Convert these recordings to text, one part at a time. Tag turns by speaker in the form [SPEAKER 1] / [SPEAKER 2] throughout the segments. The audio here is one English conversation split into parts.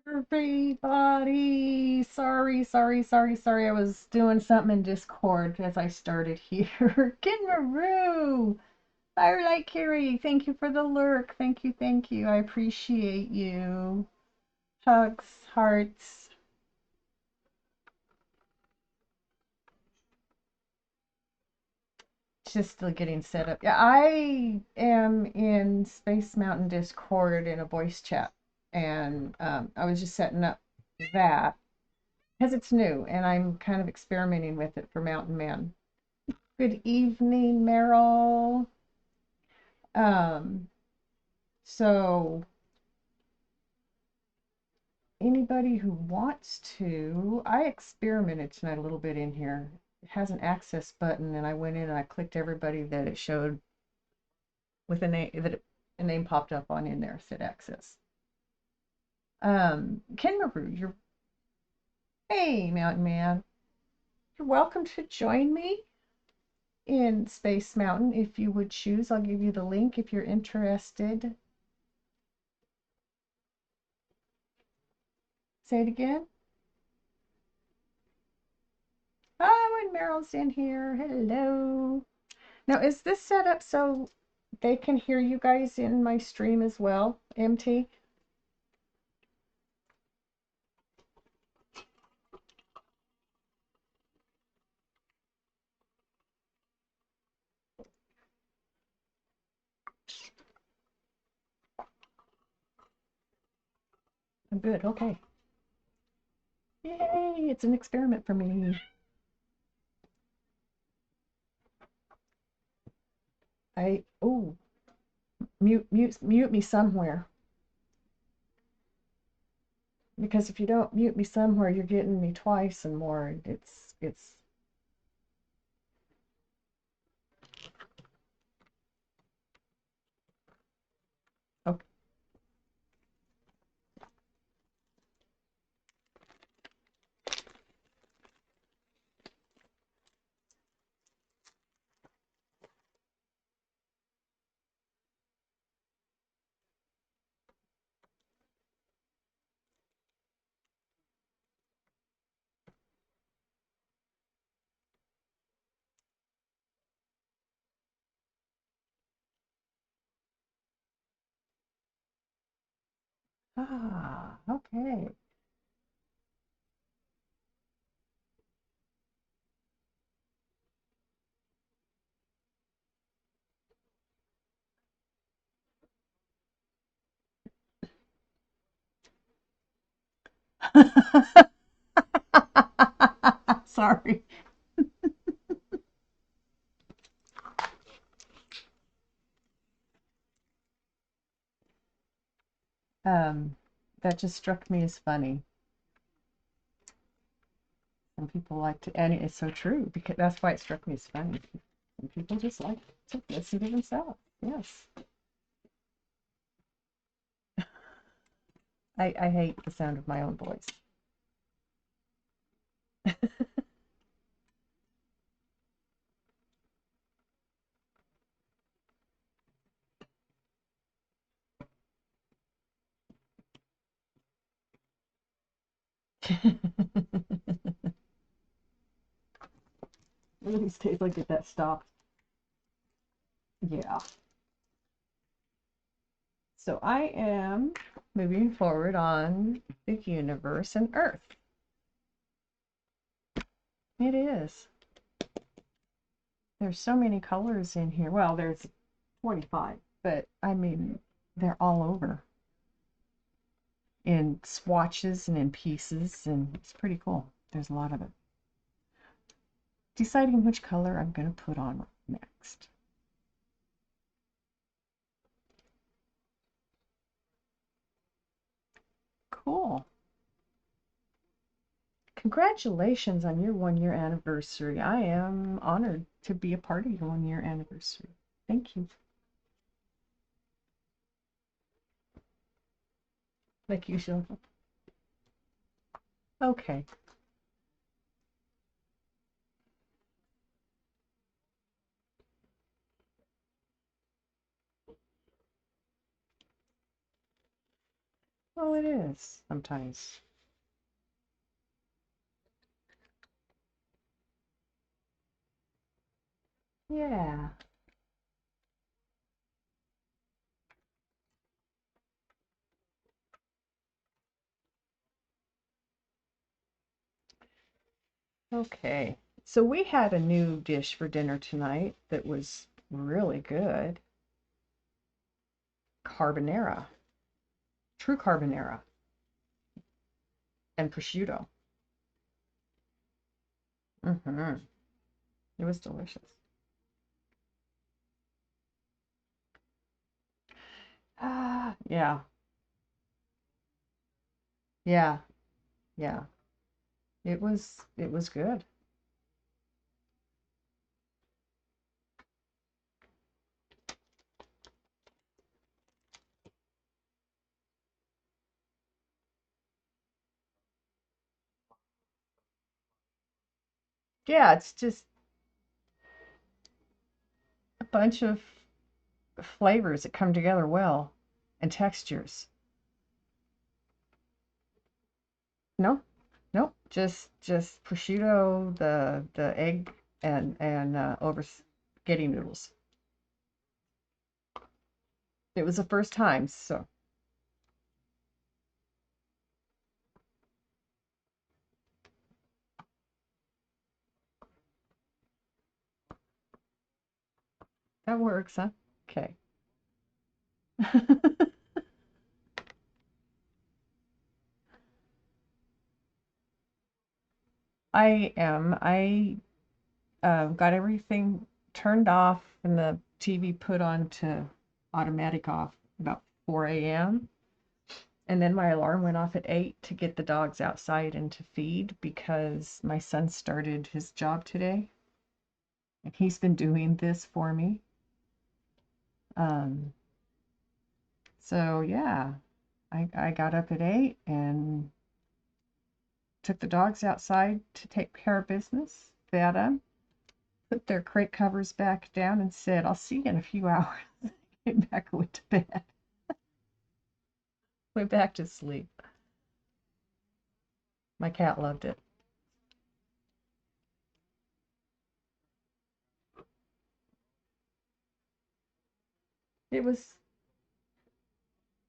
[SPEAKER 1] Everybody, sorry. I was doing something in Discord as I started here. Kinmaru, Firelight Carrie, thank you for the lurk. Thank you. I appreciate you. Hugs, hearts. Just still getting set up. Yeah, I am in Space Mountain Discord in a voice chat, and I was just setting up that because it's new and I'm kind of experimenting with it for Mountain Man. Good evening, Meryl. Um, so anybody who wants to, I experimented tonight a little bit in here. It has an access button, and I went in and I clicked everybody that it showed with a name a name popped up on in there, said access. Ken Maru, you're hey, Mountain Man. You're welcome to join me in Space Mountain if you would choose. I'll give you the link if you're interested. Say it again. Oh, and Meryl's in here. Hello. Now, is this set up so they can hear you guys in my stream as well, MT? I'm good. Okay. Yay, it's an experiment for me. Oh, mute me somewhere. Because if you don't mute me somewhere, you're getting me twice and more. It's okay. Ah, okay. Sorry. Um, that just struck me as funny. Some people like to, and it's so true because that's why it struck me as funny. Some people just like to listen to themselves. Yes. I hate the sound of my own voice. One of these days I'll get that stopped. Yeah. So I am moving forward on the universe and Earth. It is. There's so many colors in here. Well, there's 25, but I mean, they're all over in swatches and in pieces, and it's pretty cool. There's a lot of it. Deciding which color I'm going to put on next. Cool. Congratulations on your 1 year anniversary. I am honored to be a part of your 1 year anniversary. Thank you. Like usual. Okay. Oh, it is sometimes. Yeah. Okay. So we had a new dish for dinner tonight that was really good. Carbonara. True carbonara and prosciutto. Mm-hmm. It was delicious. Ah, yeah. Yeah. Yeah. It was good. Yeah, it's just a bunch of flavors that come together well and textures. No, no, just prosciutto, the egg and over spaghetti noodles. It was the first time, so that works, huh? Okay. I am. I got everything turned off and the TV put on to automatic off about 4 a.m. And then my alarm went off at 8 to get the dogs outside and to feed because my son started his job today and he's been doing this for me. Um, so yeah, I got up at 8 and took the dogs outside to take care of business, fed them, put their crate covers back down and said, I'll see you in a few hours. Came back and went to bed. Went back to sleep. My cat loved it. It was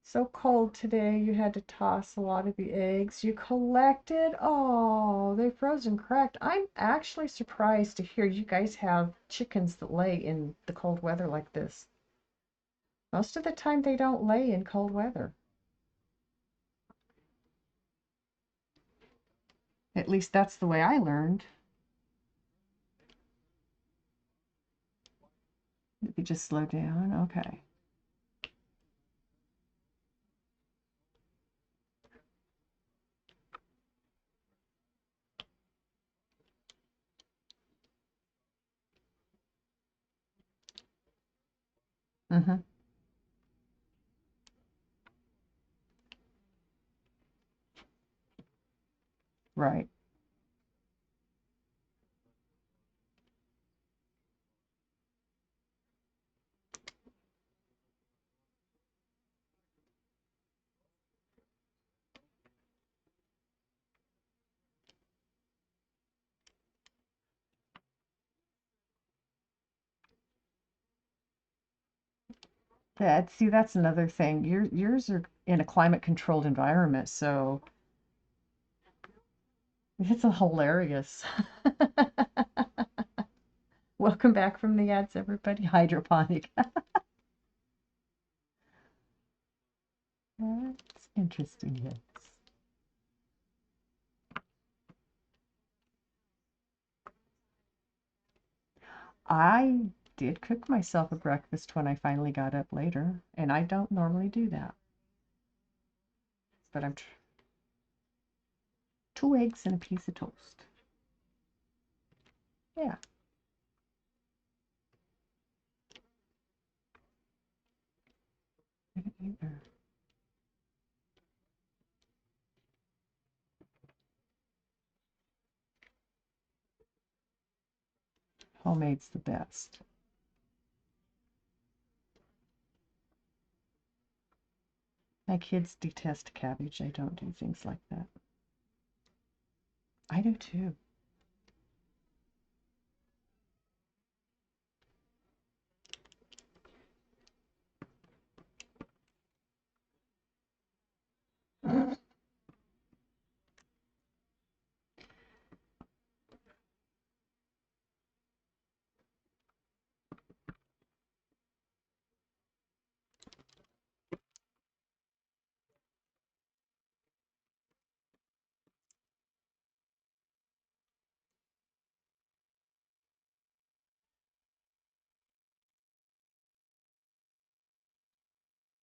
[SPEAKER 1] so cold today, you had to toss a lot of the eggs you collected. Oh, they froze and cracked. I'm actually surprised to hear you guys have chickens that lay in the cold weather like this. Most of the time, they don't lay in cold weather. At least that's the way I learned. If you just slow down, okay. Mm-hmm. Right. Yeah, see, that's another thing. Yours are in a climate controlled environment, so it's a hilarious. Welcome back from the ads, everybody. Hydroponic. That's interesting, yes. I did cook myself a breakfast when I finally got up later, and I don't normally do that. But I'm 2 eggs and a piece of toast. Yeah. Either. Homemade's the best. My kids detest cabbage. I don't do things like that. I do too.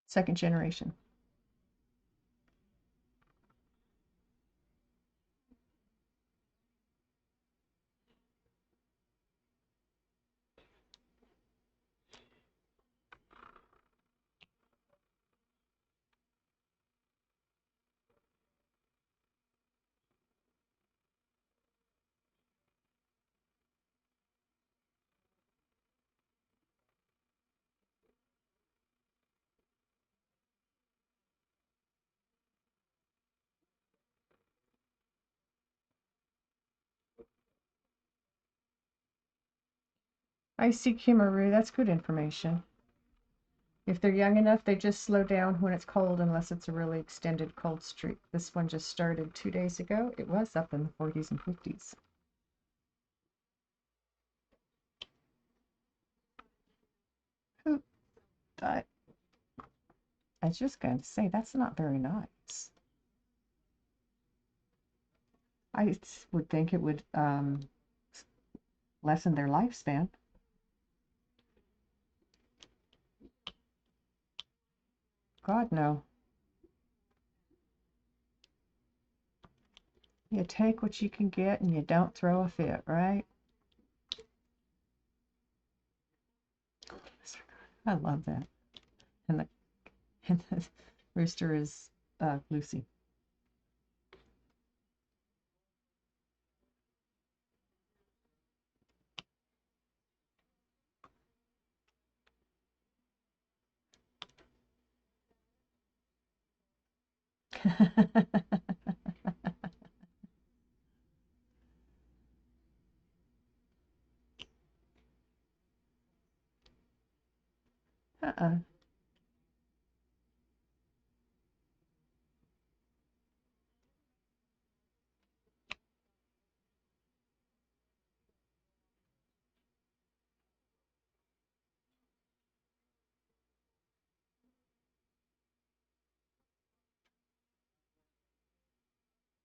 [SPEAKER 1] Second generation. I see Kimaru. That's good information. If they're young enough, they just slow down when it's cold unless it's a really extended cold streak. This one just started 2 days ago. It was up in the 40s and 50s. Who I was just going to say, that's not very nice. I would think it would lessen their lifespan. God, no. You take what you can get and you don't throw a fit, right? I love that. And the rooster is Lucy. Uh-uh.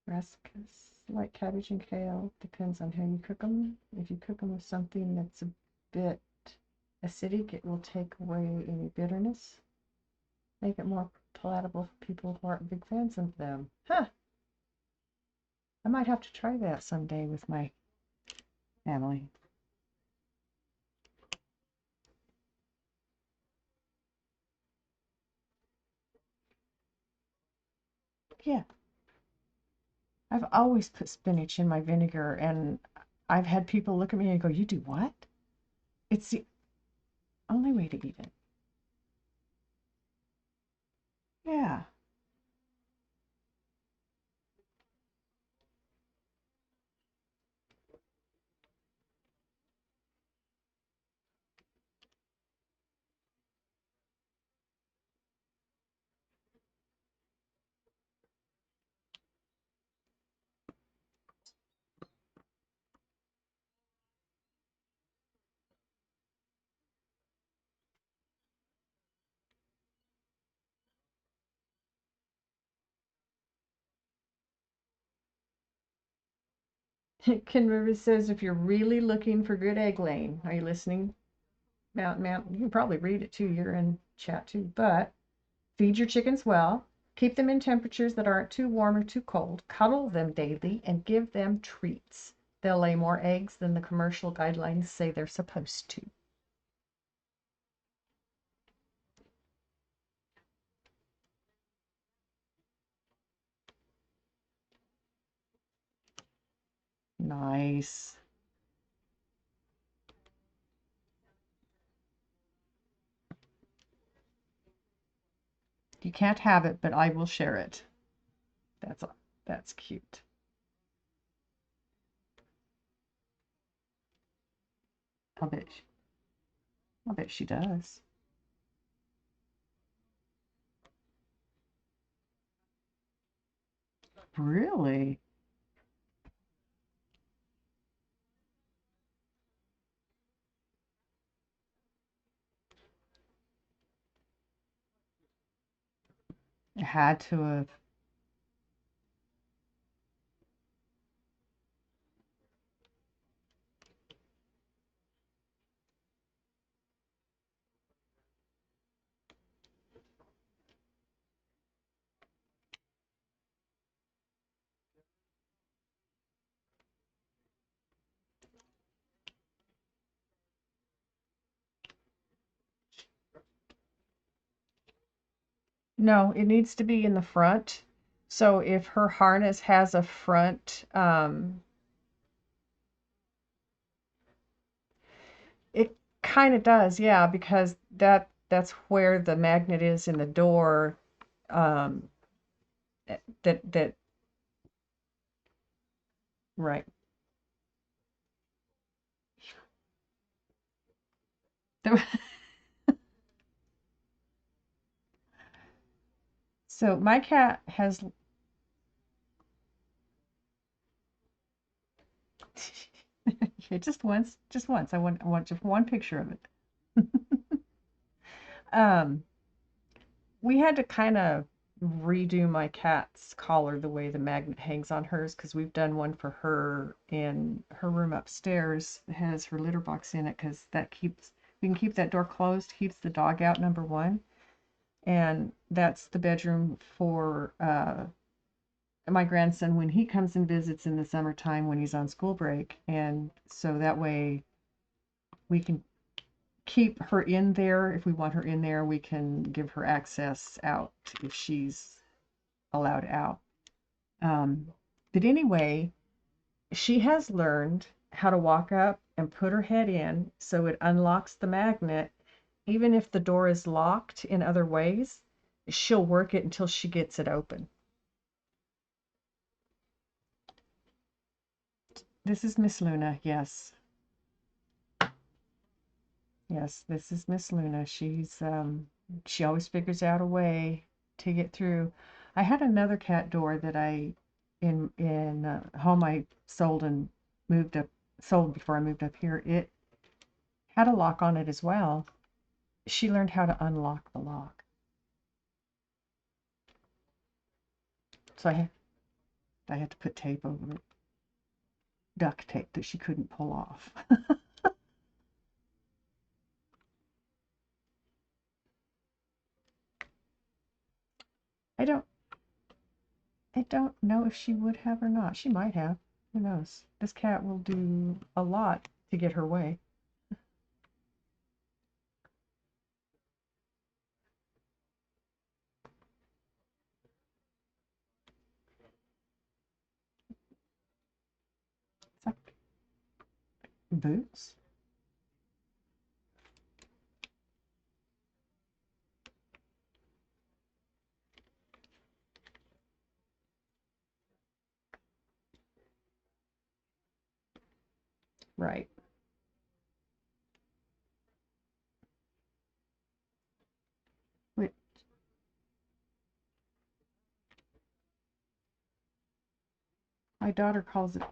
[SPEAKER 1] Brassicas, like cabbage and kale, depends on how you cook them. If you cook them with something that's a bit acidic, it will take away any bitterness. Make it more palatable for people who aren't big fans of them. Huh! I might have to try that someday with my family. Yeah. I've always put spinach in my vinegar, and I've had people look at me and go, "You do what?" It's the only way to eat it. Yeah. Ken Rivers says, if you're really looking for good egg laying, are you listening? Mountain, you can probably read it too. You're in chat too. But feed your chickens well. Keep them in temperatures that aren't too warm or too cold. Cuddle them daily and give them treats. They'll lay more eggs than the commercial guidelines say they're supposed to. Nice. You can't have it, but I will share it. That's cute. I'll bet she, I'll bet she does. Really? It had to have. No, it needs to be in the front. So if her harness has a front, it kind of does, yeah, because that's where the magnet is in the door. Um, that right. So my cat has yeah, just once. I want just one picture of it. Um, we had to kind of redo my cat's collar the way the magnet hangs on hers because we've done one for her in her room upstairs. It has her litter box in it because that keeps we can keep that door closed, keeps the dog out, number one. And that's the bedroom for my grandson when he comes and visits in the summertime when he's on school break. And so that way we can keep her in there. If we want her in there, we can give her access out if she's allowed out. Um, but anyway, she has learned how to walk up and put her head in so it unlocks the magnet. Even if the door is locked in other ways, she'll work it until she gets it open. This is Miss Luna, yes. Yes, this is Miss Luna. She always figures out a way to get through. I had another cat door that in home I sold before I moved up here. It had a lock on it as well. She learned how to unlock the lock. So I had to put tape over it, duct tape that she couldn't pull off. I don't I don't know if she would have or not. She might have. Who knows? This cat will do a lot to get her way. It's like boots. Right. Wait, my daughter calls it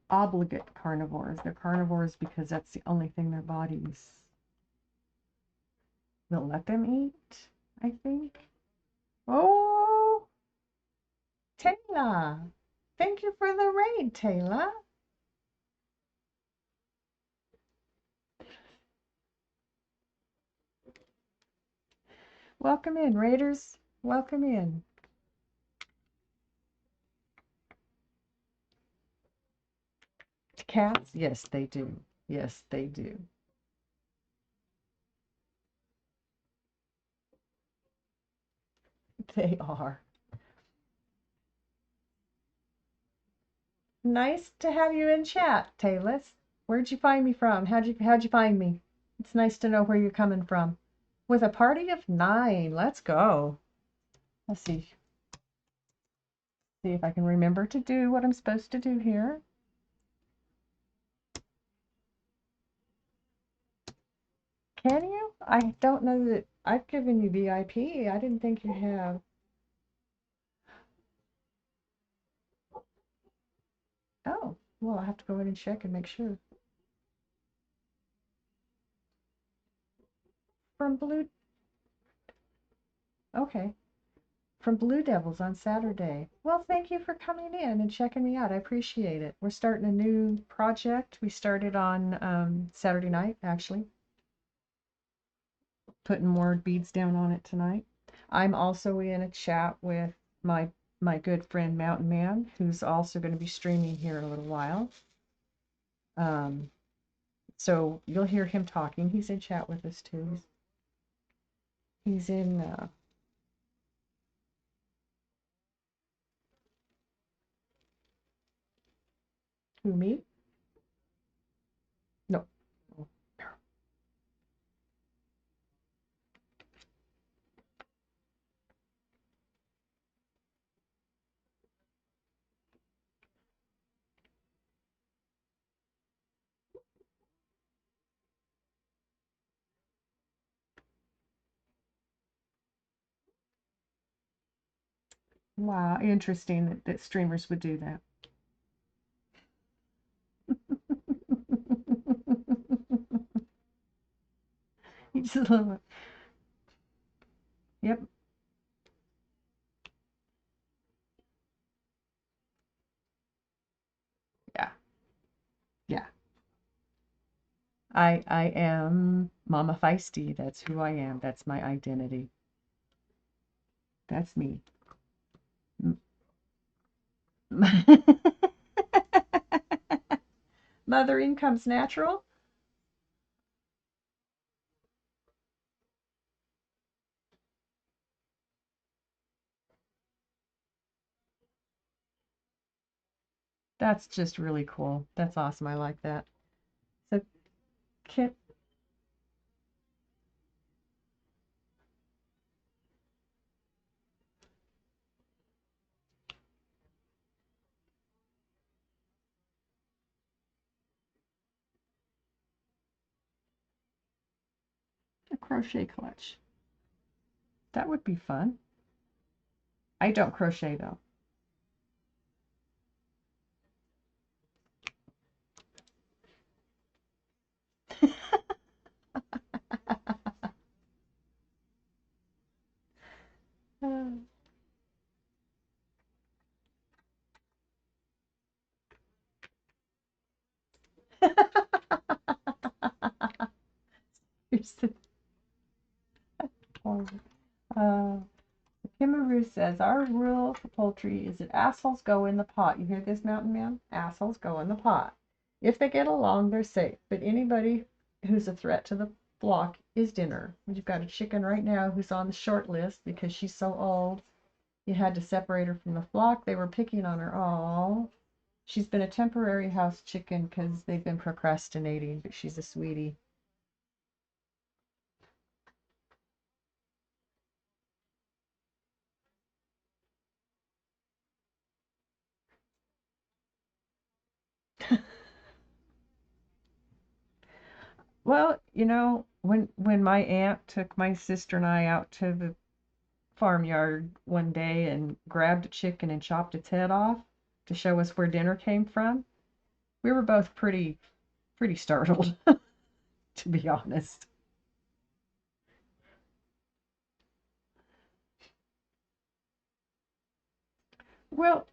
[SPEAKER 1] obligate carnivores. They're carnivores because that's the only thing their bodies will let them eat, I think. Oh, Taylor. Thank you for the raid, Taylor. Welcome in, Raiders. Welcome in. Cats? Yes, they do. Yes, they do. They are. Nice to have you in chat, Taylor. Where'd you find me from? How'd you find me? It's nice to know where you're coming from. With a party of 9. Let's go. Let's see. See if I can remember to do what I'm supposed to do here. Can you? I don't know that I've given you VIP. I didn't think you have. Oh, well, I'll have to go in and check and make sure. From Blue, okay. From Blue Devils on Saturday. Well, thank you for coming in and checking me out. I appreciate it. We're starting a new project. We started on Saturday night, actually. Putting more beads down on it tonight. I'm also in a chat with my good friend Mountain Man, who's also going to be streaming here in a little while. So you'll hear him talking. He's in chat with us too. He's in who, me? No. Wow, interesting that streamers would do that. You just love it. Yep. Yeah. Yeah. I am Mama Feisty. That's who I am. That's my identity. That's me. Mothering comes natural. That's just really cool. That's awesome. I like that. So, Kit, a crochet clutch. That would be fun. I don't crochet though. Here's the Kimaru says, our rule for poultry is that assholes go in the pot. You hear this, Mountain Man? Assholes go in the pot. If they get along, they're safe. But anybody who's a threat to the flock is dinner. You've got a chicken right now who's on the short list because she's so old. You had to separate her from the flock. They were picking on her. Oh, she's been a temporary house chicken because they've been procrastinating, but she's a sweetie. Well, when my aunt took my sister and I out to the farmyard one day and grabbed a chicken and chopped its head off to show us where dinner came from, we were both pretty startled, to be honest. Well,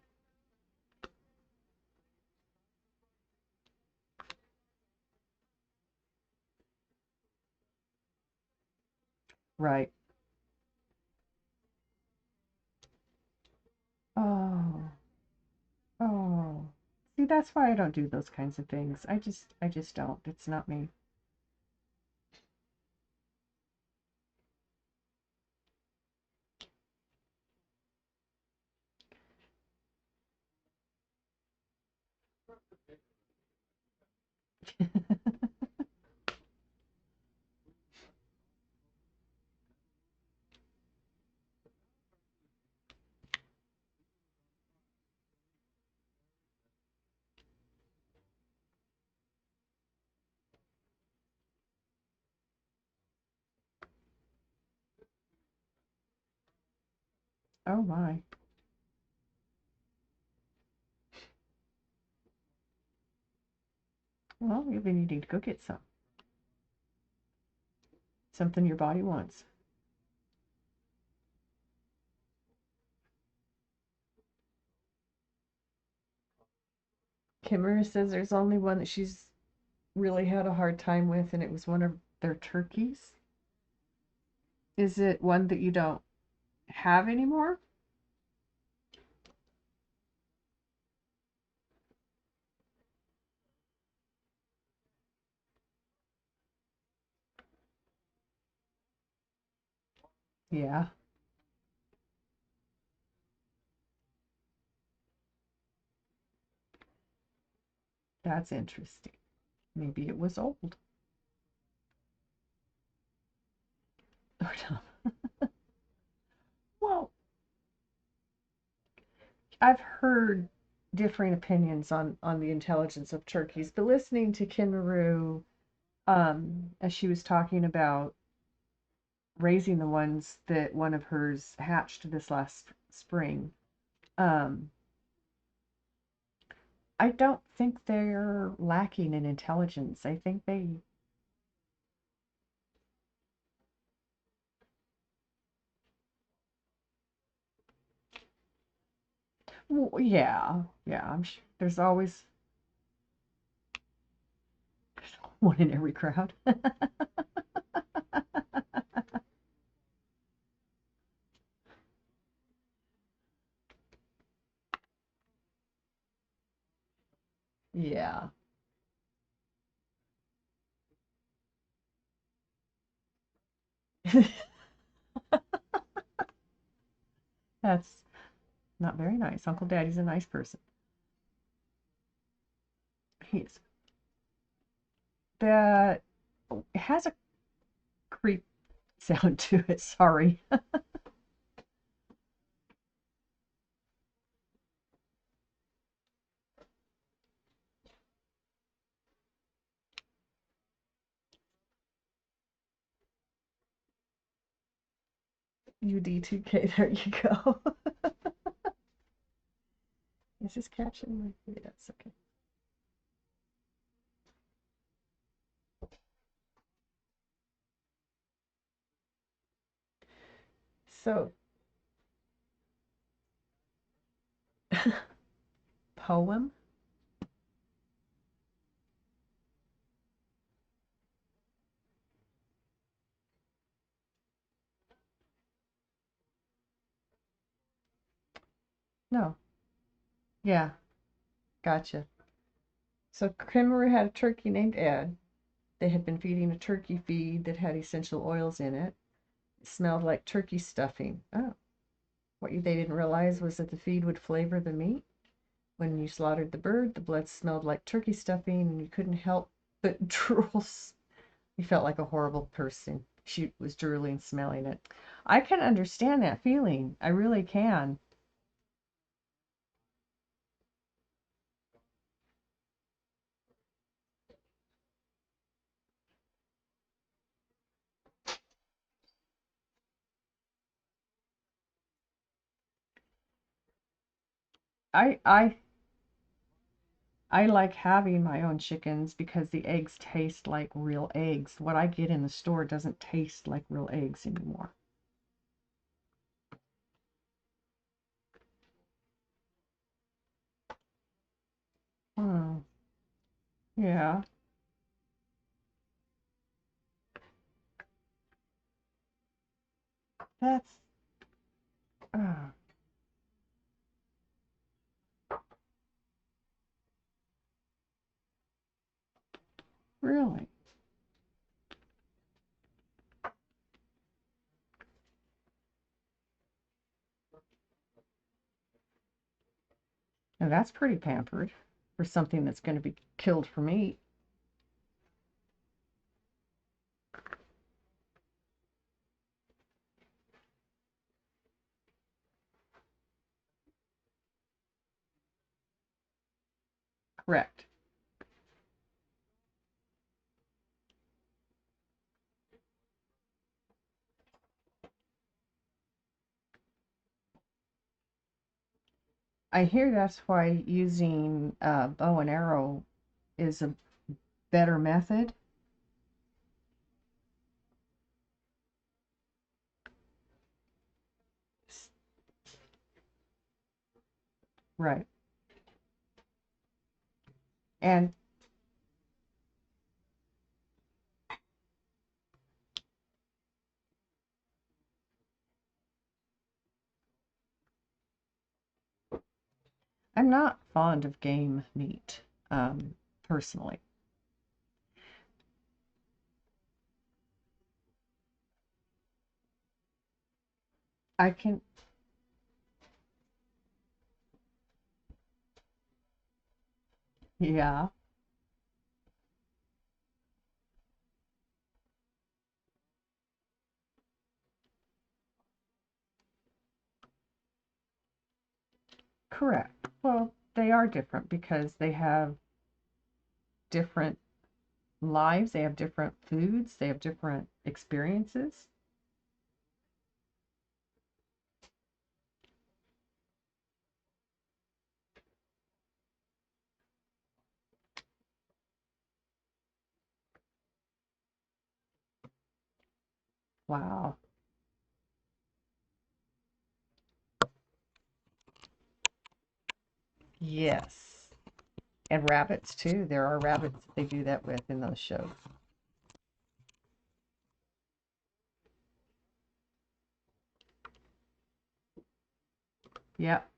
[SPEAKER 1] right. Oh, oh. See, that's why I don't do those kinds of things. I just don't. It's not me. Oh my. Well, maybe you need to go get some. Something your body wants. Kimmerer says there's only one that she's really had a hard time with, and it was one of their turkeys. Is it one that you don't have anymore? Yeah, that's interesting. Maybe it was old. Or no. Well, I've heard differing opinions on the intelligence of turkeys, but listening to Kim Maru, as she was talking about raising the ones that one of hers hatched this last spring, um, I don't think they're lacking in intelligence. I think they, well, yeah, yeah. I'm sure there's always one in every crowd. Yeah. That's not very nice. Uncle Daddy's a nice person. He's that has a creep sound to it. Sorry. UD2K, there you go. Is this catching my? Yes, okay. So, poem? No. Yeah, gotcha. So, Kimmerer had a turkey named Ed. They had been feeding a turkey feed that had essential oils in it. It smelled like turkey stuffing. Oh, what they didn't realize was that the feed would flavor the meat. When you slaughtered the bird, the blood smelled like turkey stuffing, and you couldn't help but drool. You felt like a horrible person. She was drooling, smelling it. I can understand that feeling. I really can. I I I like having my own chickens because the eggs taste like real eggs. What I get in the store doesn't taste like real eggs anymore. Hmm. Yeah, that's uh, really. Now that's pretty pampered for something that's going to be killed for meat. Correct. I hear that's why using bow and arrow is a better method. Right. And I'm not fond of game meat, personally. I can, yeah, correct. Well, they are different because they have different lives, they have different foods, they have different experiences. Wow. Yes. And rabbits too. There are rabbits that they do that with in those shows. Yep.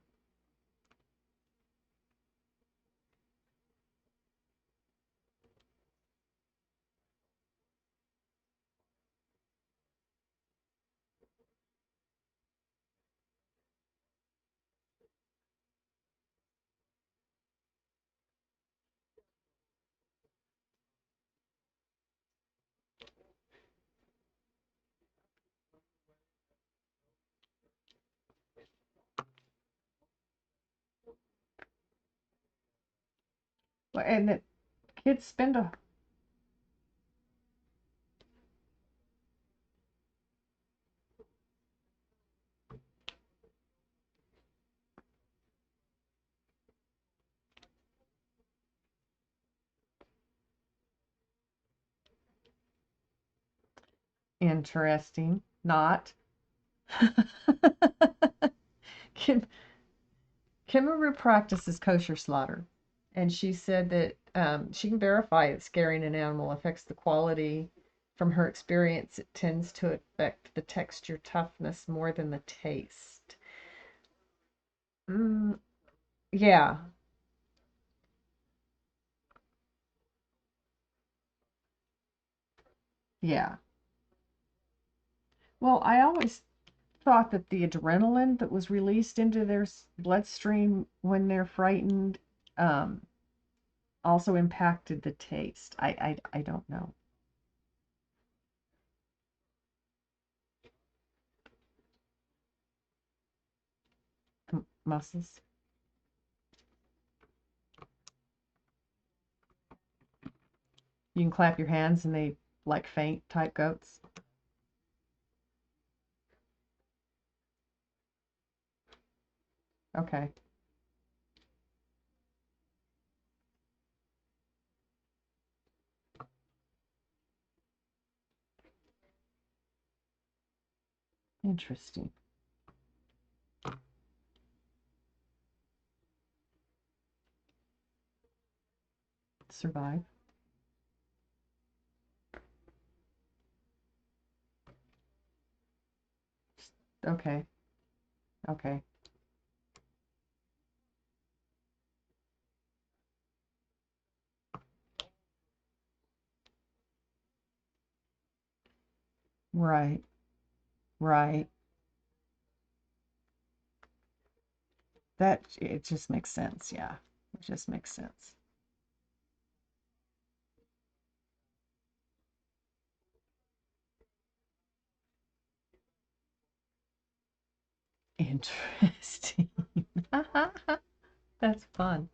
[SPEAKER 1] And the kids spend a interesting, not. Kim Kimmerer practices kosher slaughter, and she said that she can verify that scaring an animal affects the quality. From her experience, it tends to affect the texture toughness more than the taste. Mm, yeah, yeah. Well, I always thought that the adrenaline that was released into their bloodstream when they're frightened um, also impacted the taste. I don't know. Muscles. You can clap your hands and they like faint type goats. Okay. Interesting. Survive. Okay. Okay. Right. Right. That it just makes sense. Yeah. It just makes sense. Interesting. That's fun.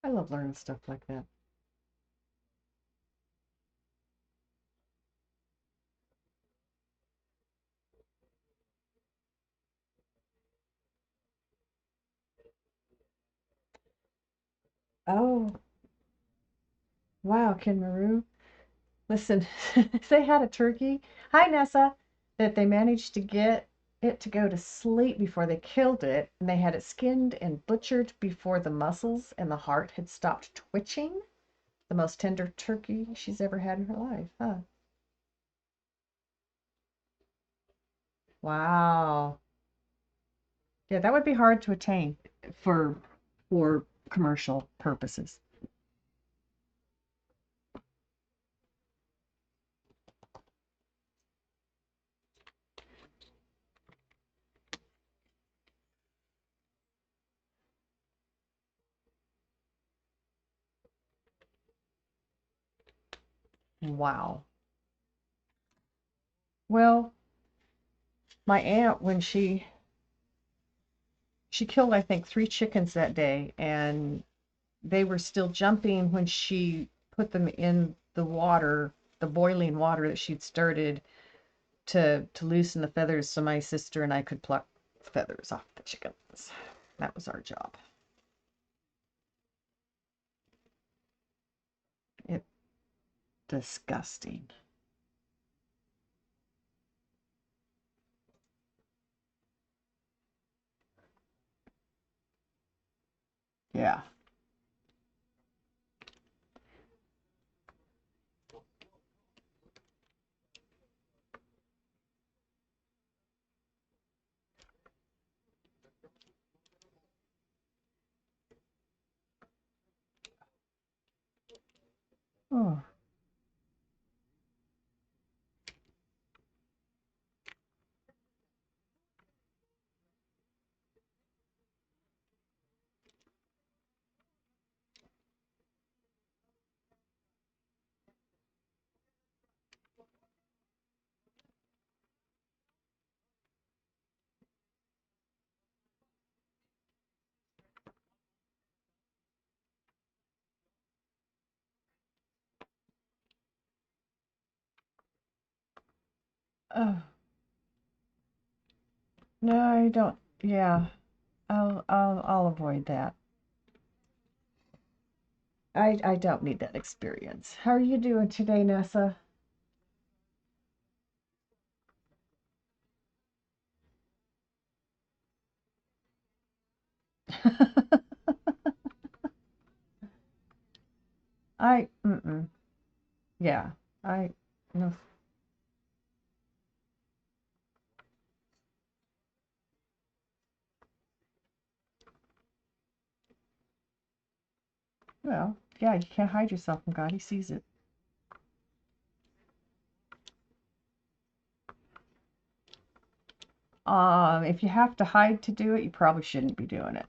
[SPEAKER 1] I love learning stuff like that. Oh, wow, Ken Maru. Listen, they had a turkey. Hi, Nessa. That they managed to get it to go to sleep before they killed it, and they had it skinned and butchered before the muscles and the heart had stopped twitching. The most tender turkey she's ever had in her life, huh? Wow. Yeah, that would be hard to attain for for commercial purposes. Wow. Well, my aunt, when she killed, I think, 3 chickens that day, and they were still jumping when she put them in the water, the boiling water that she'd started to loosen the feathers so my sister and I could pluck feathers off the chickens. That was our job. It disgusting. Yeah. Oh. Oh. No, I don't. Yeah. I'll avoid that. I don't need that experience. How are you doing today, Nessa? Mm-mm. Yeah. I, no. Well, yeah, you can't hide yourself from God. He sees it. If you have to hide to do it, you probably shouldn't be doing it.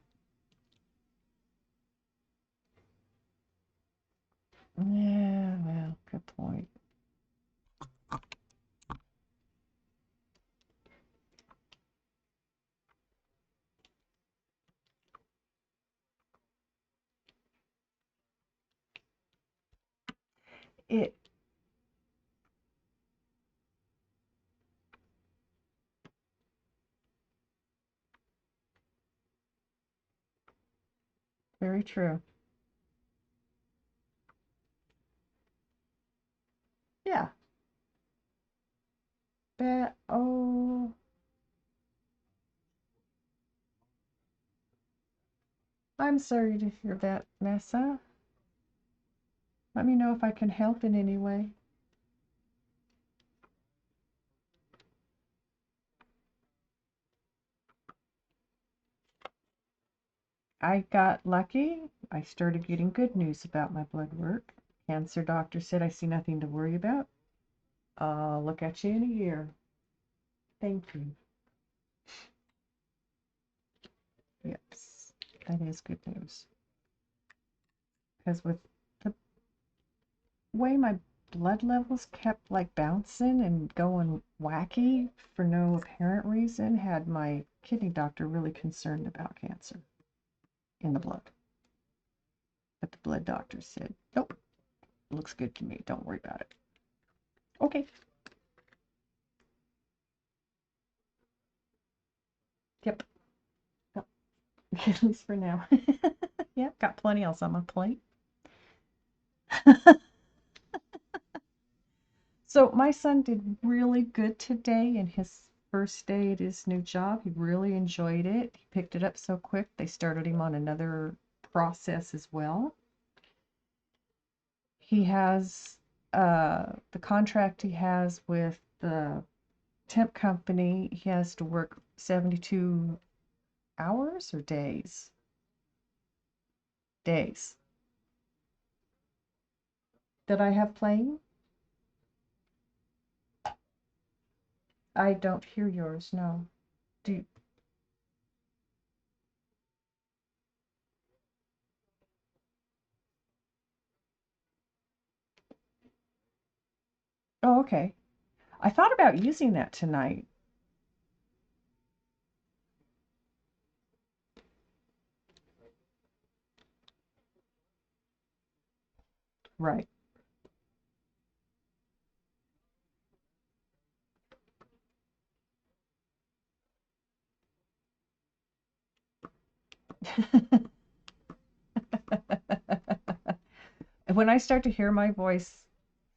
[SPEAKER 1] Yeah, well, good point. It, very true. Yeah. Oh, I'm sorry to hear that, Nessa. Let me know if I can help in any way. I got lucky. I started getting good news about my blood work. Cancer doctor said I see nothing to worry about. I'll look at you in a year. Thank you. Yes, that is good news. Because with the way my blood levels kept like bouncing and going wacky for no apparent reason, had my kidney doctor really concerned about cancer in the blood. But the blood doctor said, nope, looks good to me. Don't worry about it. Okay. Yep. Yep. At least for now. Yep, got plenty else on my plate. So my son did really good today in his first day at his new job. He really enjoyed it. He picked it up so quick. They started him on another process as well. He has the contract he has with the temp company. He has to work 72 hours or days? Days. That I have playing? I don't hear yours, no. Do you, oh, okay. I thought about using that tonight. Right. When I start to hear my voice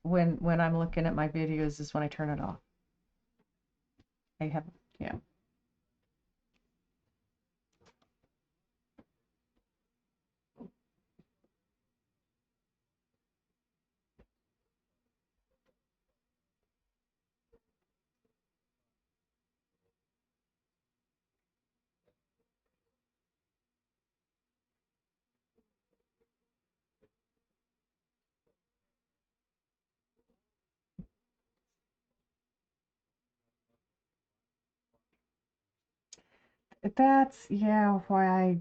[SPEAKER 1] when I'm looking at my videos is when I turn it off. I have, yeah. That's, yeah, why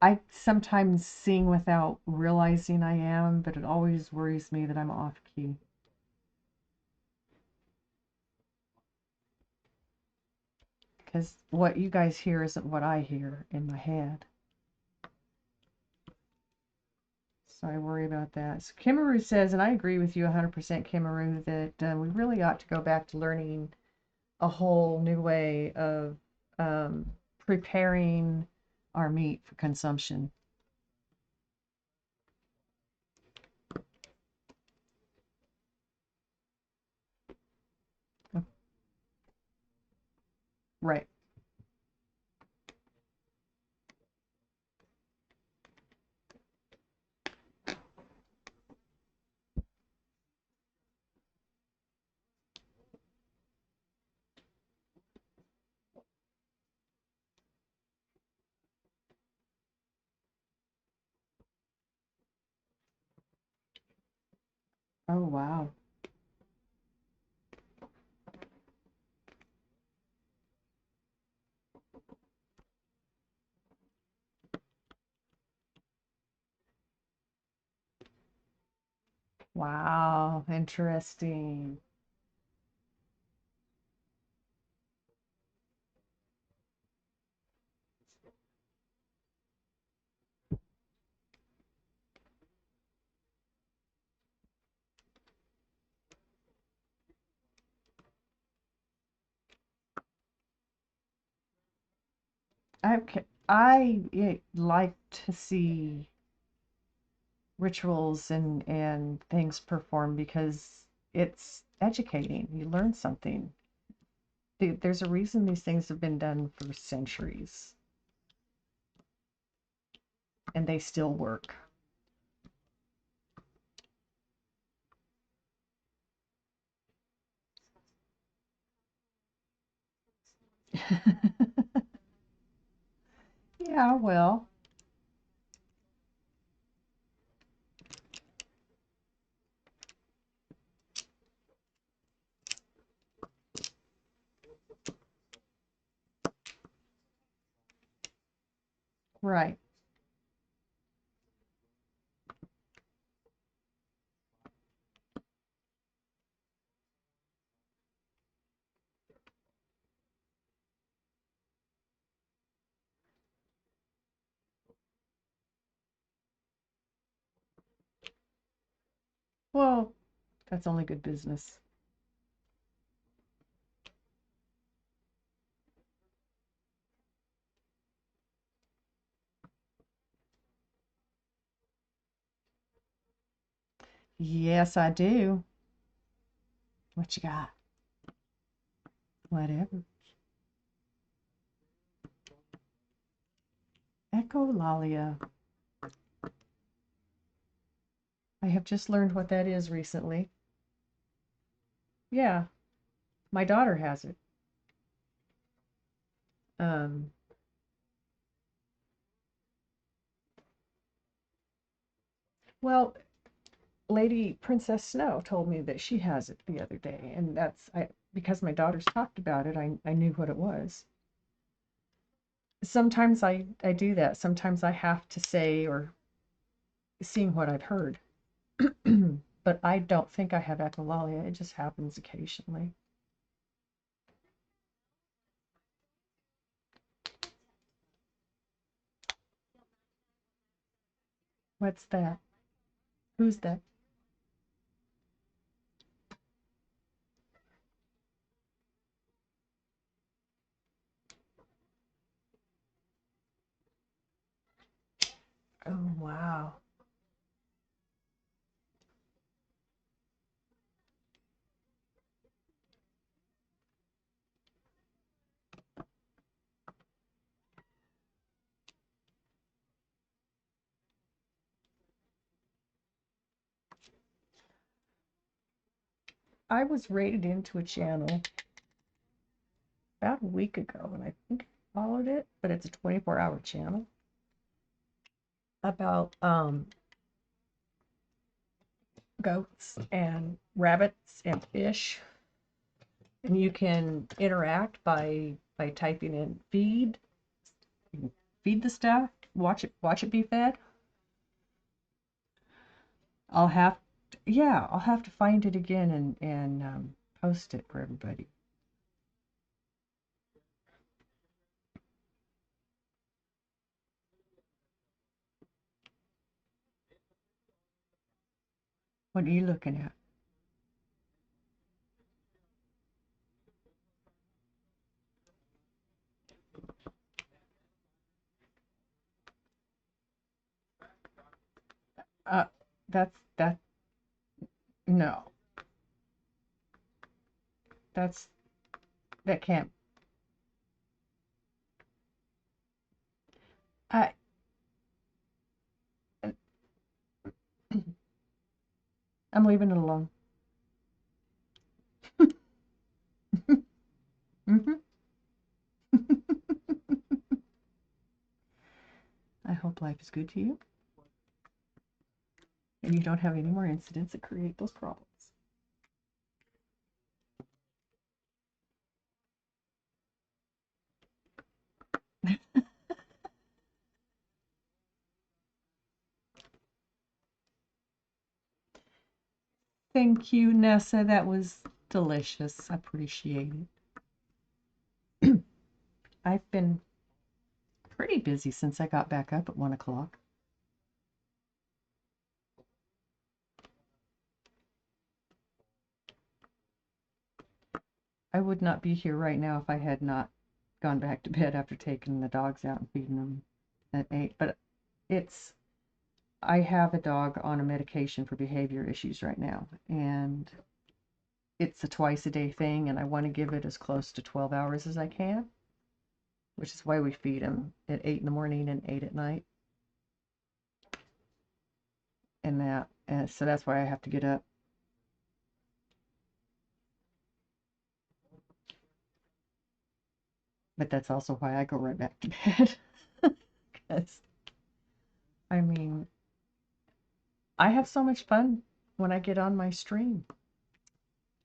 [SPEAKER 1] I sometimes sing without realizing I am, but it always worries me that I'm off key. Because what you guys hear isn't what I hear in my head. So I worry about that. So Kimaru says, and I agree with you 100%, Kimaru, that we really ought to go back to learning a whole new way of preparing our meat for consumption. Right. Oh, wow. Wow. Interesting. I like to see rituals and things performed because it's educating. You learn something. There's a reason these things have been done for centuries and they still work. Yeah, well, right. Well, that's only good business. Yes, I do. What you got? Whatever. Echolalia. I have just learned what that is recently. Yeah, my daughter has it. Um, well, Lady Princess Snow told me that she has it the other day, and because my daughters talked about it, I knew what it was. Sometimes I do that. Sometimes I have to say or seeing what I've heard. But I don't think I have echolalia. It just happens occasionally. What's that? Who's that? Oh, wow. I was rated into a channel about a week ago, and I think I followed it, but it's a 24-hour channel about goats and rabbits and fish, and you can interact by typing in feed, feed the stuff, watch it be fed. I'll have yeah, I'll have to find it again and post it for everybody. What are you looking at? Uh, that no, that's that can't. I I'm leaving it alone. Hmm. I hope life is good to you and you don't have any more incidents that create those problems. Thank you, Nessa. That was delicious. I appreciate it. I've been pretty busy since I got back up at 1 o'clock. I would not be here right now if I had not gone back to bed after taking the dogs out and feeding them at 8. But it's, I have a dog on a medication for behavior issues right now, and it's a twice a day thing, and I want to give it as close to 12 hours as I can, which is why we feed him at 8 in the morning and 8 at night. And so that's why I have to get up. But that's also why I go right back to bed. Because, I mean, I have so much fun when I get on my stream.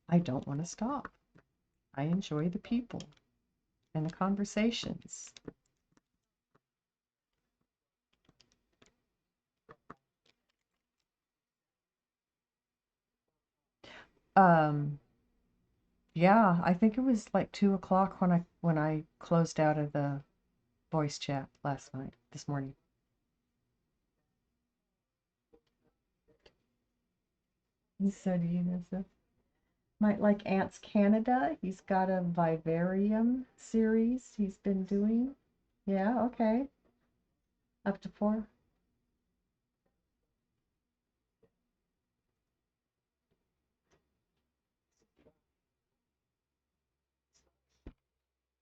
[SPEAKER 1] I don't want to stop. I enjoy the people and the conversations. Um, yeah, I think it was like 2 o'clock when I closed out of the voice chat last night, this morning. So do you, Nessa? Might like Ants Canada. He's got a vivarium series he's been doing. Yeah, okay. Up to four.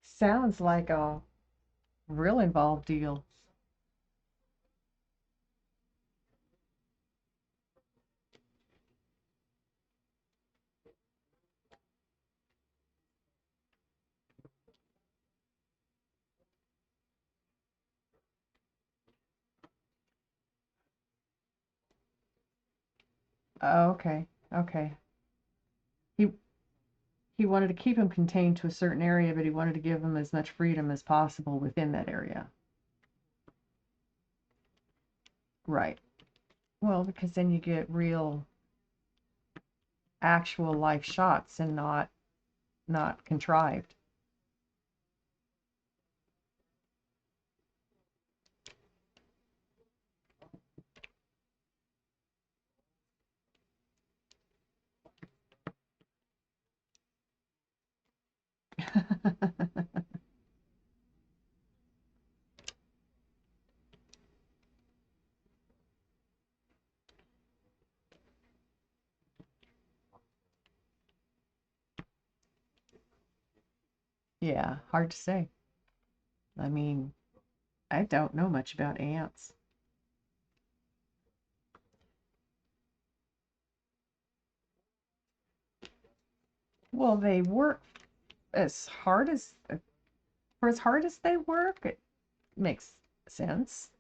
[SPEAKER 1] Sounds like a real involved deal. Oh, okay. Okay. He he wanted to keep him contained to a certain area, but he wanted to give him as much freedom as possible within that area. Right. Well, because then you get real actual life shots and not contrived. Yeah, hard to say. I mean, I don't know much about ants. Well, they work as hard as for as hard as they work, it makes sense.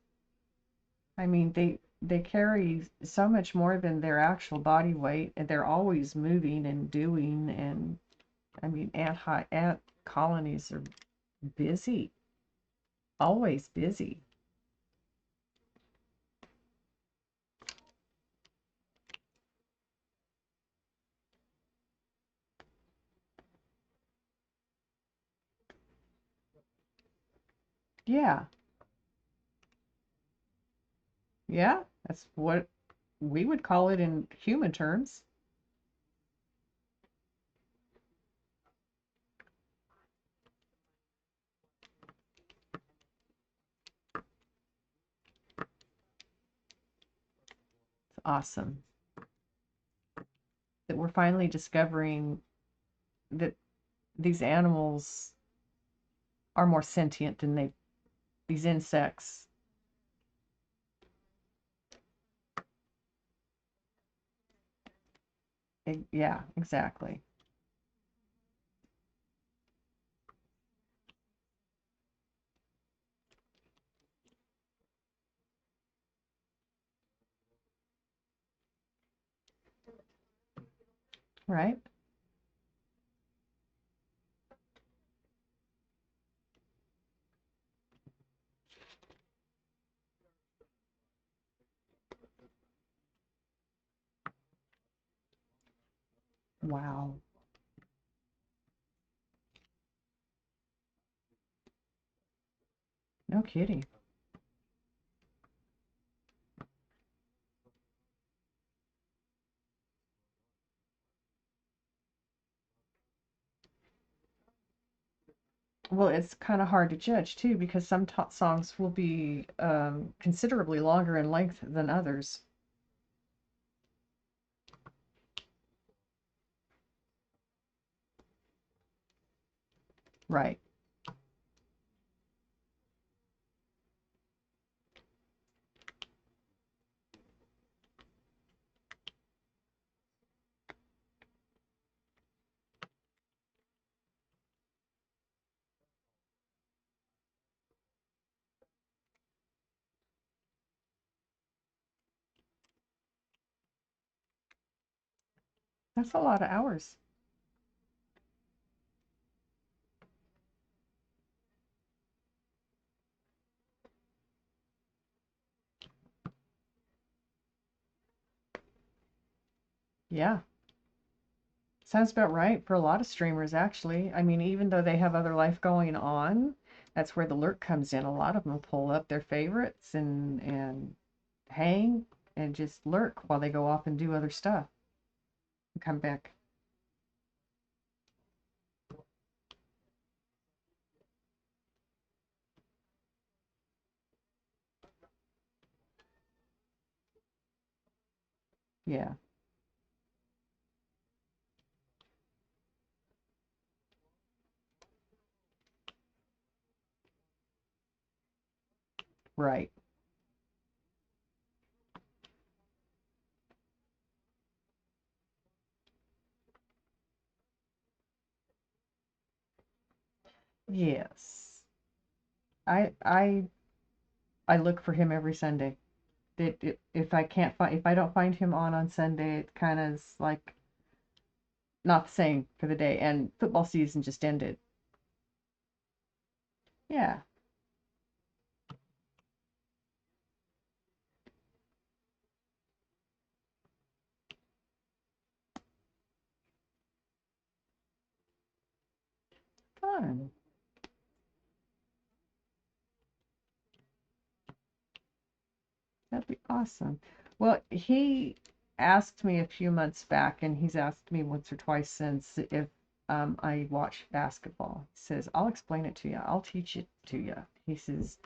[SPEAKER 1] I mean, they carry so much more than their actual body weight, and they're always moving and doing. And I mean, ant colonies are busy, always busy. Yeah, yeah, that's what we would call it in human terms. It's awesome that we're finally discovering that these animals are more sentient than these insects. Yeah, exactly. Right? Wow. No kidding. Well, it's kind of hard to judge too because some songs will be considerably longer in length than others. Right. That's a lot of hours. Yeah. Sounds about right for a lot of streamers, actually. I mean, even though they have other life going on, that's where the lurk comes in. A lot of them pull up their favorites and hang and just lurk while they go off and do other stuff. come back. Yeah, right. Yes. I I I look for him every Sunday. If I can't find if I don't find him on Sunday, it kind of is like not the same for the day. And football season just ended. Yeah, fun. That'd be awesome. Well, he asked me a few months back, and he's asked me once or twice since if I watch basketball. He says, "I'll explain it to you. I'll teach it to you." He says,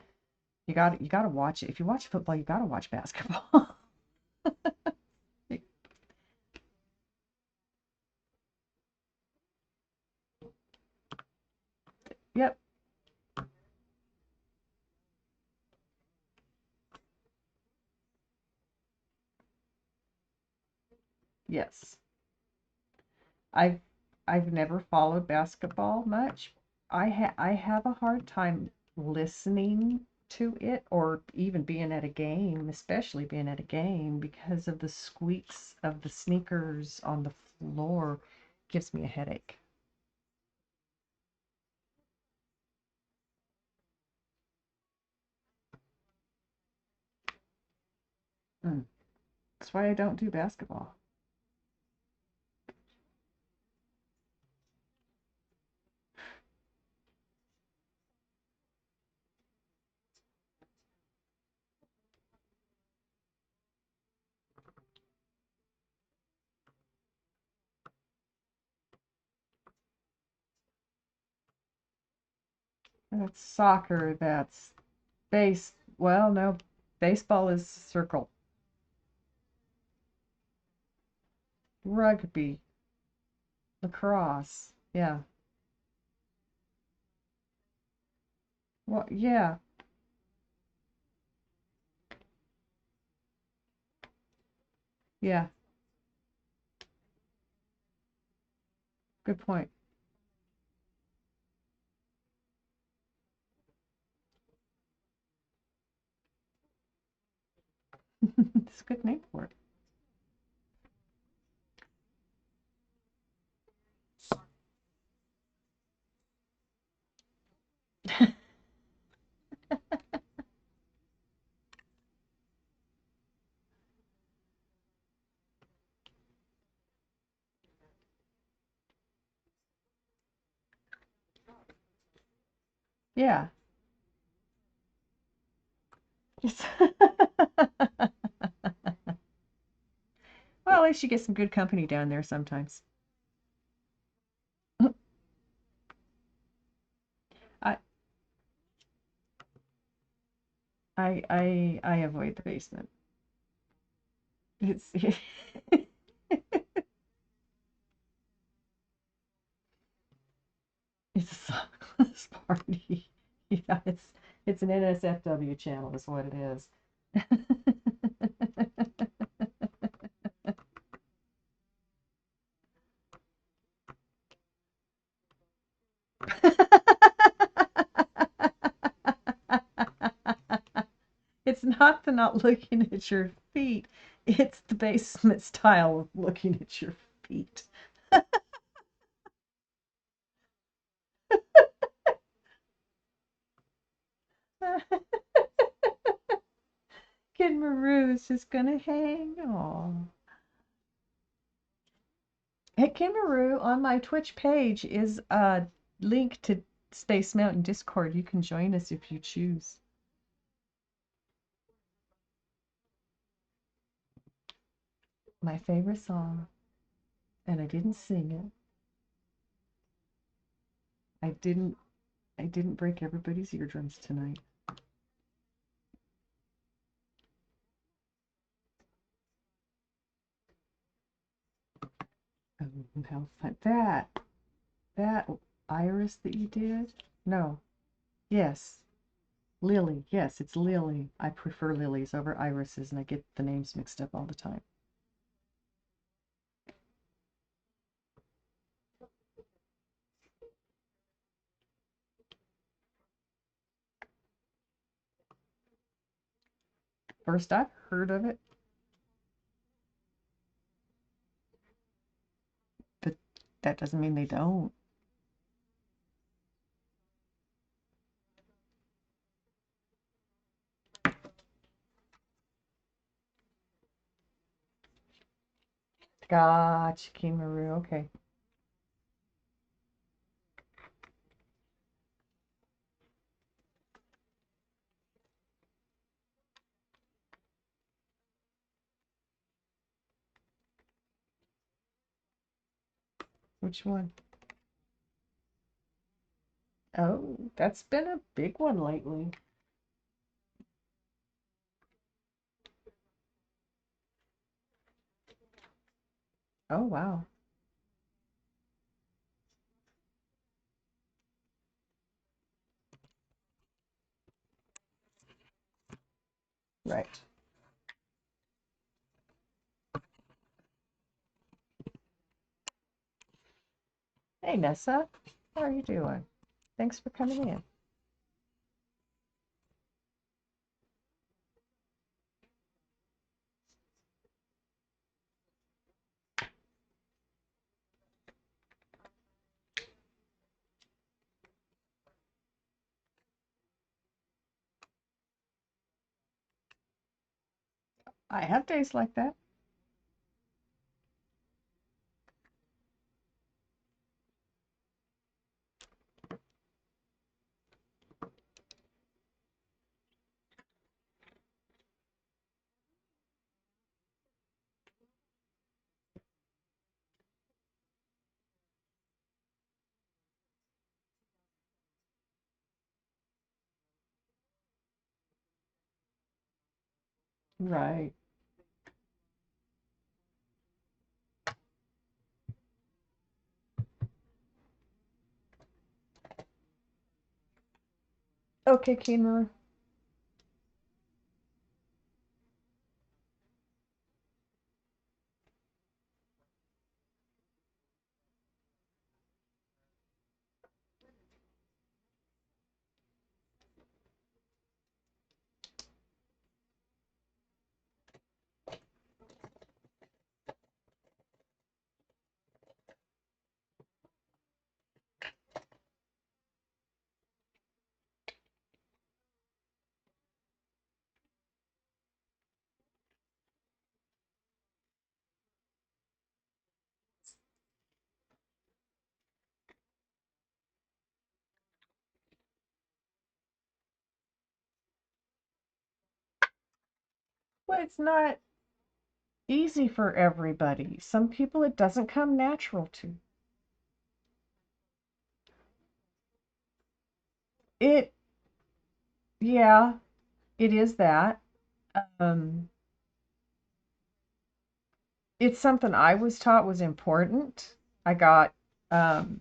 [SPEAKER 1] "You got to watch it. If you watch football, you got to watch basketball." Yep. Yes. I've I've never followed basketball much. I have a hard time listening to it or even being at a game, especially being at a game because of the squeaks of the sneakers on the floor gives me a headache. Mm. That's why I don't do basketball. That's soccer, that's well, no, baseball is circle. Rugby, lacrosse. Yeah. Well, yeah. Yeah. Good point. It's a good name for it. Yeah. Just well, at least you get some good company down there sometimes. I I avoid the basement. It's it's a sockless party. Yeah, it's an NSFW channel is what it is. It's not the not looking at your feet, it's the basement style of looking at your feet. Kid Maru's just gonna hang. Aw. Hey, Kid Maru, on my Twitch page is a link to Space Mountain Discord. You can join us if you choose. My favorite song. and I didn't sing it. I didn't break everybody's eardrums tonight. Oh, how fun. That iris that you did? No. Yes. Lily. Yes, it's Lily. I prefer lilies over irises, and I get the names mixed up all the time. First I've heard of it, but that doesn't mean they don't. Gotcha, King Maru. Okay. Which one? Oh, that's been a big one lately. Oh, wow. Right. Hey, Nessa. How are you doing? Thanks for coming in. I have days like that. Right. Okay, Keener. Well, it's not easy for everybody. Some people it doesn't come natural to. It, yeah, it is that. Um, it's something I was taught was important. I got, um,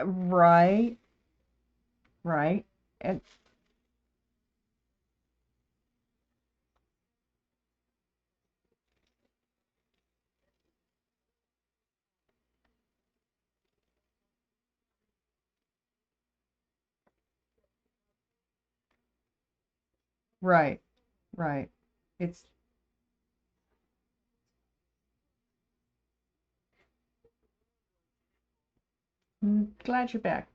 [SPEAKER 1] right, right, and right, right. It's glad you're back.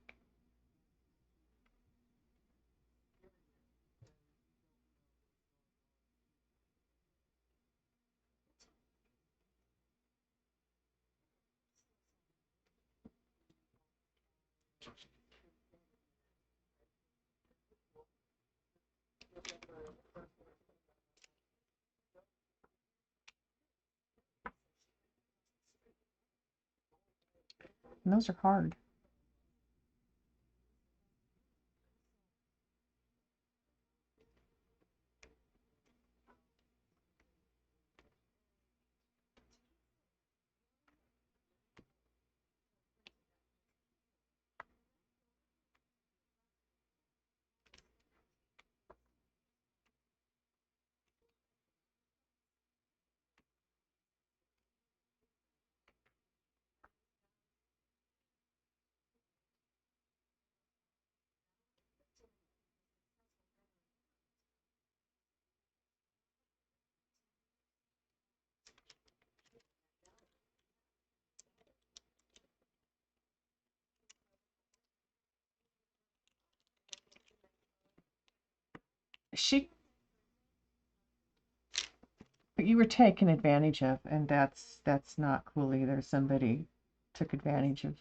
[SPEAKER 1] And those are hard. But you were taken advantage of, and that's not cool either. Somebody took advantage of.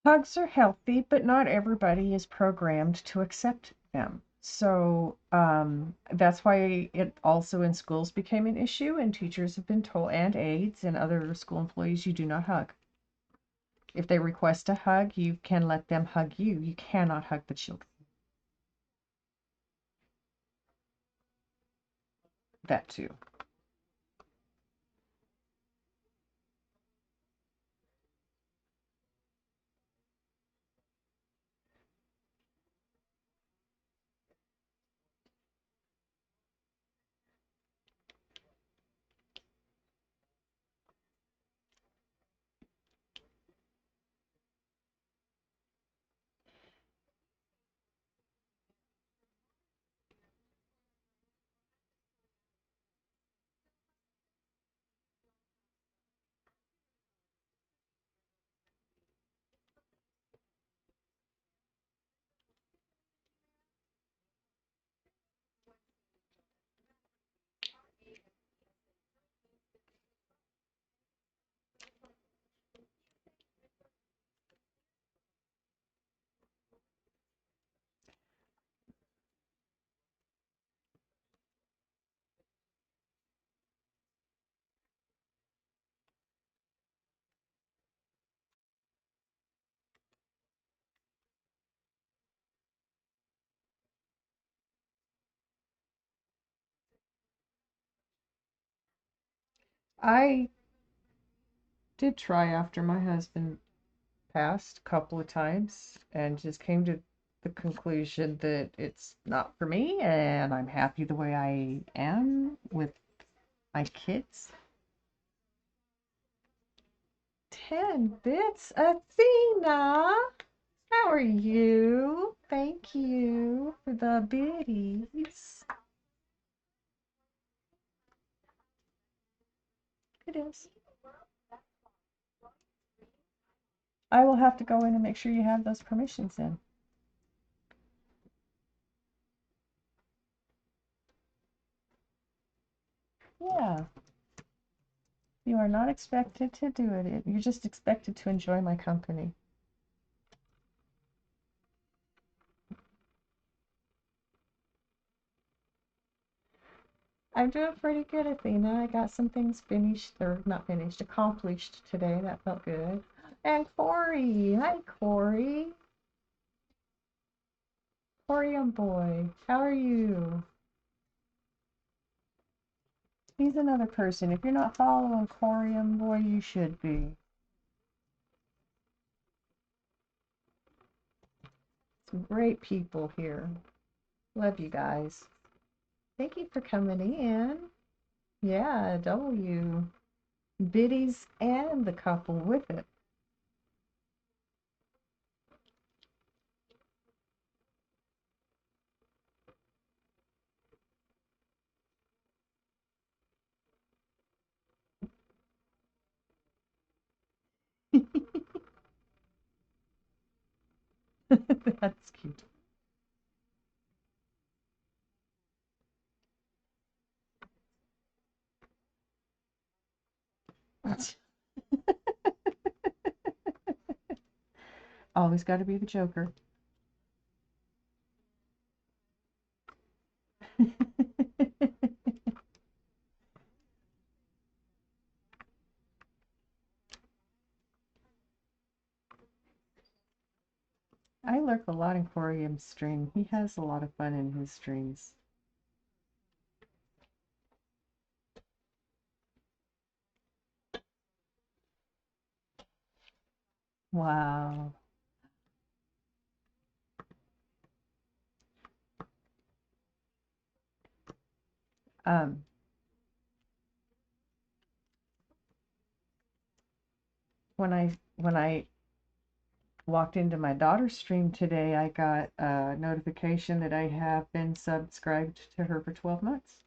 [SPEAKER 1] Hugs are healthy, but not everybody is programmed to accept them. So that's why it also in schools became an issue, and teachers have been told, and aides and other school employees, you do not hug. If they request a hug, you can let them hug you. You cannot hug the children. That too. I did try after my husband passed a couple of times and just came to the conclusion that it's not for me and I'm happy the way I am with my kids. 10 bits. Athena, how are you? Thank you for the biddies. It is. I will have to go in and make sure you have those permissions in. Yeah. You are not expected to do it. You're just expected to enjoy my company. I'm doing pretty good, Athena. I got some things finished, or not finished, accomplished today. That felt good. And Corey. Hi, Corey. Corey boy. How are you? He's another person. If you're not following Corium, boy, you should be. Some great people here. Love you guys. Thank you for coming in. Yeah, W. Biddies and the couple with it. That's cute. Always got to be the Joker. I lurk a lot in Corium's stream. He has a lot of fun in his streams. Wow. Um, when I walked into my daughter's stream today, I got a notification that I have been subscribed to her for 12 months.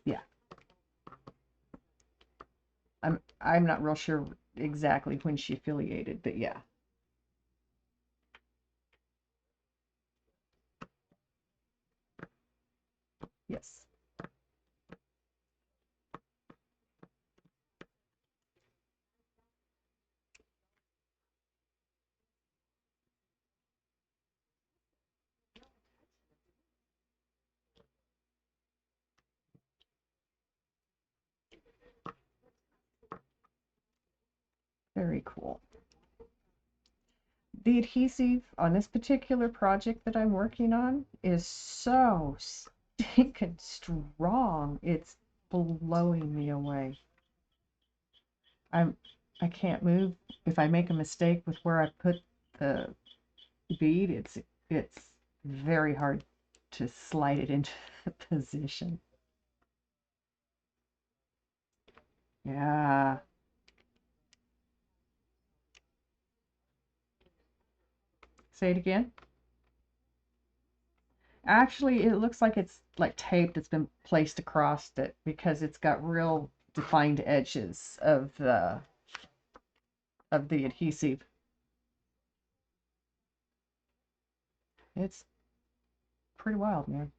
[SPEAKER 1] Yeah. I'm not real sure exactly when she affiliated, but yeah. Yes. Very cool. The adhesive on this particular project that I'm working on is so stinking strong. It's blowing me away. I can't move. If I make a mistake with where I put the bead, it's very hard to slide it into position. Yeah. Say it again. Actually, it looks like it's like tape that's been placed across it because it's got real defined edges of the adhesive. It's pretty wild, man.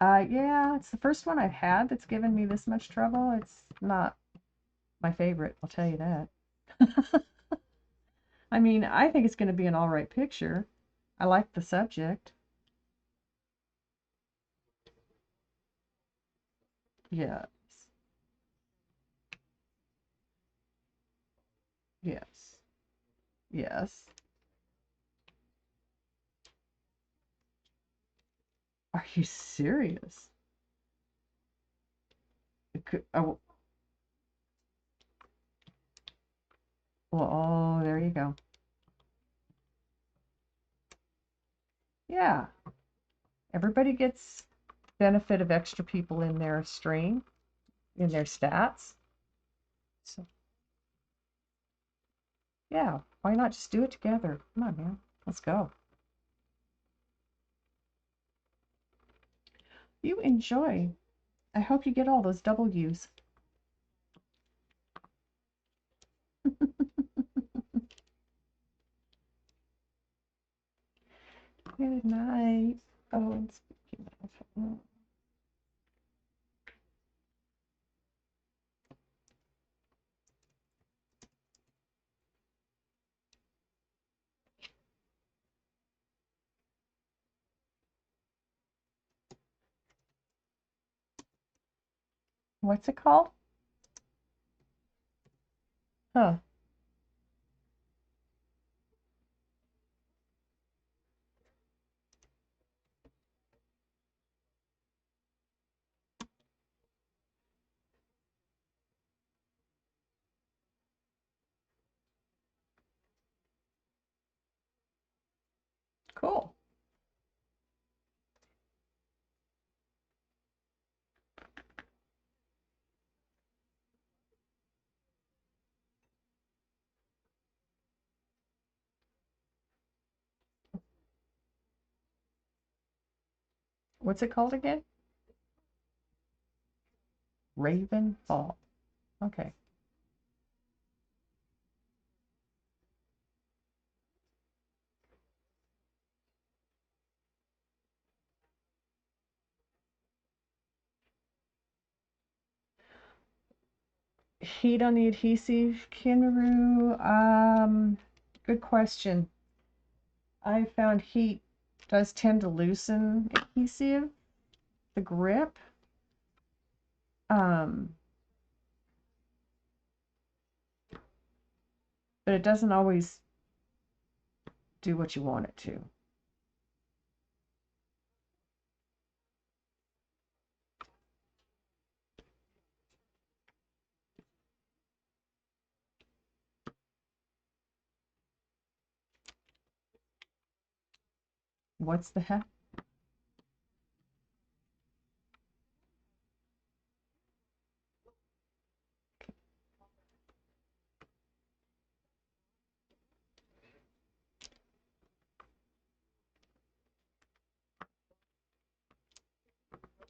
[SPEAKER 1] Yeah, it's the first one I've had that's given me this much trouble. It's not my favorite, I'll tell you that. I mean, I think it's going to be an all right picture. I like the subject. Yes. Yes. Yes. Are you serious? Oh, well, oh, there you go. Yeah. Everybody gets benefit of extra people in their stream, in their stats. So, yeah, why not just do it together? Come on, man. Let's go. You enjoy. I hope you get all those W's. Good night. Oh, and speaking of, what's it called? Huh. What's it called again? Raven Fall. Okay. Heat on the adhesive, Kinroo. Good question. I found heat does tend to loosen adhesive, the grip. But it doesn't always do what you want it to. What's the heck?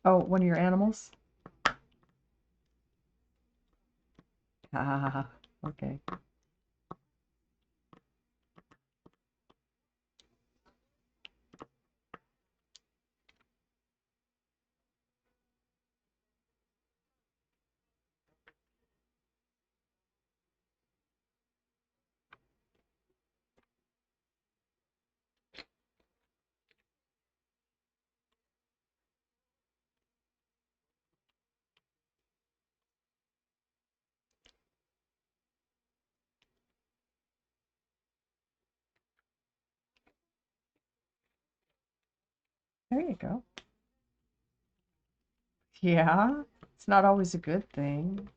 [SPEAKER 1] Oh, one of your animals? Ah, okay. There you go. Yeah, it's not always a good thing.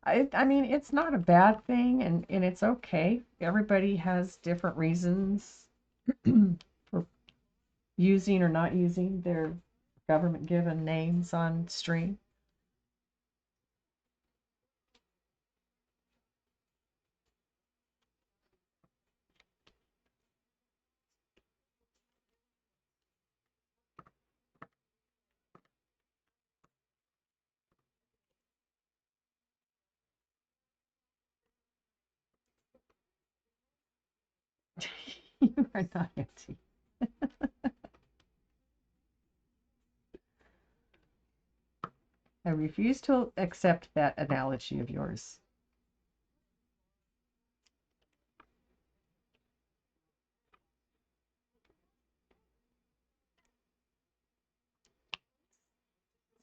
[SPEAKER 1] I mean, it's not a bad thing, and it's okay. Everybody has different reasons for using or not using their government-given names on stream. You are not empty. I refuse to accept that analogy of yours.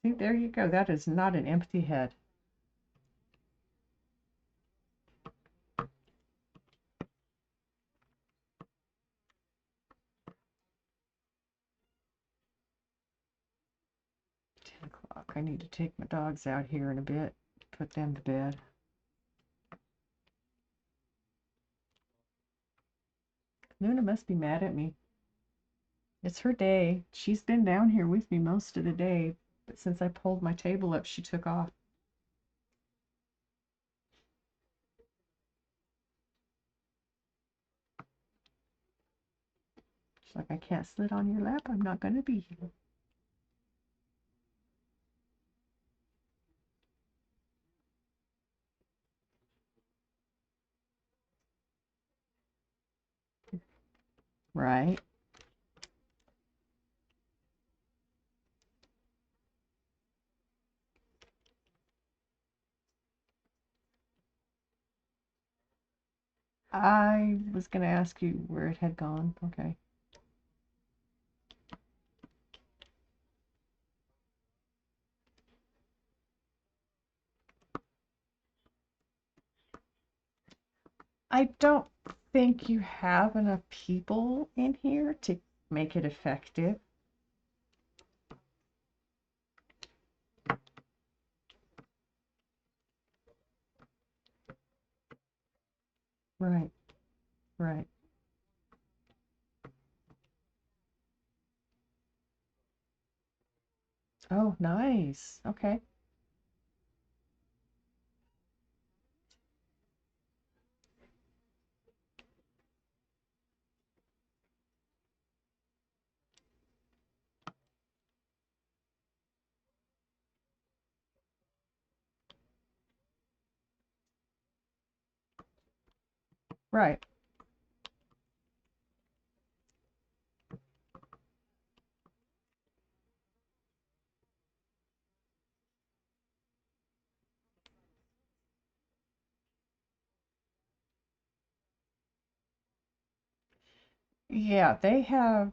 [SPEAKER 1] See, there you go. That is not an empty head. I need to take my dogs out here in a bit, put them to bed. Luna must be mad at me. It's her day. She's been down here with me most of the day, but since I pulled my table up, she took off. She's like, I can't sit on your lap. I'm not going to be here. Right. I was going to ask you where it had gone. Okay. I don't think you have enough people in here to make it effective. Right, right. Oh, nice. Okay. Right. Yeah, they have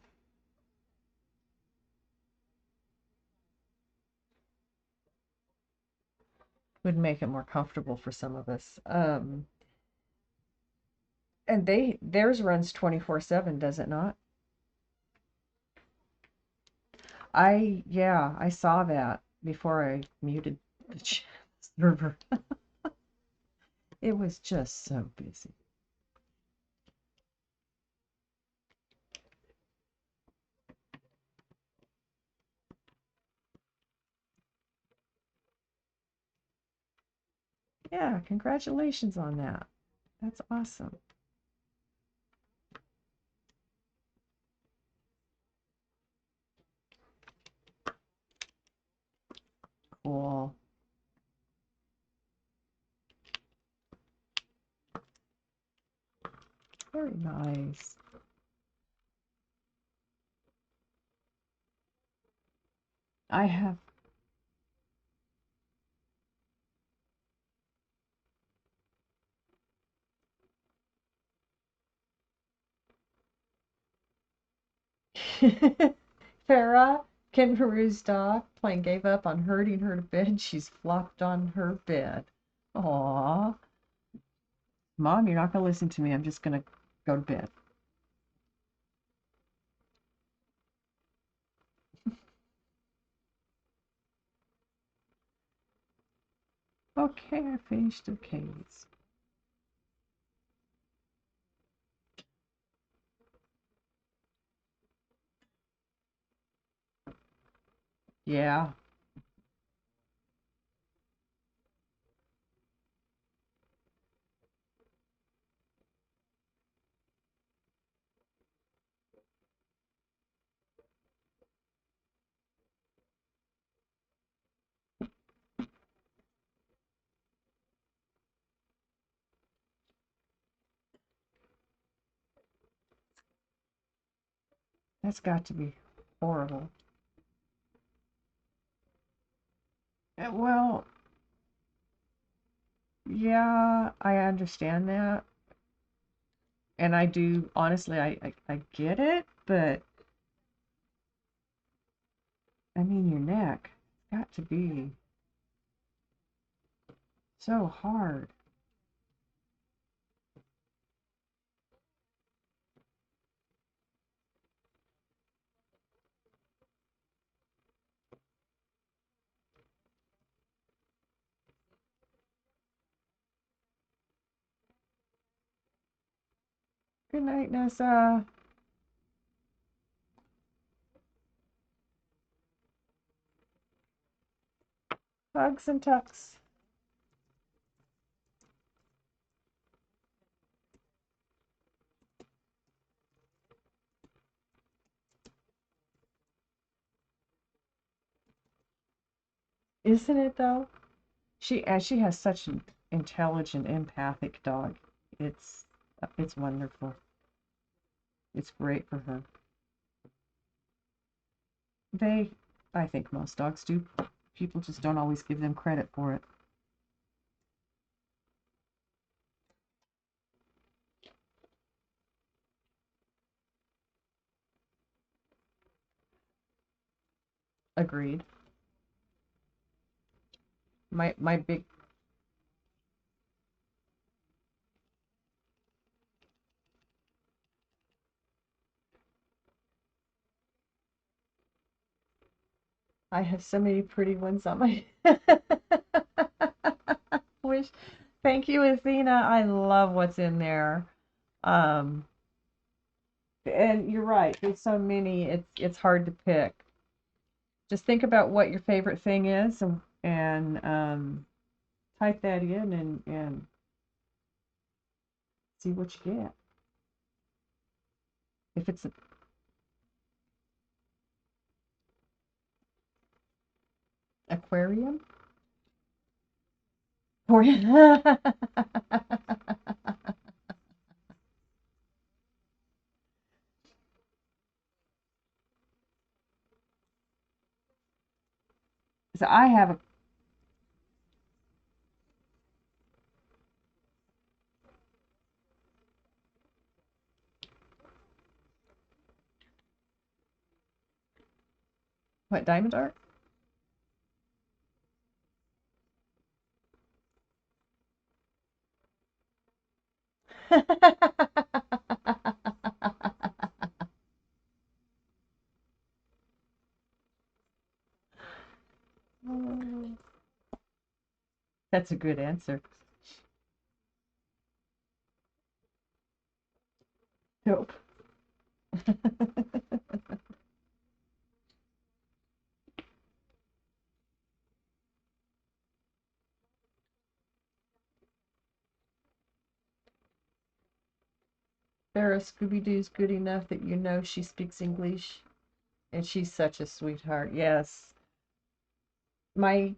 [SPEAKER 1] would make it more comfortable for some of us. And theirs runs 24/7, does it not? Yeah, I saw that before I muted the server. It was just so busy. Yeah, congratulations on that. That's awesome. Cool. Very nice. I have Farah, Kangaroo's dog, Plain gave up on herding her to bed. She's flopped on her bed. Aw. Mom, you're not going to listen to me. I'm just going to go to bed. Okay, I finished the case. Yeah, that's got to be horrible. Well, yeah, I understand that. And I do, honestly, I get it, but I mean, your neck, it's got to be so hard. Good night, Nessa. Hugs and tucks. Isn't it though? She has such an intelligent, empathic dog. It's it's wonderful. It's great for her. They, I think most dogs do. People just don't always give them credit for it. Agreed. My big I have so many pretty ones on my wish. Thank you, Athena. I love what's in there. Um, and you're right. There's so many. It's hard to pick. Just think about what your favorite thing is and type that in and see what you get. If it's an aquarium, or So I have a what, diamond art? That's a good answer. Nope. Sarah Scooby-Doo's good enough that you know she speaks English, and she's such a sweetheart. Yes. My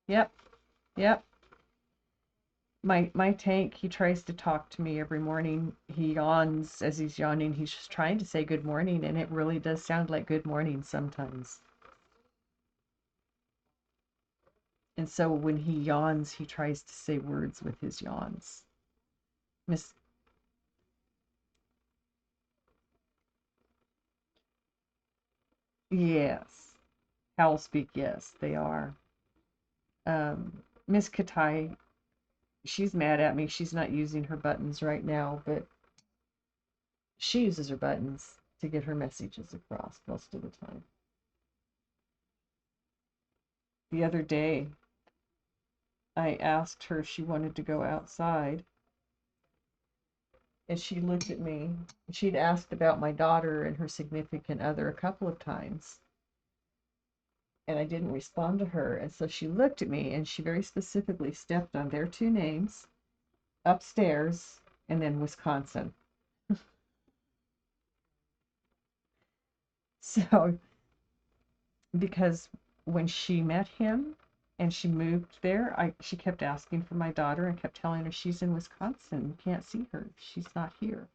[SPEAKER 1] Yep, yep. My tank, he tries to talk to me every morning. He yawns as he's yawning. He's just trying to say good morning, and it really does sound like good morning sometimes. And so when he yawns, he tries to say words with his yawns. Miss Yes. Howl speak, yes, they are. Miss Katai, she's mad at me. She's not using her buttons right now, but she uses her buttons to get her messages across most of the time. The other day, I asked her if she wanted to go outside, and she looked at me. She'd asked about my daughter and her significant other a couple of times, and I didn't respond to her. And so she looked at me and she very specifically stepped on their two names, upstairs, and then Wisconsin. So, because when she met him and she moved there, she kept asking for my daughter and kept telling her she's in Wisconsin. You can't see her. She's not here.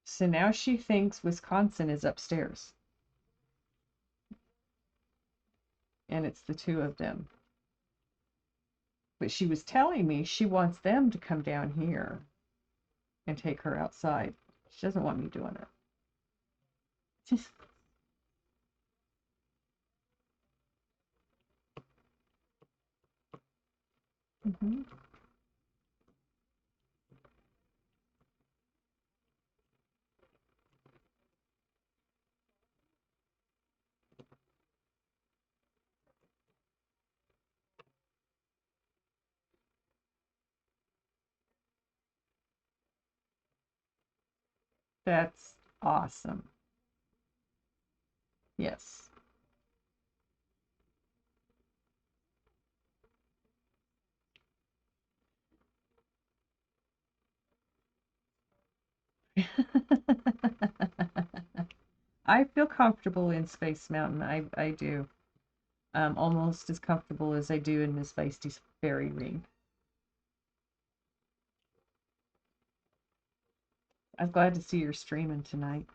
[SPEAKER 1] So now she thinks Wisconsin is upstairs, and it's the two of them. But she was telling me she wants them to come down here and take her outside. She doesn't want me doing it. Hmm. That's awesome. Yes. I feel comfortable in Space Mountain. I do. Almost as comfortable as I do in Miss Feisty's fairy ring. I'm glad to see you're streaming tonight.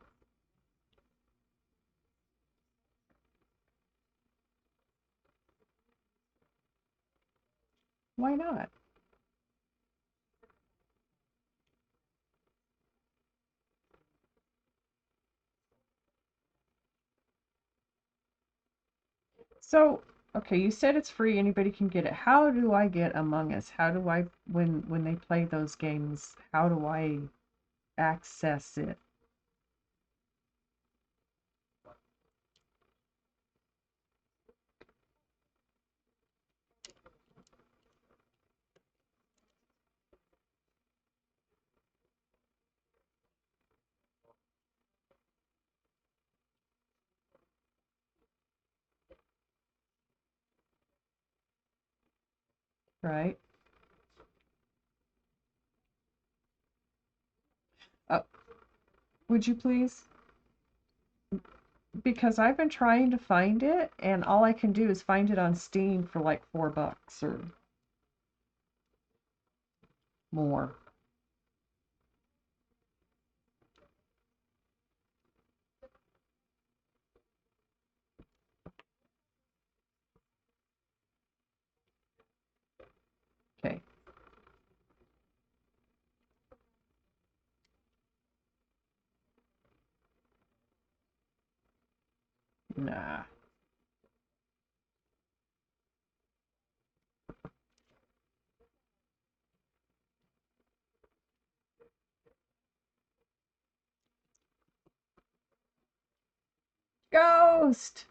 [SPEAKER 1] Why not? So, okay, you said it's free, anybody can get it. How do I get Among Us? How do I, when they play those games, how do I access it? Right? Uh, would you please? Because I've been trying to find it, and all I can do is find it on Steam for like $4 or more. Nah. Ghost!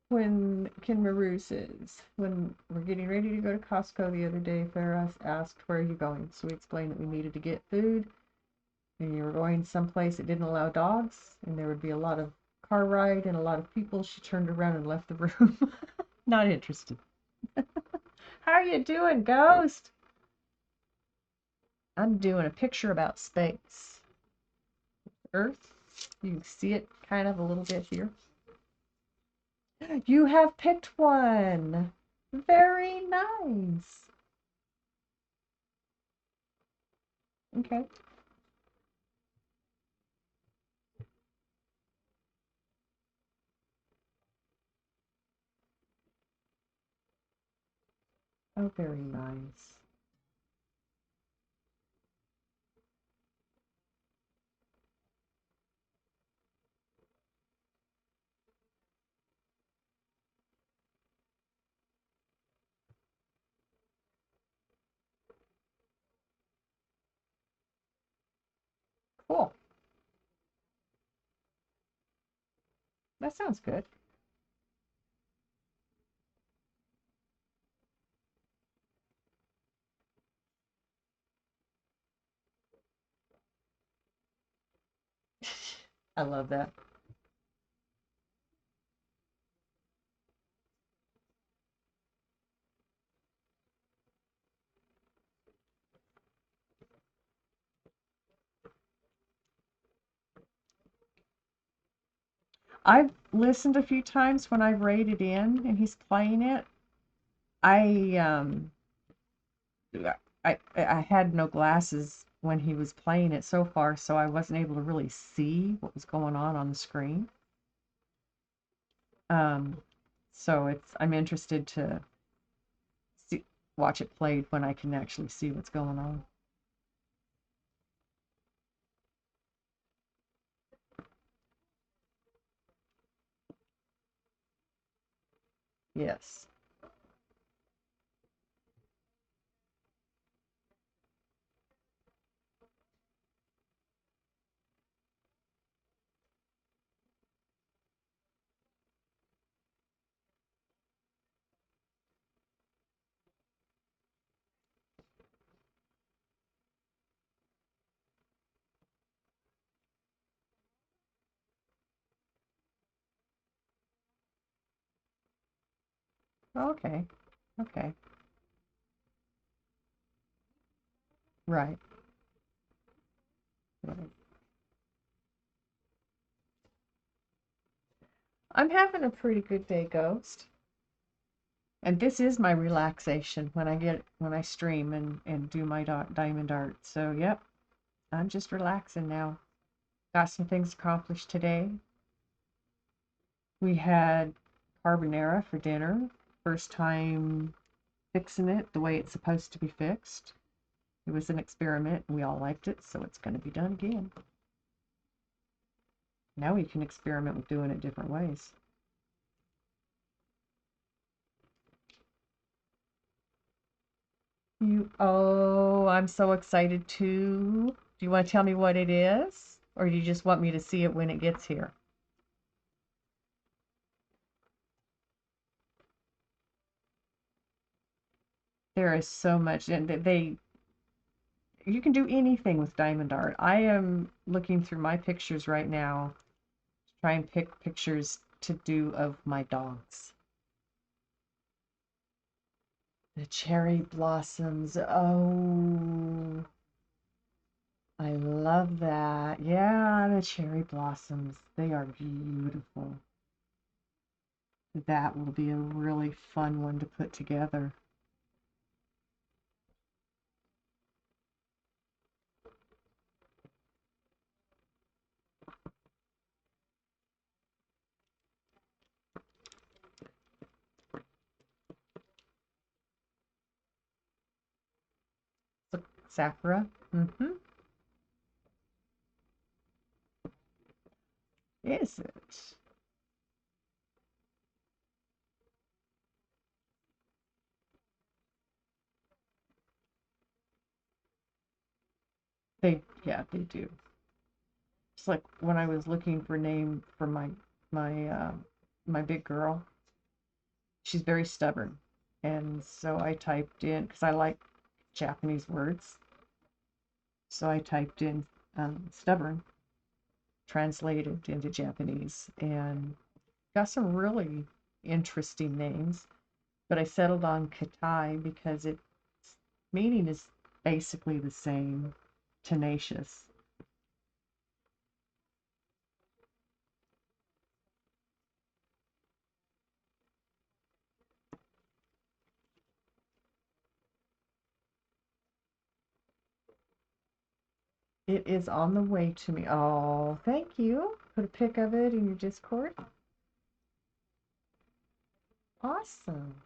[SPEAKER 1] When Kinmaru says, when we're getting ready to go to Costco the other day, Farah asked, where are you going? So we explained that we needed to get food, and you were going someplace that didn't allow dogs, and there would be a lot of car ride and a lot of people. She turned around and left the room. Not interested. How are you doing, Ghost? I'm doing a picture about space. Earth. You can see it kind of a little bit here. You have picked one. Very nice. Okay. Oh, very nice. Cool. That sounds good. I love that. I've listened a few times when I've raided in and he's playing it. I I had no glasses when he was playing it so far, so I wasn't able to really see what was going on the screen. Um, so I'm interested to see, watch it played when I can actually see what's going on. Yes. Okay. Okay. Right. Right. I'm having a pretty good day, Ghost. And this is my relaxation when I stream and do my diamond art. So, yep, I'm just relaxing now. Got some things accomplished today. We had carbonara for dinner. First time fixing it the way it's supposed to be fixed. It was an experiment and we all liked it, so it's going to be done again. Now we can experiment with doing it different ways. Oh, I'm so excited too. Do you want to tell me what it is? Or do you just want me to see it when it gets here? There is so much, and you can do anything with diamond art. I am looking through my pictures right now to try and pick pictures to do of my dogs. The cherry blossoms. Oh, I love that. Yeah, the cherry blossoms. They are beautiful. That will be a really fun one to put together. Sakura. Mm-hmm. Is it? Yeah, they do. It's like when I was looking for a name for my my big girl. She's very stubborn, and so I typed in because I like Japanese words. So I typed in stubborn, translated into Japanese, and got some really interesting names. But I settled on Katai because its meaning is basically the same, tenacious. It is on the way to me. Oh, thank you. Put a pic of it in your Discord. Awesome.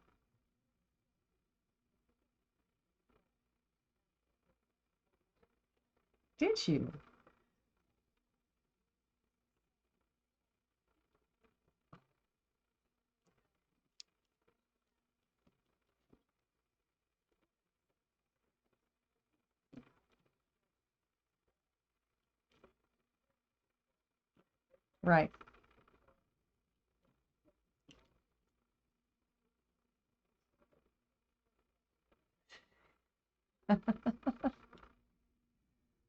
[SPEAKER 1] Did you? Right.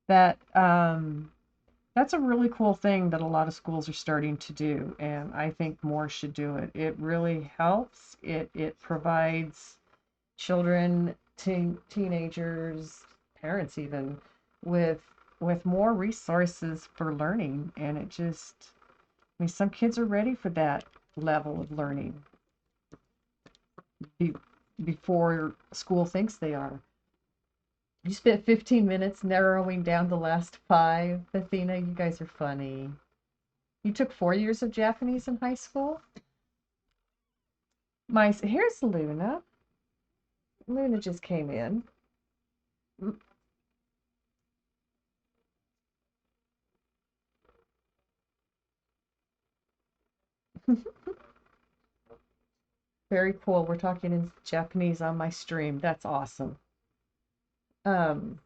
[SPEAKER 1] That that's a really cool thing that a lot of schools are starting to do, and I think more should do it. It really helps. It provides children, teenagers, parents even with more resources for learning, and it just I mean some kids are ready for that level of learning be, before school thinks they are. You spent 15 minutes narrowing down the last five. Athena, you guys are funny. You took 4 years of Japanese in high school? Here's Luna. Luna just came in. Very cool. We're talking in Japanese on my stream. That's awesome. Um,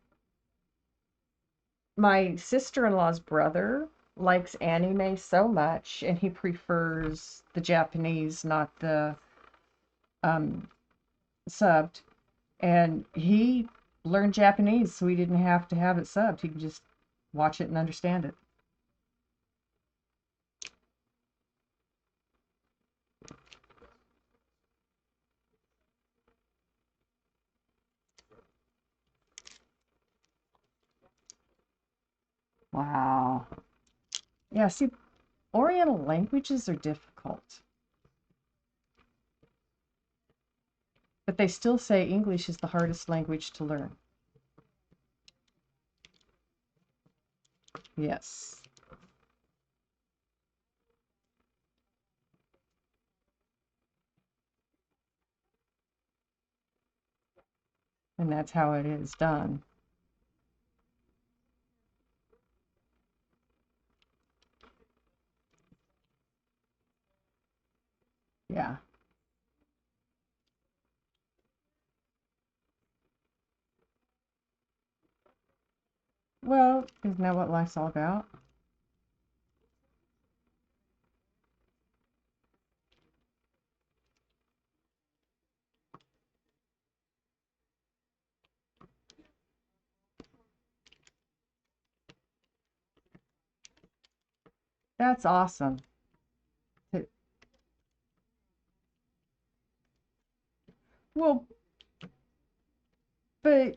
[SPEAKER 1] my sister-in-law's brother likes anime so much, and he prefers the Japanese, not the um, subbed. And he learned Japanese, so he didn't have to have it subbed. He could just watch it and understand it. Wow. Yeah, see, Oriental languages are difficult, but they still say English is the hardest language to learn. Yes. And that's how it is done. Yeah. Well, isn't that what life's all about? That's awesome. Well, but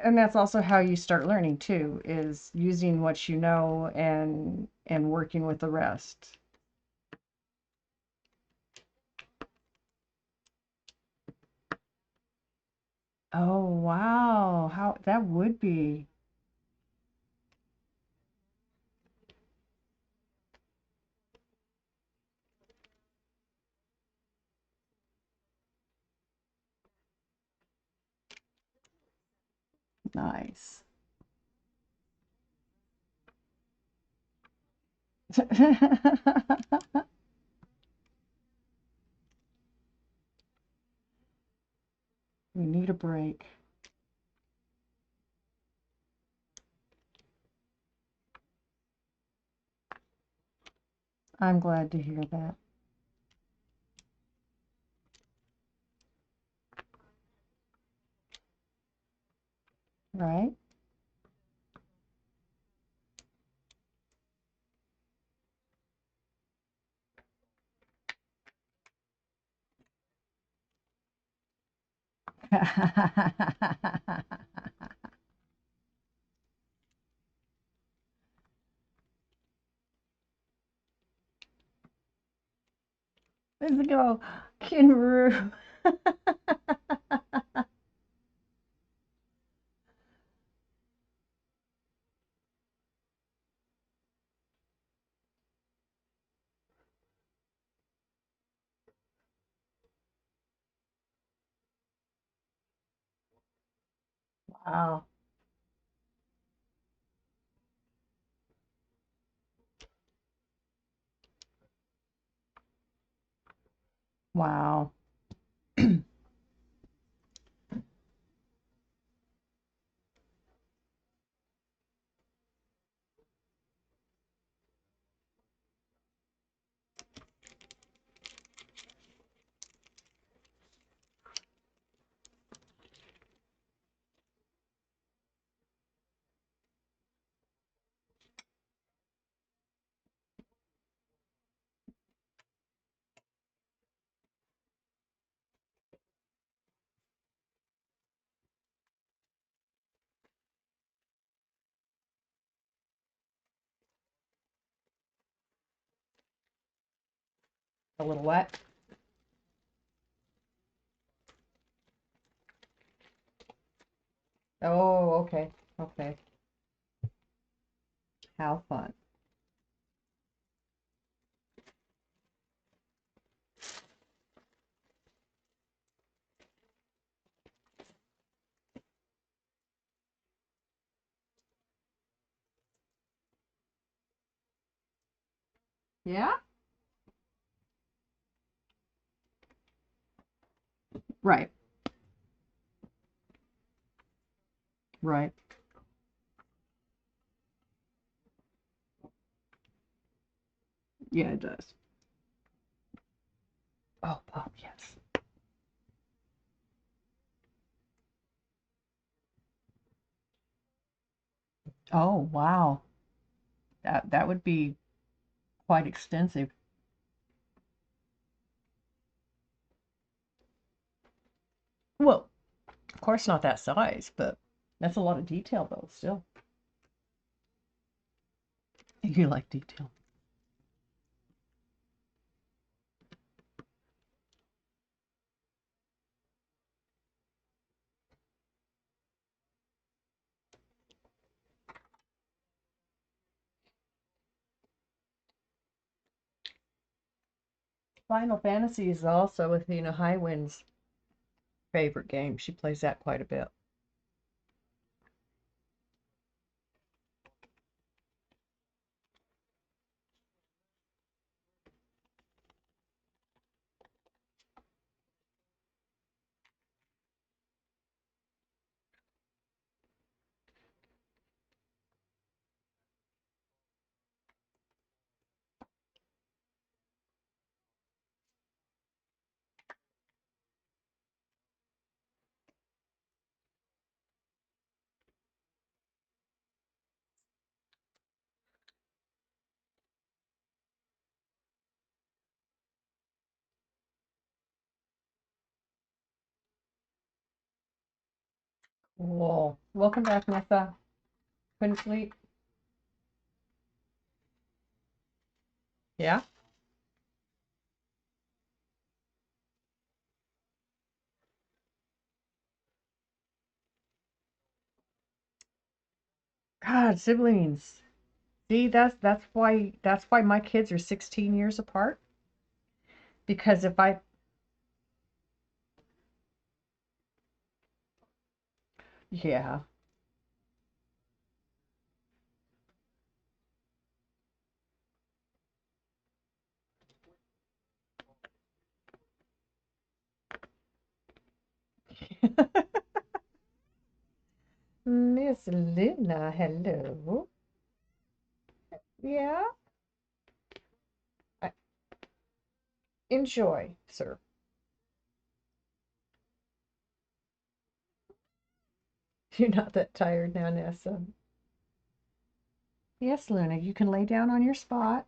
[SPEAKER 1] and that's also how you start learning too, is using what you know and working with the rest. Oh, wow. How that would be nice. We need a break. I'm glad to hear that. Right? Let's go, Kinroo. Wow. Wow. A little what? Oh, okay. Okay. How fun. Yeah? Right. Right. Yeah, it does. Oh, Bob, yes. Oh, wow. That would be quite extensive. Well, of course not that size, but that's a lot of detail though, still. You like detail. Final Fantasy is also Athena Highwind's favorite game. She plays that quite a bit. Cool. Welcome back, Nessa. Couldn't sleep? Yeah? God, siblings. See, that's why my kids are 16 years apart. Because if I yeah. Luna, hello. Yeah, I, enjoy, sir. You're not that tired now, Nessa. Yes, Luna, you can lay down on your spot,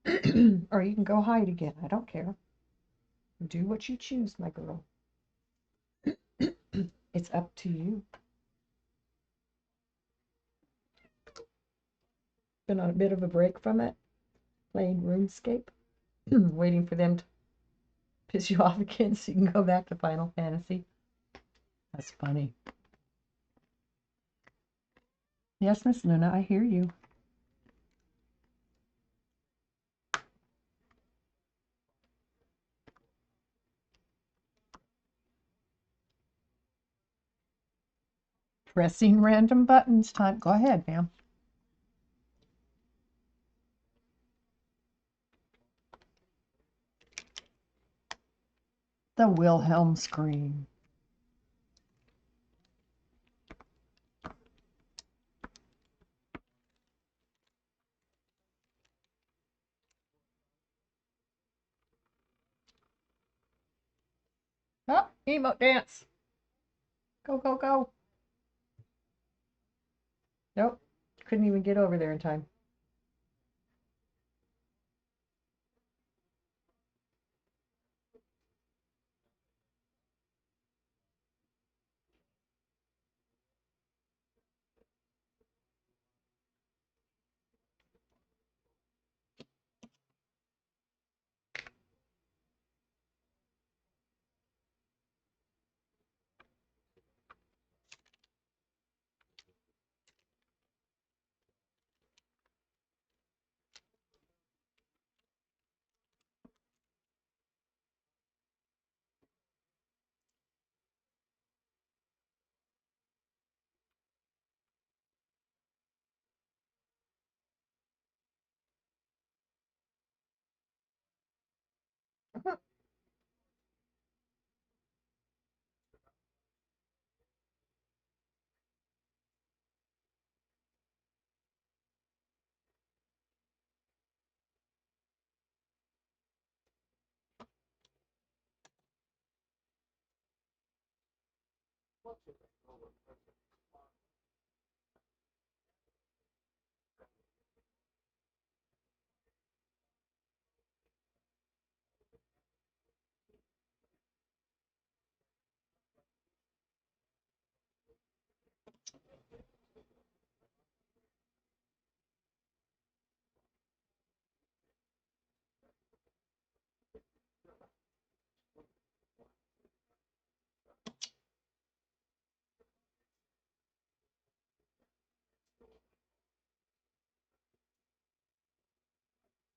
[SPEAKER 1] or you can go hide again. I don't care. Do what you choose, my girl. It's up to you. Been on a bit of a break from it, playing RuneScape, waiting for them to piss you off again so you can go back to Final Fantasy. That's funny. Yes, Miss Luna, I hear you. Pressing random buttons time. Go ahead, ma'am. The Wilhelm scream. Oh, emote dance. Go, go, go. Nope. Couldn't even get over there in time.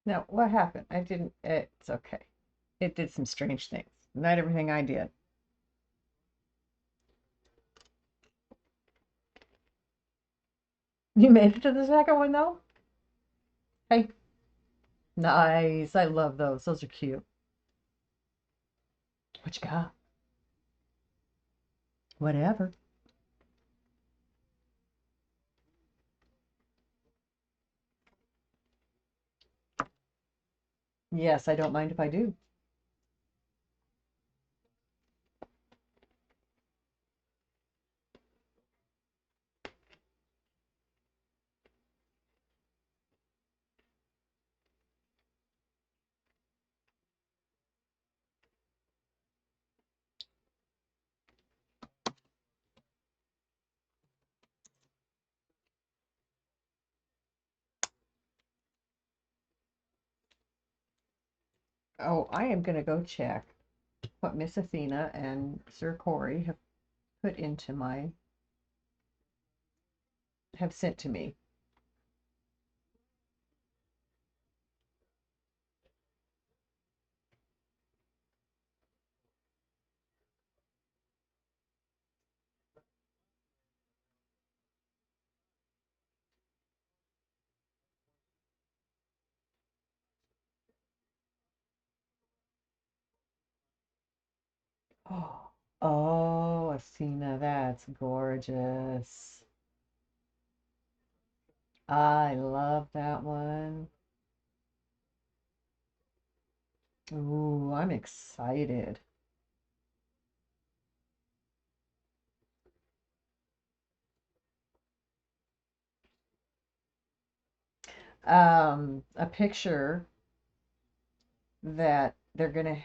[SPEAKER 1] Now, what happened? I didn't. It's okay. It did some strange things. Not everything I did. You made it to the second one, though? Hey, nice. I love those. Those are cute. What you got? Whatever. Yes, I don't mind if I do. Oh, I am going to go check what Miss Athena and Sir Corey have put into my, have sent to me. Oh, oh, Athena, that's gorgeous. I love that one. Ooh, I'm excited. A picture that they're gonna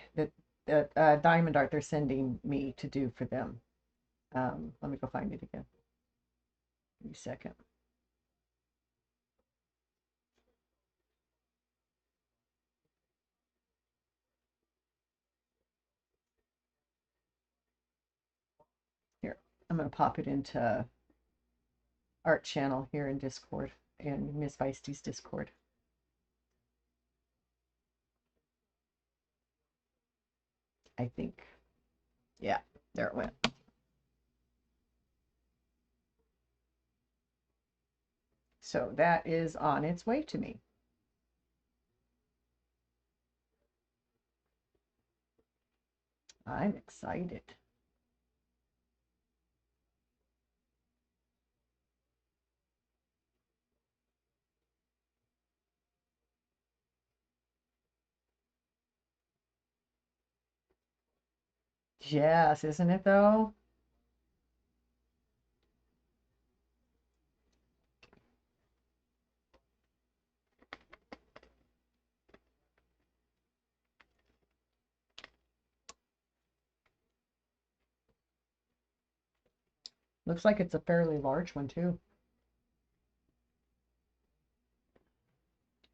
[SPEAKER 1] that Diamond Art they're sending me to do for them. Let me go find it again. Give me a second. Here, I'm gonna pop it into Art Channel here in Discord and Miss Feisty's Discord. I think. Yeah, there it went. So that is on its way to me. I'm excited. Yes, isn't it though? Looks like it's a fairly large one too.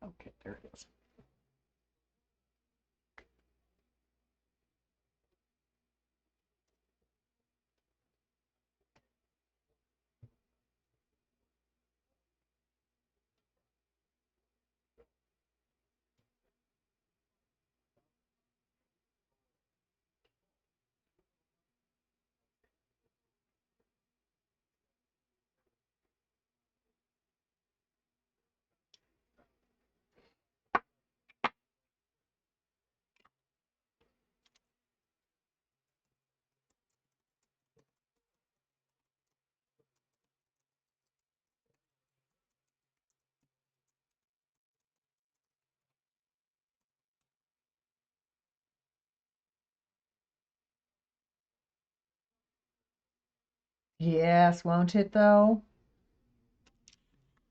[SPEAKER 1] Okay, there it is. Yes, won't it though?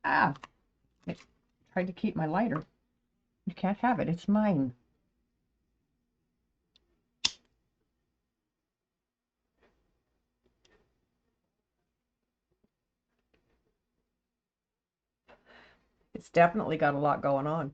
[SPEAKER 1] Ah, I tried to keep my lighter. You can't have it. It's mine. It's definitely got a lot going on.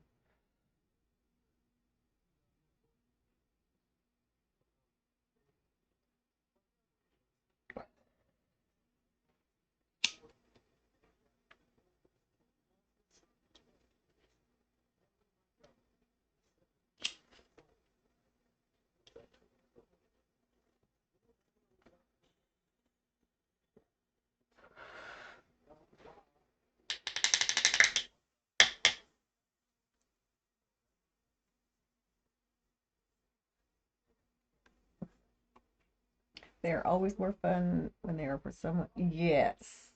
[SPEAKER 1] They're always more fun when they are for someone. Yes.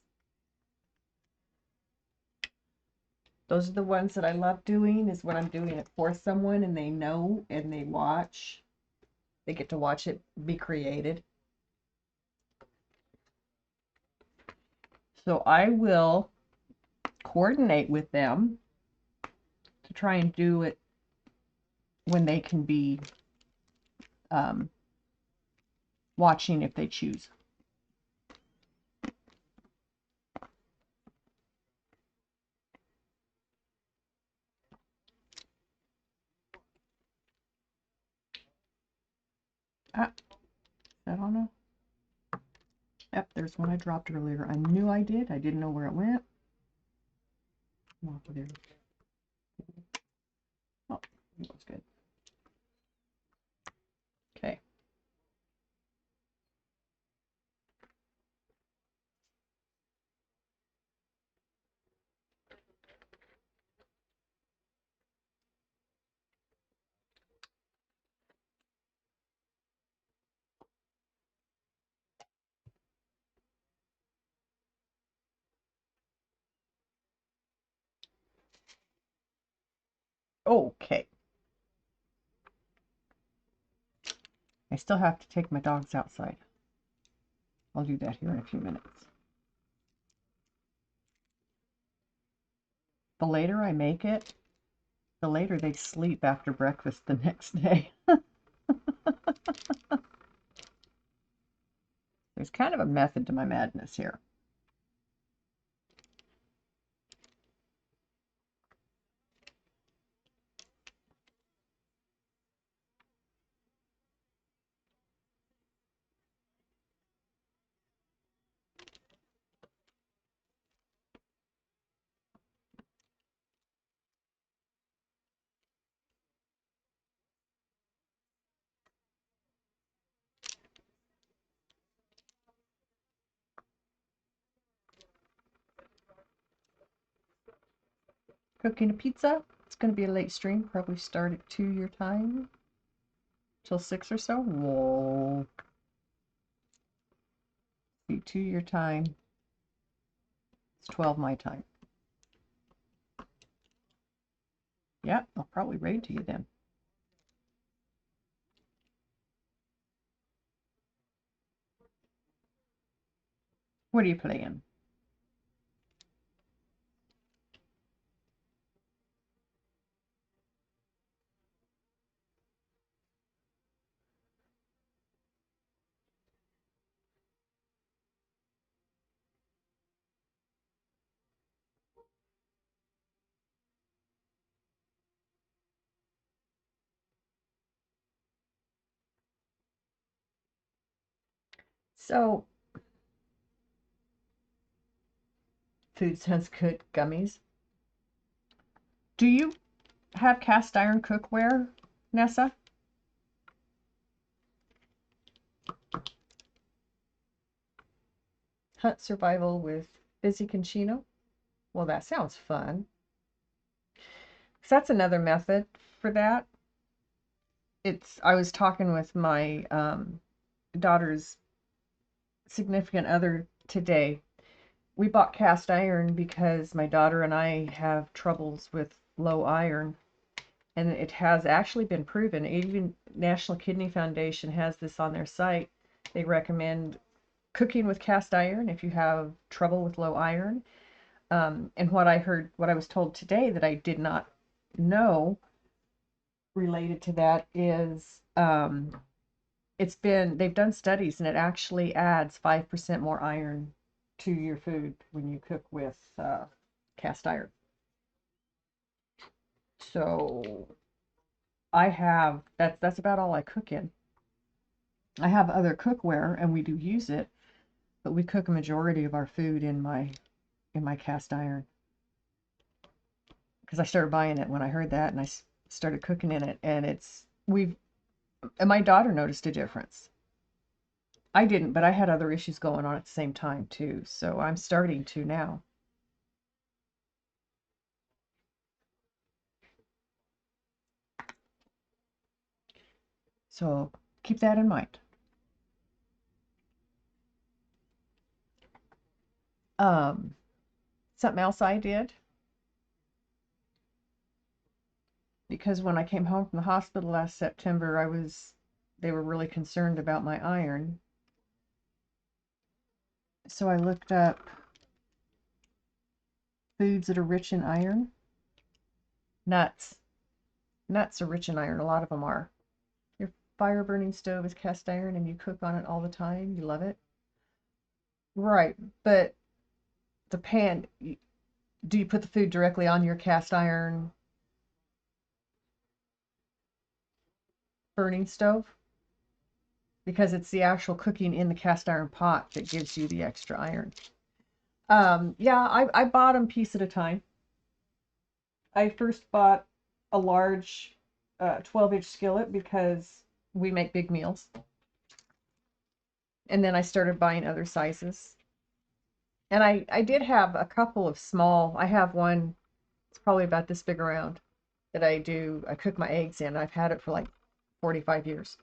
[SPEAKER 1] Those are the ones that I love doing, is when I'm doing it for someone and they know and they watch. They get to watch it be created. So I will coordinate with them to try and do it when they can be um, watching if they choose. Ah, I don't know. Yep, there's one I dropped earlier. I knew I did. I didn't know where it went. Oh, there. Oh, that was good. Okay. Okay. I still have to take my dogs outside. I'll do that here in a few minutes. The later I make it, the later they sleep after breakfast the next day. There's kind of a method to my madness here. Cooking a pizza. It's going to be a late stream. Probably start at 2 your time. Till 6 or so. Whoa. Be 2 your time. It's 12 my time. Yeah, I'll probably raid to you then. What are you playing? So, Food Sounds Good gummies. Do you have cast iron cookware, Nessa? Hunt survival with Busy Conchino? Well, that sounds fun. So that's another method for that. I was talking with my daughter's significant other today. We bought cast iron because my daughter and I have troubles with low iron, and it has actually been proven. Even National Kidney Foundation has this on their site. They recommend cooking with cast iron if you have trouble with low iron. And what I was told today that I did not know related to that is they've done studies and it actually adds 5% more iron to your food when you cook with cast iron. So that's about all I cook in. I have other cookware and we do use it, but we cook a majority of our food in my cast iron. Because I started buying it when I heard that and I started cooking in it, and my daughter noticed a difference. I didn't, but I had other issues going on at the same time too, so I'm starting to now. So keep that in mind. Um, Something else I did, because when I came home from the hospital last September, they were really concerned about my iron. So I looked up foods that are rich in iron. Nuts. Nuts are rich in iron. A lot of them are. Your fire burning stove is cast iron and you cook on it all the time. You love it. Right. But the pan, do you put the food directly on your cast iron burning stove? Because it's the actual cooking in the cast iron pot that gives you the extra iron. Yeah, I bought them piece at a time. I first bought a large 12-inch skillet because we make big meals. And then I started buying other sizes. And I did have a couple of small, I have one, it's probably about this big around, that I cook my eggs in. I've had it for like 45 years.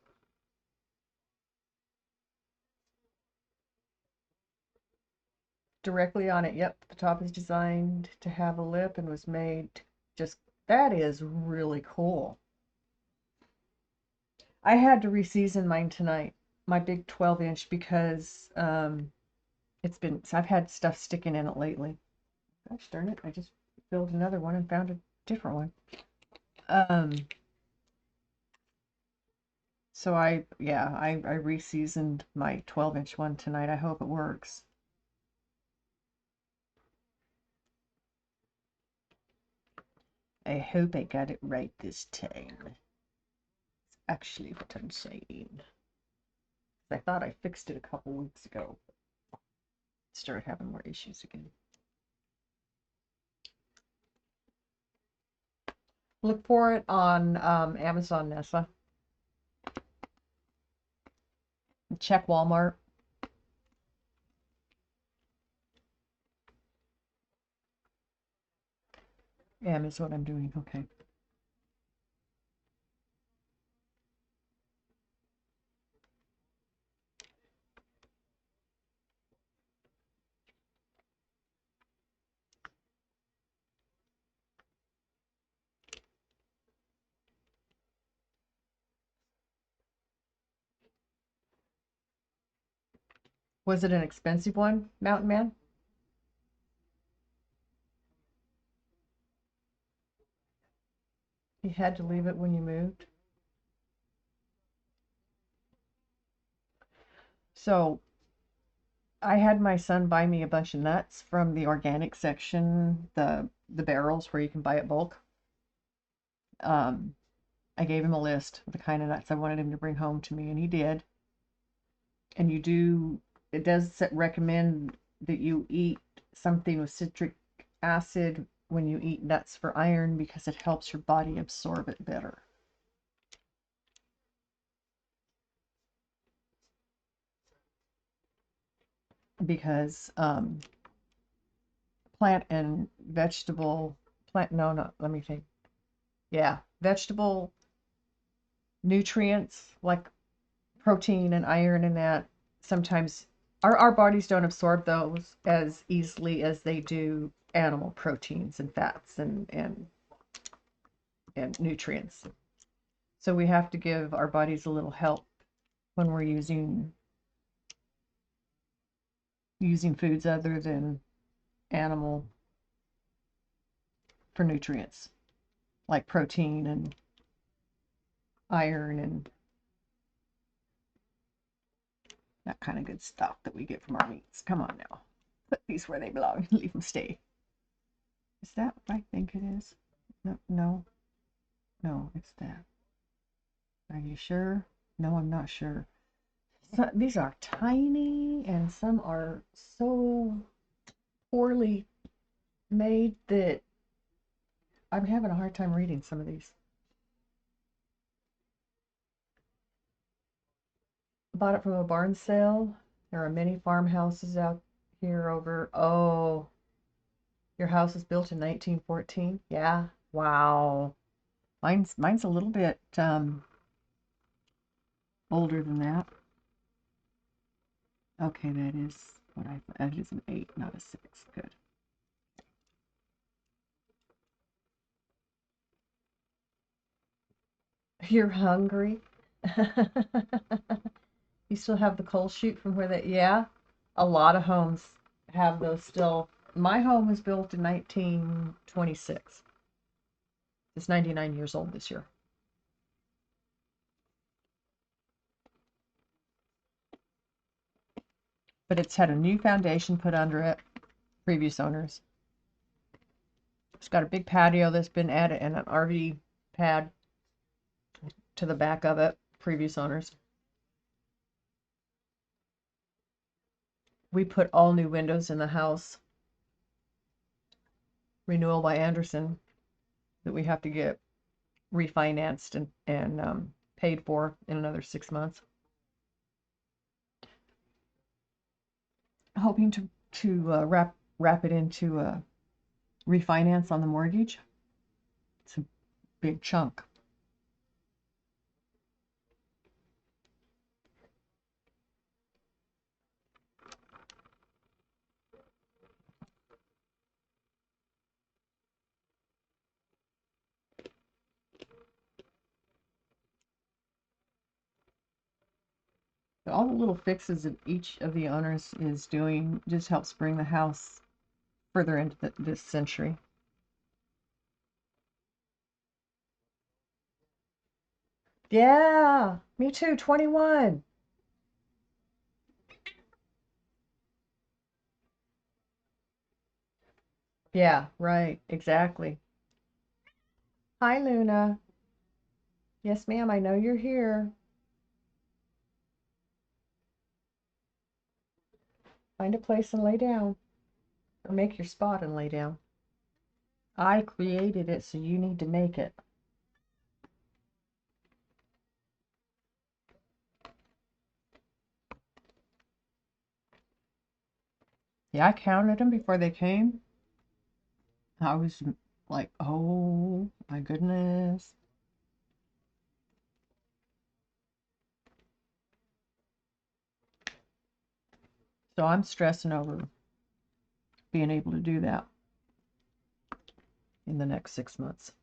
[SPEAKER 1] Directly on it, yep, the top is designed to have a lip and was made just That is really cool. I had to reseason mine tonight, my big 12-inch, because I've had stuff sticking in it lately. Gosh darn it, I just filled another one and found a different one. So I reseasoned my 12-inch one tonight. I hope it works. I hope I got it right this time. It's actually what I'm saying. I thought I fixed it a couple weeks ago. Started having more issues again. Look for it on Amazon, Nessa. Check Walmart. M is what I'm doing. Okay. Was it an expensive one, Mountain Man? You had to leave it when you moved? So I had my son buy me a bunch of nuts from the organic section, the barrels where you can buy it bulk. I gave him a list of the kind of nuts I wanted him to bring home to me, and he did. And it does recommend that you eat something with citric acid when you eat nuts for iron because it helps your body absorb it better. Because plant and vegetable, no, let me think. Yeah, vegetable nutrients like protein and iron and that sometimes our bodies don't absorb those as easily as they do animal proteins and fats and nutrients. So we have to give our bodies a little help when we're using foods other than animal for nutrients, like protein and iron and that kind of good stuff that we get from our meats. Come on now. Put these where they belong. Leave them stay. Is that what I think it is? No, it's that. Are you sure? No, I'm not sure. These are tiny and some are so poorly made that I'm having a hard time reading some of these. Bought it from a barn sale. There are many farmhouses out here over. Oh, your house was built in 1914? Yeah. Wow. Mine's a little bit older than that. Okay, that is an 8, not a 6. Good. You're hungry? You still have the coal chute from where that, yeah? A lot of homes have those still. My home was built in 1926. It's 99 years old this year. But it's had a new foundation put under it, previous owners. It's got a big patio that's been added and an RV pad to the back of it, previous owners. We put all new windows in the house. Renewal by Andersen that we have to get refinanced and paid for in another 6 months. Hoping to wrap it into a refinance on the mortgage. It's a big chunk. All the little fixes that each of the owners is doing just helps bring the house further into this century. Yeah, me too, 21. Yeah, right, exactly. Hi, Luna. Yes, ma'am, I know you're here. Find a place and lay down. Or make your spot and lay down. I created it, so you need to make it. Yeah, I counted them before they came. I was like, oh my goodness. So I'm stressing over being able to do that in the next 6 months.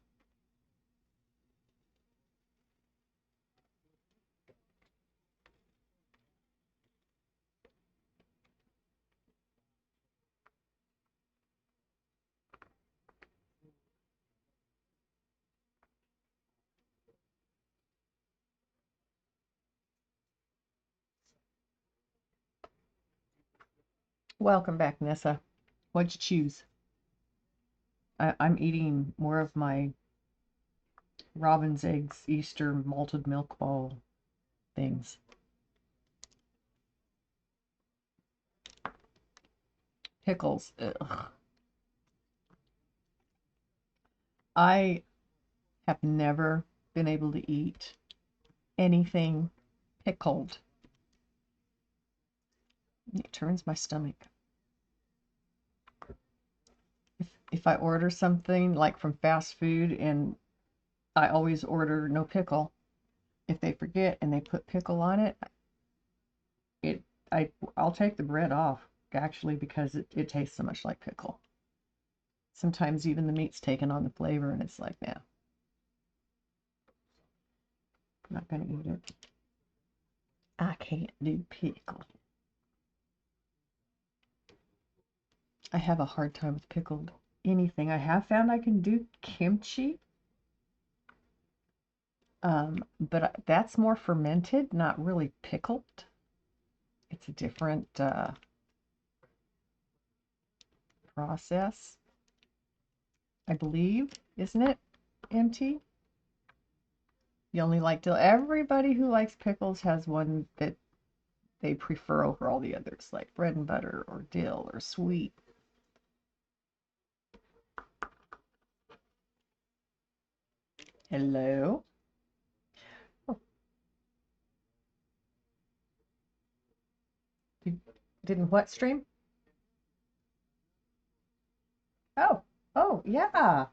[SPEAKER 1] Welcome back, Nessa. What'd you choose? I'm eating more of my Robin's Eggs Easter malted milk ball things. Pickles. Ugh. I have never been able to eat anything pickled. It turns my stomach. If I order something like from fast food, and I always order no pickle, if they forget and they put pickle on it, it I'll take the bread off actually because it tastes so much like pickle. Sometimes even the meat's taken on the flavor and it's like, yeah, I'm not gonna eat it. I can't do pickle. I have a hard time with pickled anything. I have found I can do kimchi, but that's more fermented, not really pickled. It's a different process, I believe, isn't it, MT? You only like dill. Everybody who likes pickles has one that they prefer over all the others, like bread and butter or dill or sweet. Hello? Oh, you didn't what stream? Oh, oh, yeah.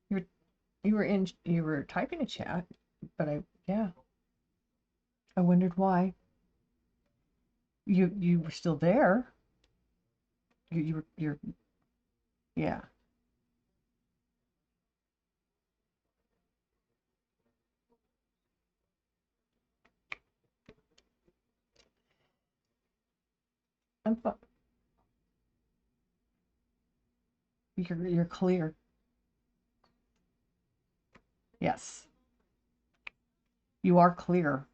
[SPEAKER 1] You were you were typing a chat, but yeah, I wondered why. You were still there. You're yeah. I'm you're clear. Yes, you are clear.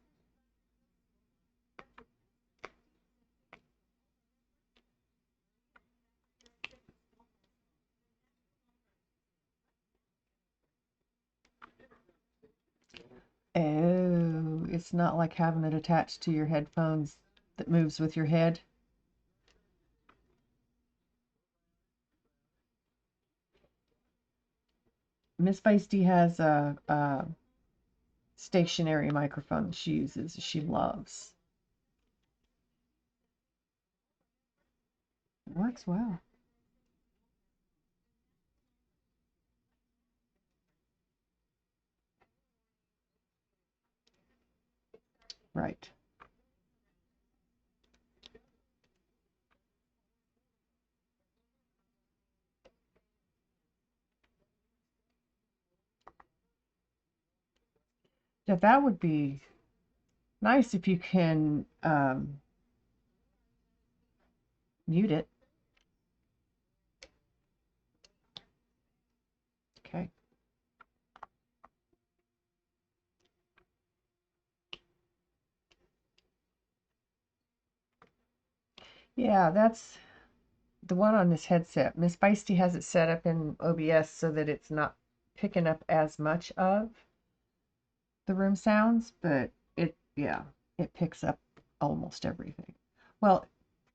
[SPEAKER 1] Oh, it's not like having it attached to your headphones that moves with your head. Miss Feisty has a stationary microphone she uses, she loves. It works well. Right. Yeah, that would be Nice if you can mute it. Okay. Yeah, that's the one on this headset. Miss Feisty has it set up in OBS so that it's not picking up as much of the room sounds, but yeah, it picks up almost everything. Well,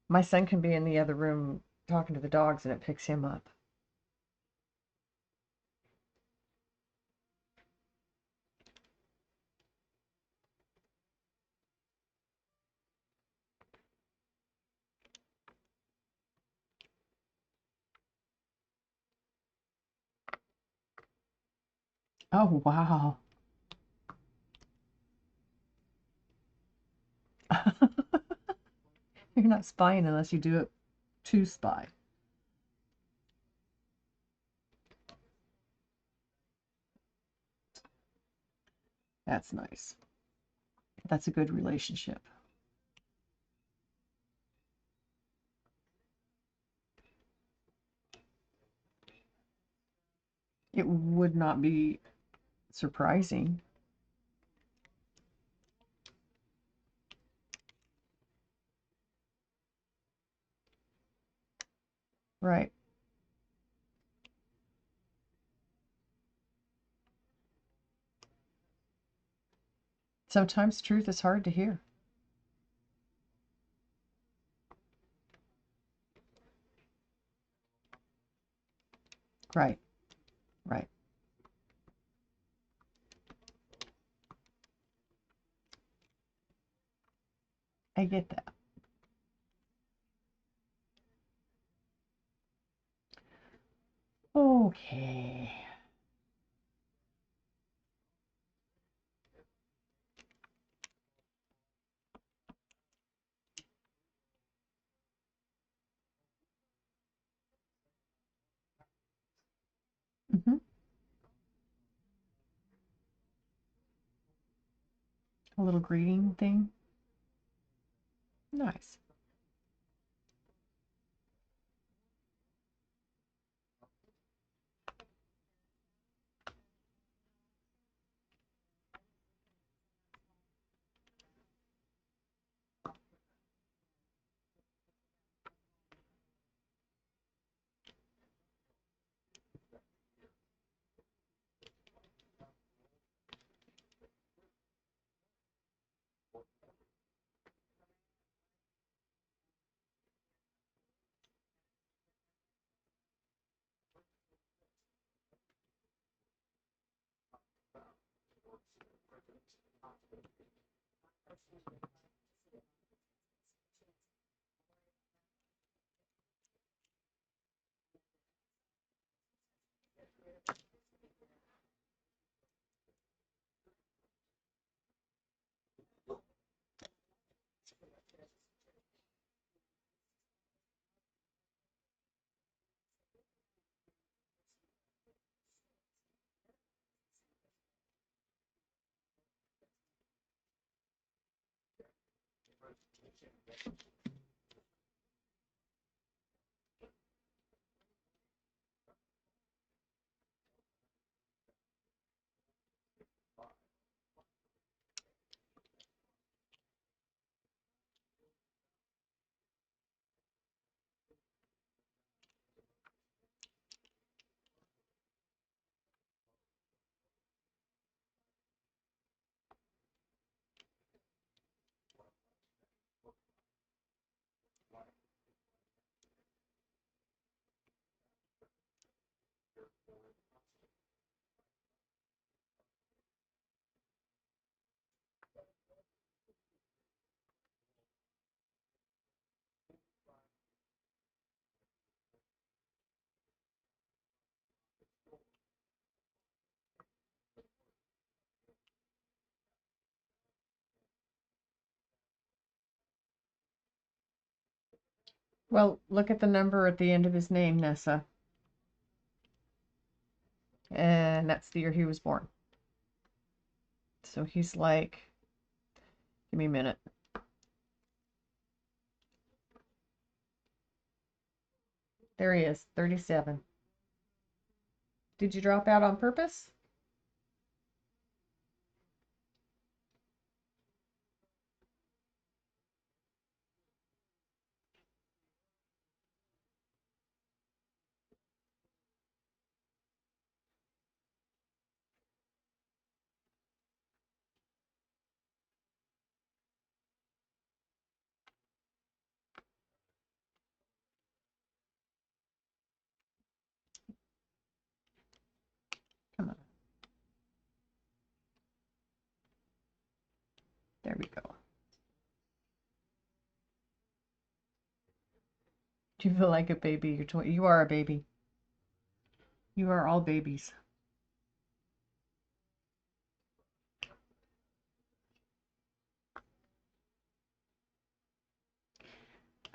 [SPEAKER 1] my son can be in the other room talking to the dogs and it picks him up. Oh, wow. You're not spying unless you do it to spy. That's nice. That's a good relationship. It would not be surprising. Right. Sometimes truth is hard to hear. Right. Right. I get that. Okay. Mm-hmm. A little greeting thing. Nice. Well, look at the number at the end of his name, Nessa. And that's the year he was born. So he's like Give me a minute. There he is, 37. Did you drop out on purpose? Come on. There we go. Do you feel like a baby? You are a baby. You are all babies.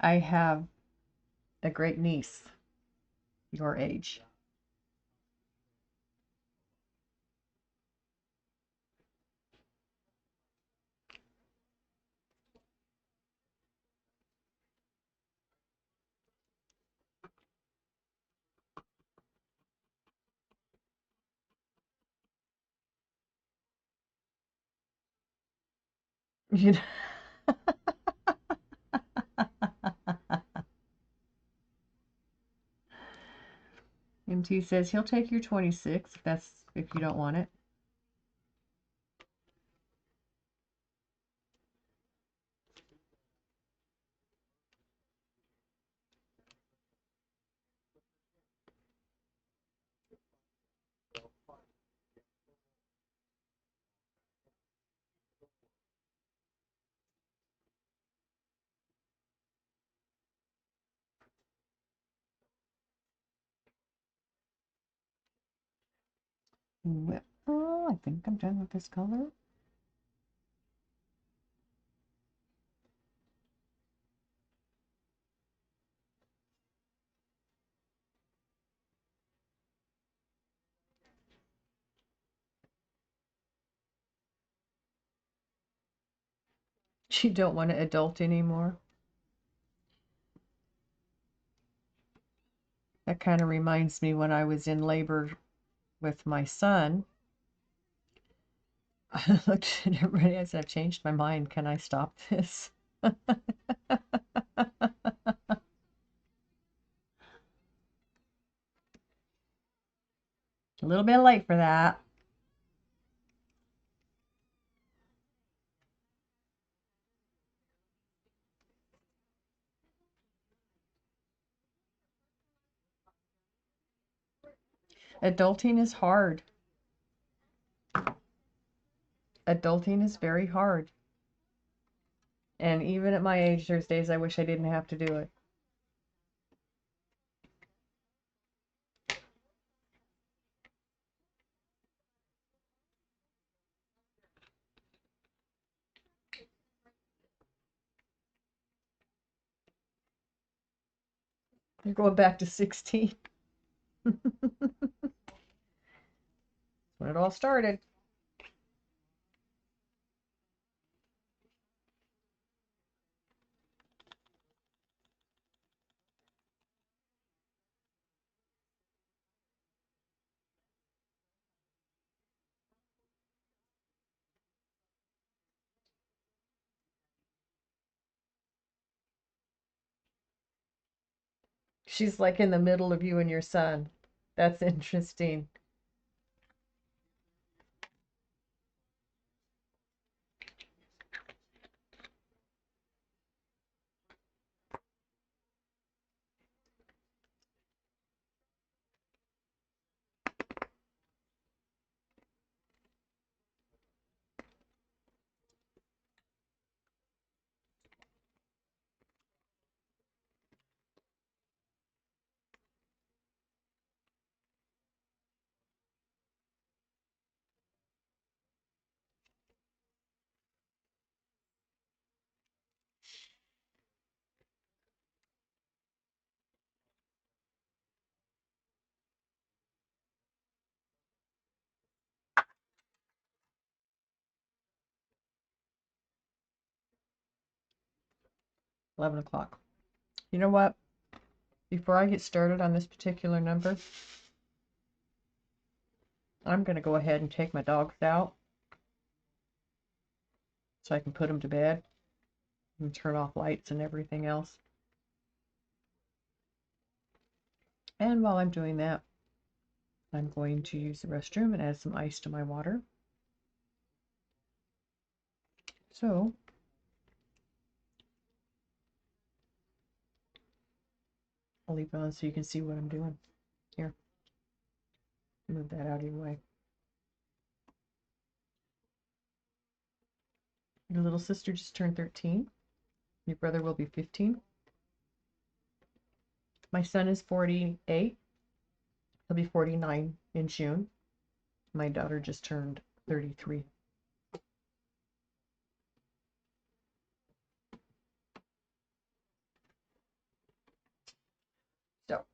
[SPEAKER 1] I have a great niece your age. You know? MT says he'll take your 26 if you don't want it. Well, I think I'm done with this color. You don't want to adult anymore. That kind of reminds me when I was in labor with my son. I looked at everybody. I said, I've changed my mind. Can I stop this? A little bit late for that. Adulting is hard. Adulting is very hard. And even at my age, there's days I wish I didn't have to do it. You're going back to 16. When it all started. She's like in the middle of you and your son. That's interesting. 11 o'clock. You know what? Before I get started on this particular number, I'm going to go ahead and take my dogs out so I can put them to bed and turn off lights and everything else. And while I'm doing that, I'm going to use the restroom and add some ice to my water. So, I'll leave it on so you can see what I'm doing. Here, move that out of your way. Your little sister just turned 13. Your brother will be 15. My son is 48. He'll be 49 in June. My daughter just turned 33. So,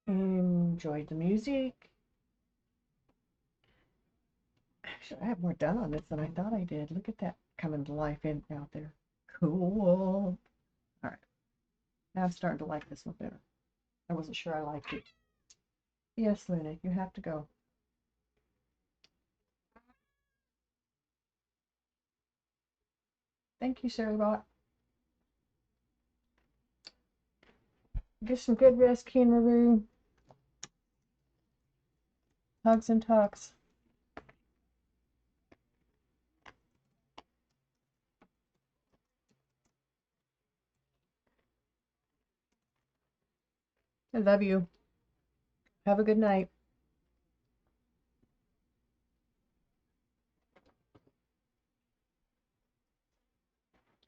[SPEAKER 1] enjoyed the music. Actually, I have more done on this than I thought I did. Look at that coming to life out there. Cool. All right. Now I'm starting to like this one better. I wasn't sure I liked it. Yes, Luna, you have to go. Thank you, Sarahbot. Get some good rest, Kinaroo. Hugs and tucks. I love you. Have a good night.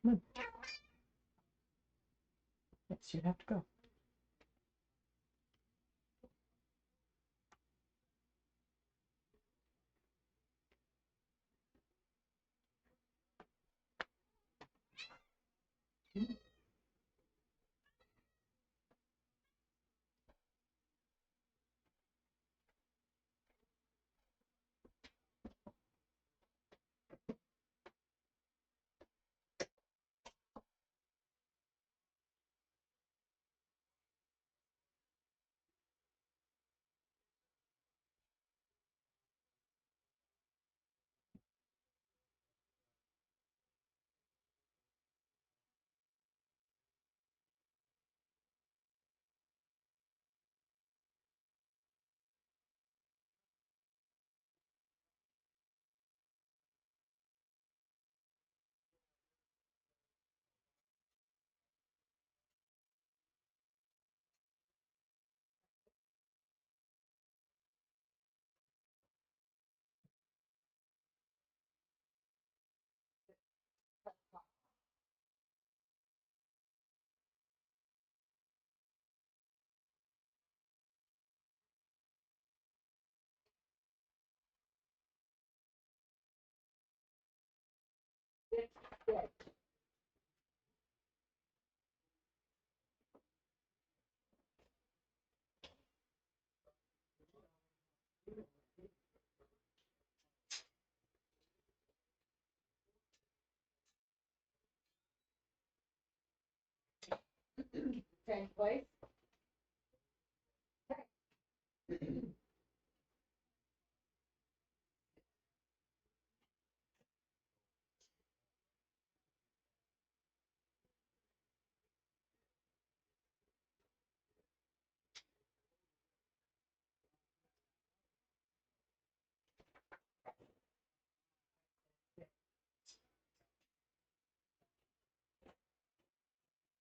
[SPEAKER 1] Come on. Yes, you have to go. Change place.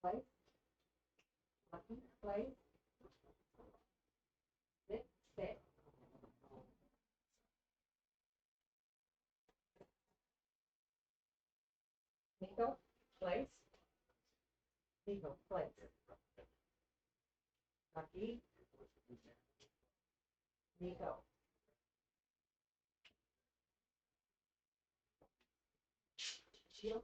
[SPEAKER 1] Place. Place. Sit. Sit. Nico. Place. Nico. Place. Lucky. Nico. Shield.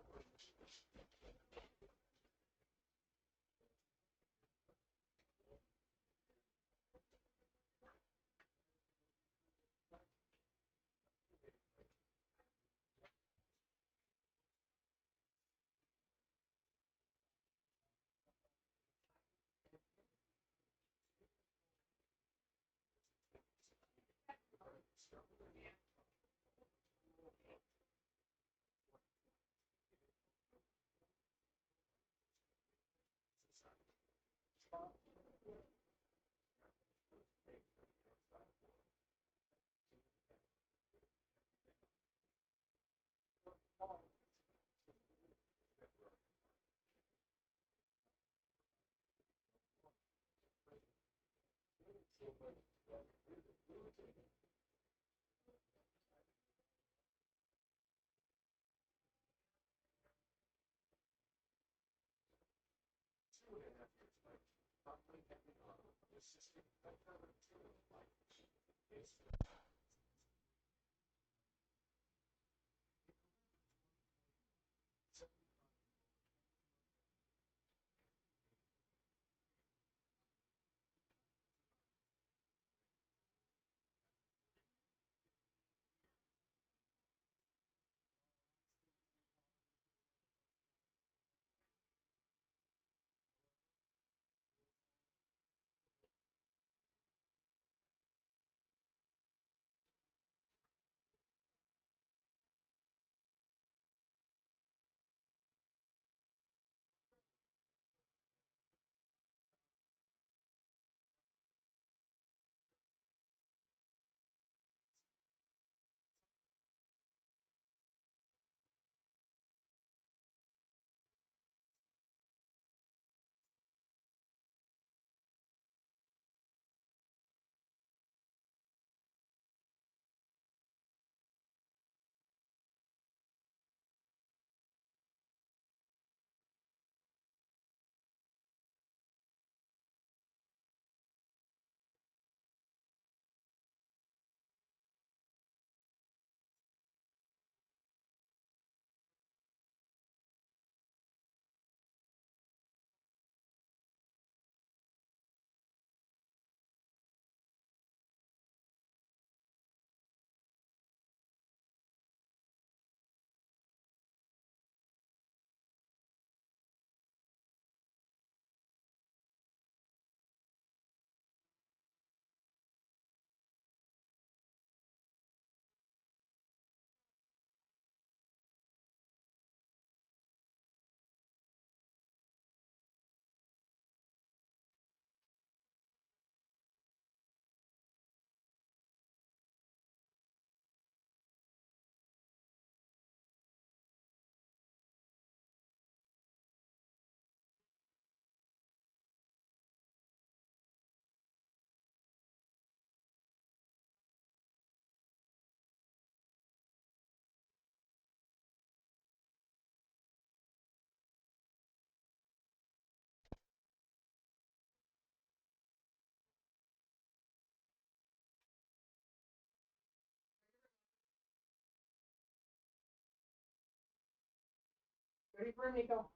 [SPEAKER 1] Ready for Nico?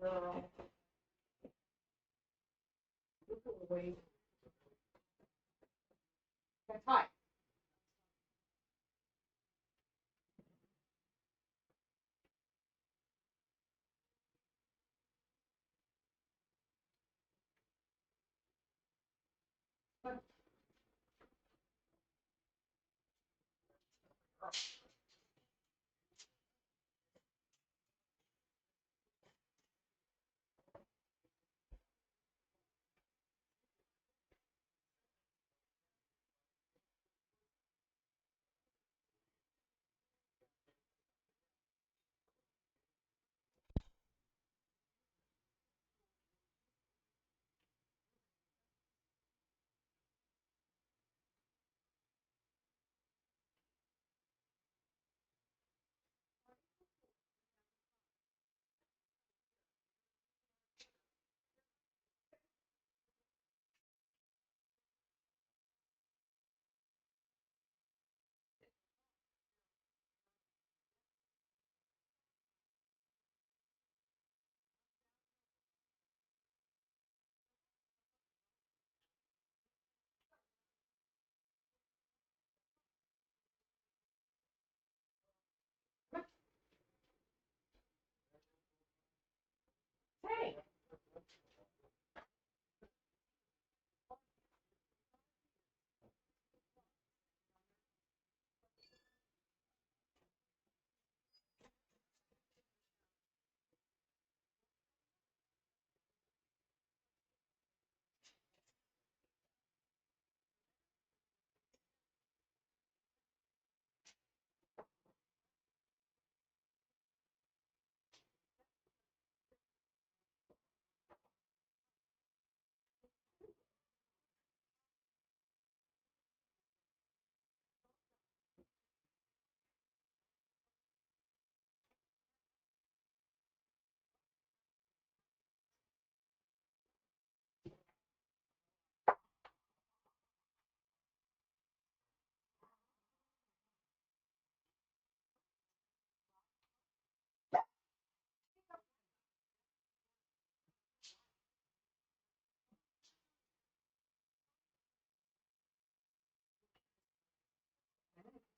[SPEAKER 1] Girl. Wait. That's high.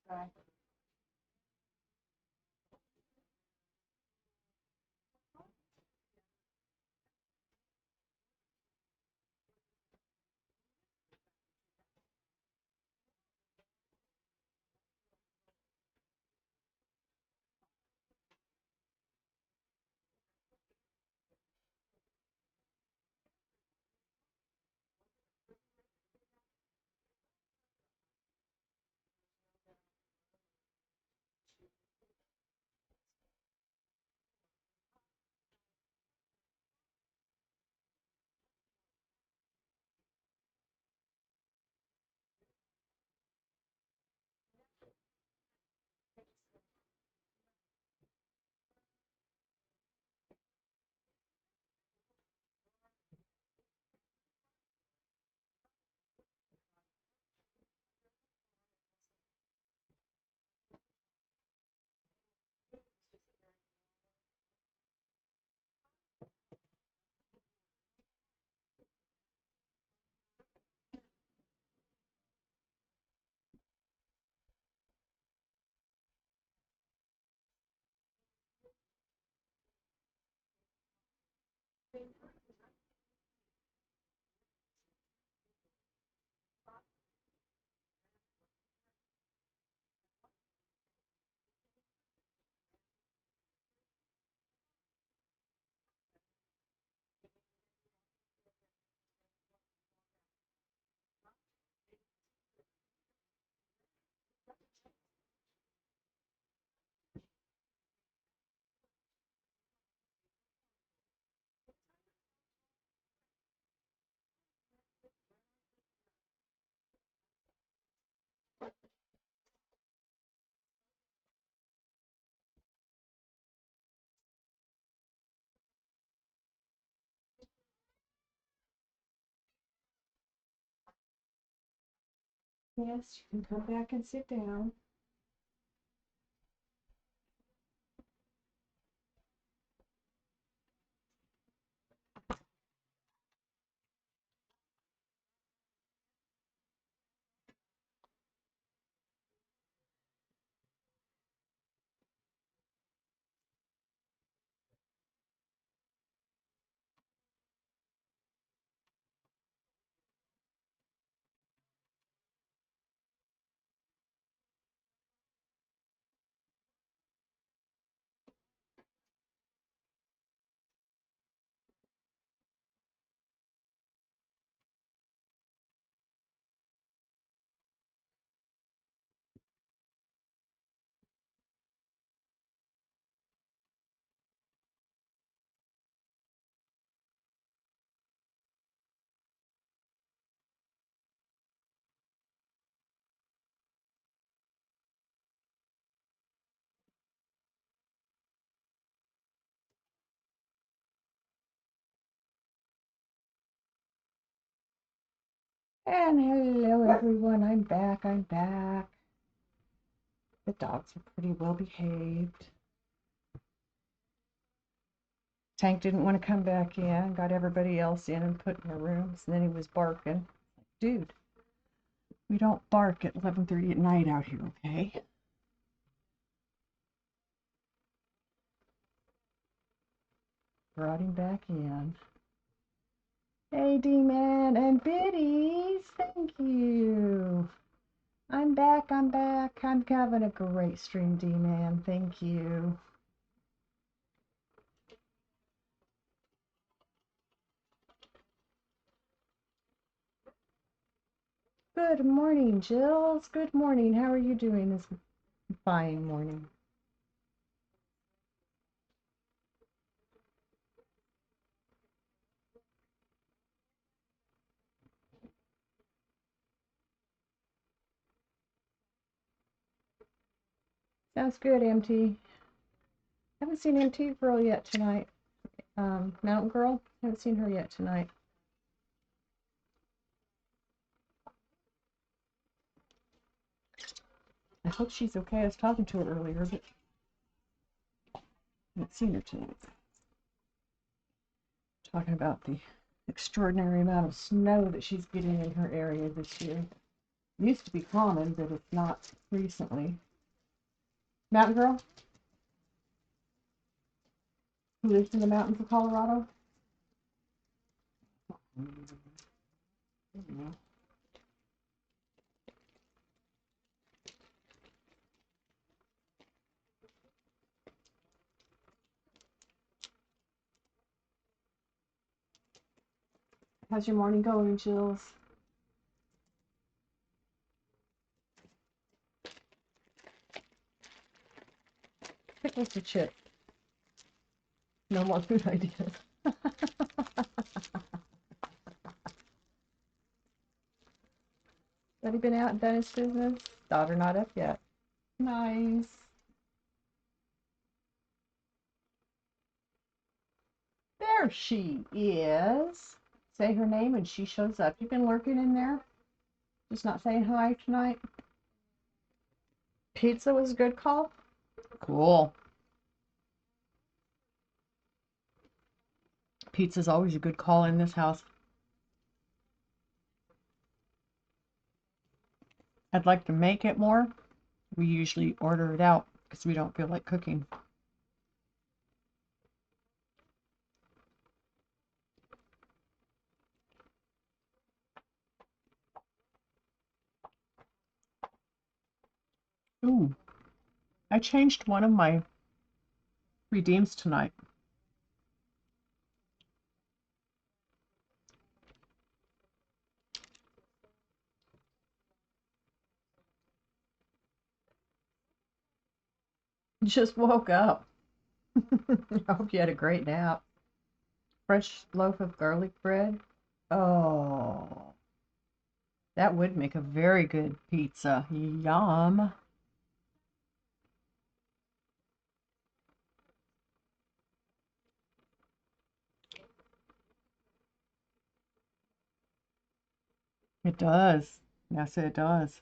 [SPEAKER 1] Bye. Yes, you can come back and sit down. And hello everyone, I'm back, I'm back. The dogs are pretty well behaved. Tank didn't want to come back in, got everybody else in and put in their rooms, and then he was barking. Dude, we don't bark at 11:30 at night out here, okay? Brought him back in. Hey, D-Man and Biddies, thank you. I'm back, I'm back. I'm having a great stream, D-Man, thank you. Good morning, Jills. Good morning. How are you doing this fine morning? Sounds good, MT. Haven't seen MT Girl yet tonight. Mountain Girl, haven't seen her yet tonight. I hope she's okay. I was talking to her earlier, but I haven't seen her tonight. Talking about the extraordinary amount of snow that she's getting in her area this year. Used to be common, but it's not recently. Mountain Girl, who lives in the mountains of Colorado. How's your morning going, Jills? Pickles or chips? No more food ideas. Have you been out and done his business? Daughter not up yet. Nice. There she is. Say her name and she shows up. You've been lurking in there? Just not saying hi tonight? Pizza was a good call? Cool. Pizza's always a good call in this house. I'd like to make it more. We usually order it out because we don't feel like cooking. Ooh, I changed one of my redeems tonight. Just woke up. I hope you had a great nap. Fresh loaf of garlic bread. Oh, that would make a very good pizza. Yum. It does. Yes, it does.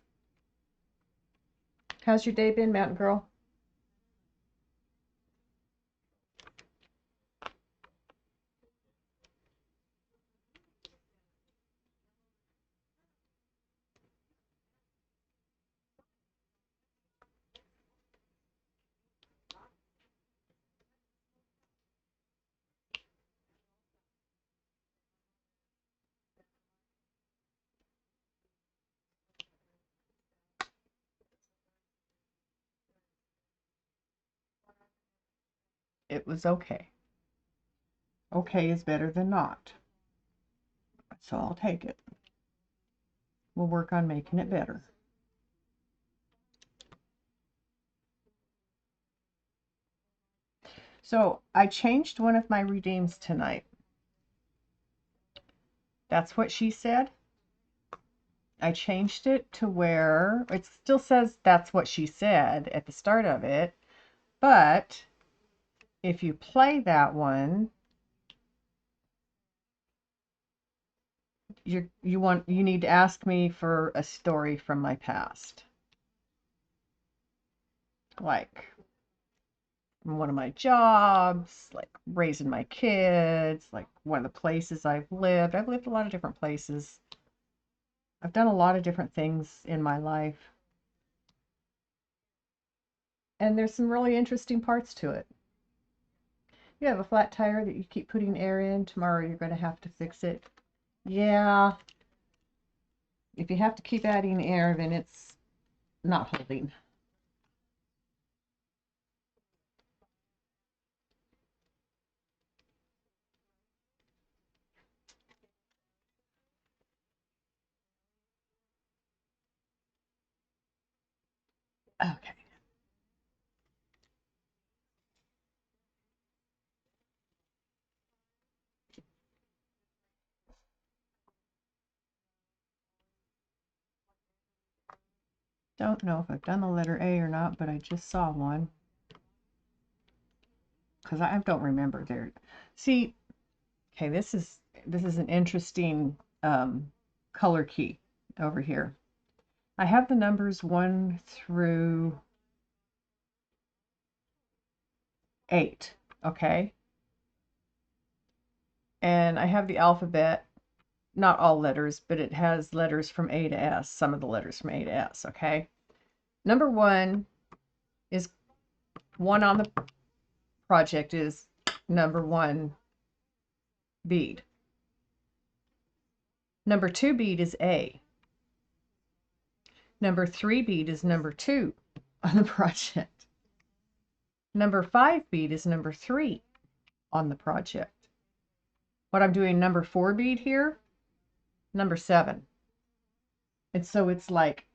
[SPEAKER 1] How's your day been, Mountain Girl? It was okay. Okay is better than not. So I'll take it. We'll work on making it better. So I changed one of my redeems tonight. That's what she said. I changed it to where it still says that's what she said at the start of it, but if you play that one, you need to ask me for a story from my past. Like one of my jobs, like raising my kids, like one of the places I've lived. I've lived a lot of different places. I've done a lot of different things in my life. And there's some really interesting parts to it. You have a flat tire that you keep putting air in. Tomorrow you're going to have to fix it. Yeah. If you have to keep adding air, then it's not holding. Okay. Don't know if I've done the letter A or not, but I just saw one. Because I don't remember there. See, okay, this is an interesting color key over here. I have the numbers 1 through 8, okay? And I have the alphabet not all letters, but it has letters from A to S, some of the letters from A to S, okay? Number one is one on the project is number one bead. Number two bead is A. Number three bead is number two on the project. Number five bead is number three on the project. What I'm doing number four bead here, number seven. And so it's like,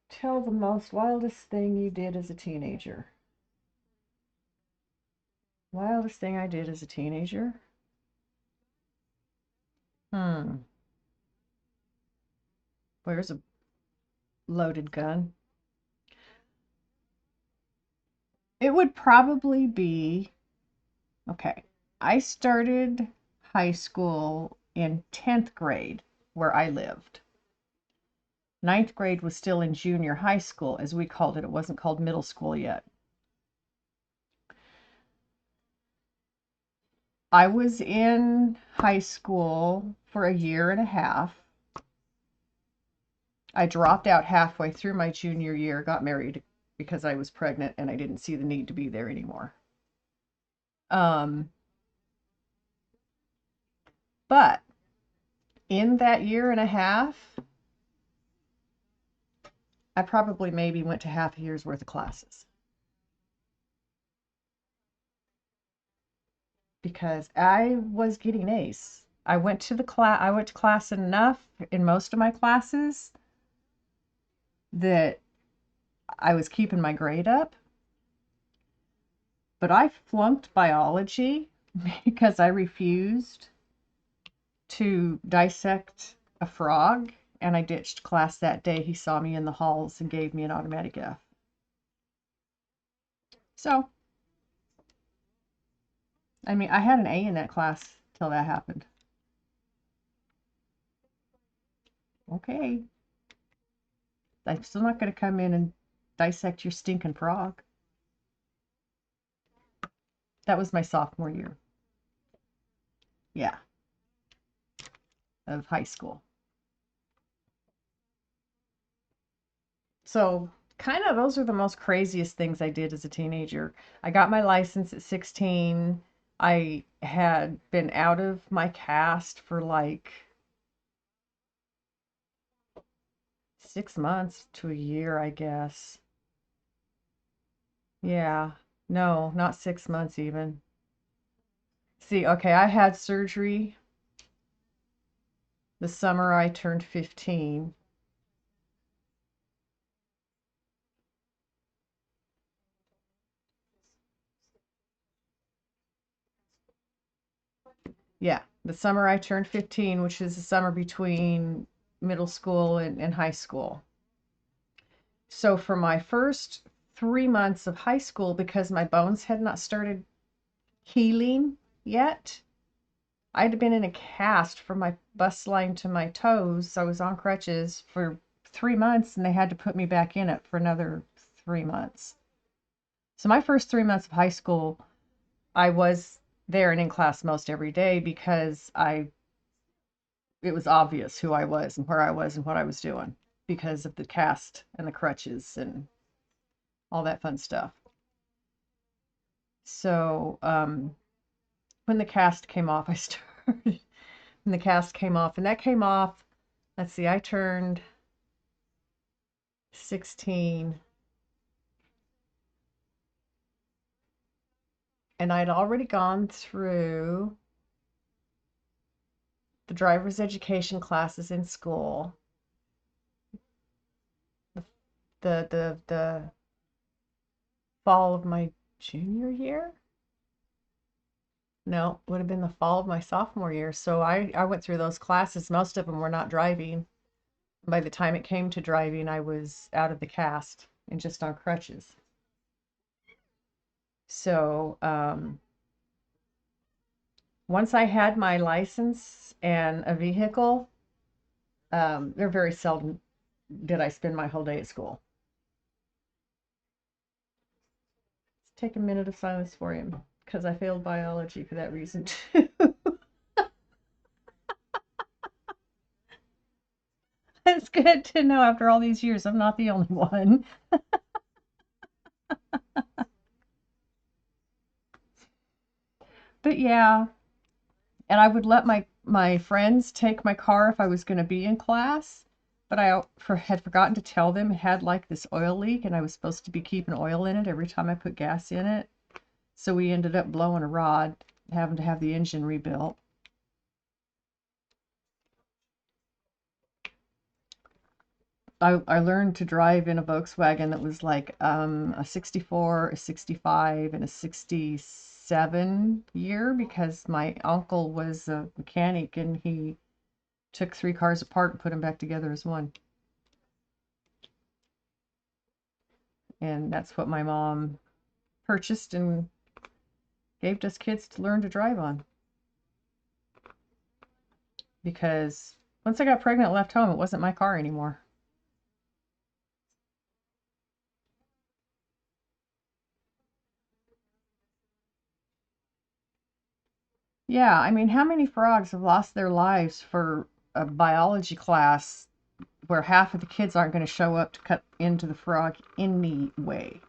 [SPEAKER 1] tell the most wildest thing you did as a teenager. Wildest thing I did as a teenager? Where's a loaded gun? It would probably be, okay, I started high school in 10th grade where I lived. 9th grade was still in junior high school, as we called it. It wasn't called middle school yet. I was in high school for a year and a half. I dropped out halfway through my junior year, got married because I was pregnant and I didn't see the need to be there anymore. But in that year and a half, I probably maybe went to half a year's worth of classes. Because I was getting A's. I went to class enough in most of my classes that I was keeping my grade up. But I flunked biology because I refused to dissect a frog, and I ditched class that day. He saw me in the halls and gave me an automatic F. So, I mean, I had an A in that class till that happened. Okay. I'm still not going to come in and dissect your stinking frog. That was my sophomore year. Yeah. Of high school. So, kind of those are the most craziest things I did as a teenager. I got my license at 16. I had been out of my cast for like 6 months to a year, I guess. Yeah. No, not 6 months even. See, okay, I had surgery the summer I turned 15. Yeah, the summer I turned 15, which is the summer between middle school and high school. So for my first 3 months of high school, because my bones had not started healing yet, I'd been in a cast from my bust line to my toes. I was on crutches for 3 months, and they had to put me back in it for another 3 months. So my first 3 months of high school, I was there and in class most every day because it was obvious who I was and where I was and what I was doing because of the cast and the crutches and all that fun stuff. So when the cast came off, I started. When the cast came off, and that came off, let's see, I turned 16, and I'd already gone through the driver's education classes in school. The fall of my junior year? No, would have been the fall of my sophomore year. So I went through those classes. Most of them were not driving. By the time it came to driving, I was out of the cast and just on crutches. So once I had my license and a vehicle, they're very seldom did I spend my whole day at school. Let's take a minute of silence for him. because I failed biology for that reason too. It's good to know after all these years I'm not the only one. But yeah, and I would let my friends take my car if I was going to be in class, but had forgotten to tell them it had like this oil leak, and I was supposed to be keeping oil in it every time I put gas in it. So we ended up blowing a rod, having to have the engine rebuilt. I learned to drive in a Volkswagen that was like a 64, a 65, and a 67 year because my uncle was a mechanic and he took three cars apart and put them back together as one. And that's what my mom purchased and gave us kids to learn to drive on. Because once I got pregnant and left home, it wasn't my car anymore. Yeah, I mean, how many frogs have lost their lives for a biology class where half of the kids aren't going to show up to cut into the frog anyway?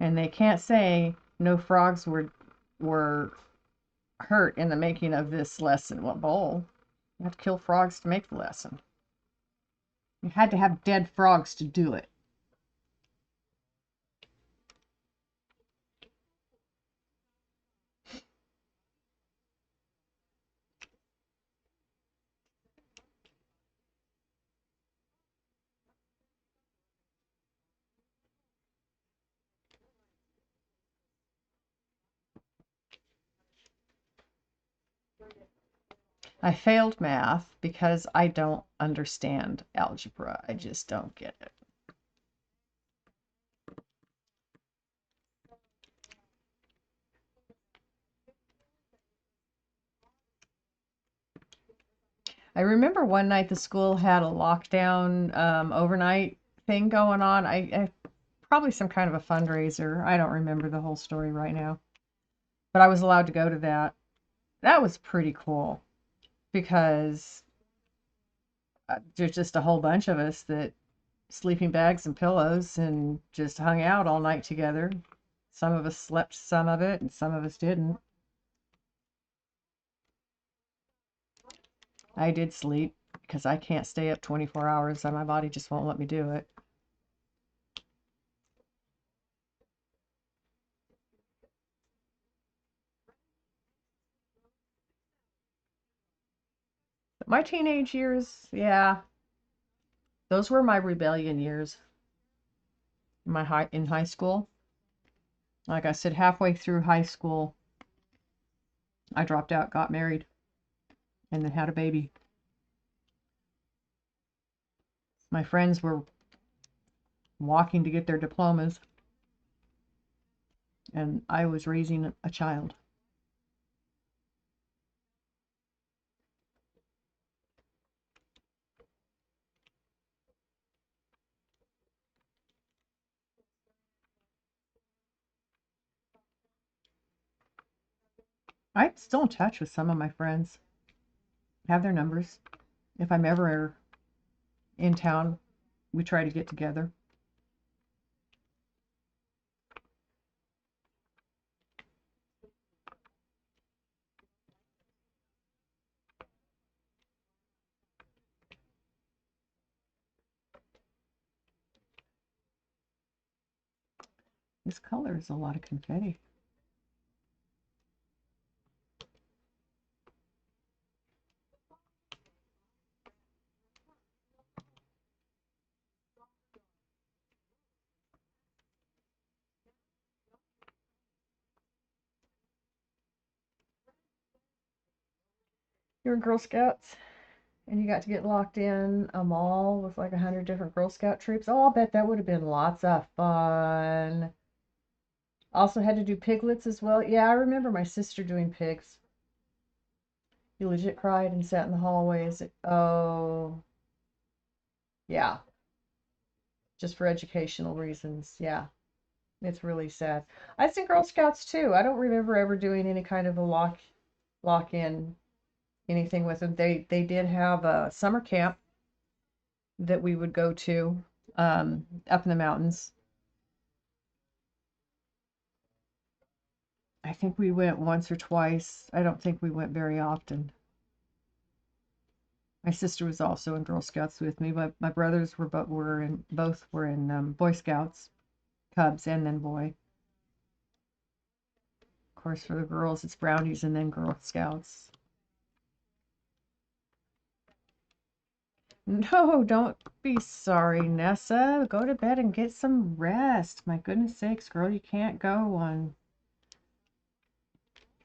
[SPEAKER 1] And they can't say no frogs were hurt in the making of this lesson. What bowl? You have to kill frogs to make the lesson. You had to have dead frogs to do it. I failed math because I don't understand algebra. I just don't get it. I remember one night the school had a lockdown overnight thing going on. I probably some kind of a fundraiser. I don't remember the whole story right now, but I was allowed to go to that. That was pretty cool because there's just a whole bunch of us that sleeping bags and pillows and just hung out all night together. Some of us slept some of it and some of us didn't. I did sleep because I can't stay up 24 hours and my body just won't let me do it. But my teenage years, yeah, those were my rebellion years. In high school. Like I said, halfway through high school, I dropped out, got married, and then had a baby. My friends were walking to get their diplomas, and I was raising a child. I'm still in touch with some of my friends, have their numbers. If I'm ever in town, we try to get together. This color is a lot of confetti. You were Girl Scouts and you got to get locked in a mall with like 100 different Girl Scout troops. Oh, I'll bet that would have been lots of fun. Also had to do piglets as well. Yeah, I remember my sister doing pigs. You legit cried and sat in the hallways. Oh, yeah. just for educational reasons. Yeah, it's really sad. I think Girl Scouts too. I don't remember ever doing any kind of a lock in anything with them. They did have a summer camp that we would go to up in the mountains. I think we went once or twice. I don't think we went very often. My sister was also in Girl Scouts with me, but my brothers both were in Boy Scouts, Cubs, and then Boy. Of course, for the girls, it's Brownies and then Girl Scouts. No, don't be sorry, Nessa. Go to bed and get some rest. My goodness sakes, girl, you can't go on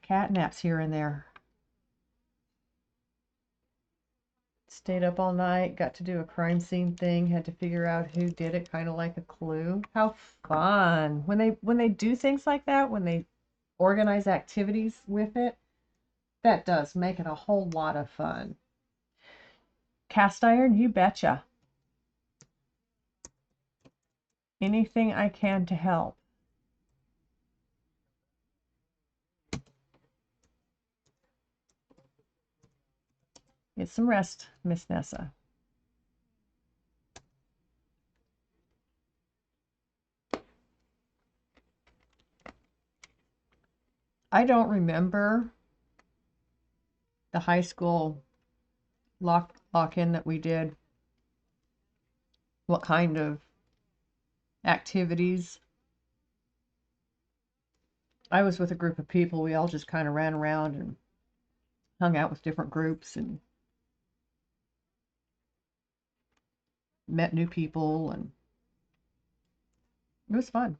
[SPEAKER 1] cat naps here and there. Stayed up all night, got to do a crime scene thing, had to figure out who did it, kind of like a clue. How fun. When they do things like that, when they organize activities with it, that does make it a whole lot of fun. Cast iron, you betcha. Anything I can to help. Get some rest, Miss Nessa. I don't remember the high school lock-in that we did. What kind of activities? I was with a group of people. We all just kind of ran around and hung out with different groups and met new people, and it was fun.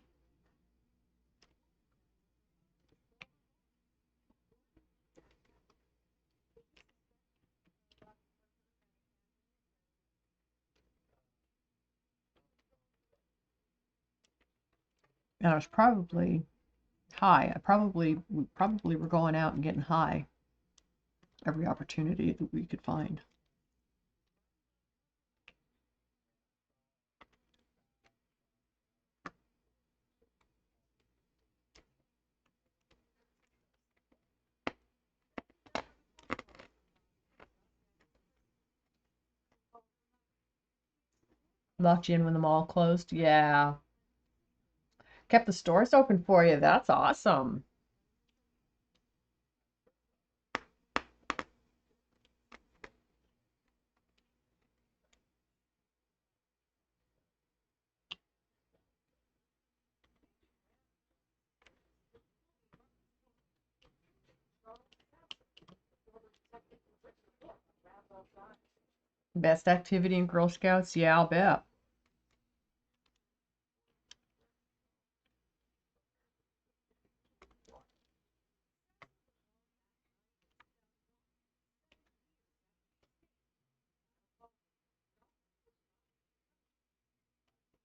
[SPEAKER 1] And I was probably high. We probably were going out and getting high every opportunity that we could find. Locked you in when the mall closed? Yeah. Kept the stores open for you. That's awesome. Best activity in Girl Scouts? Yeah, I'll bet.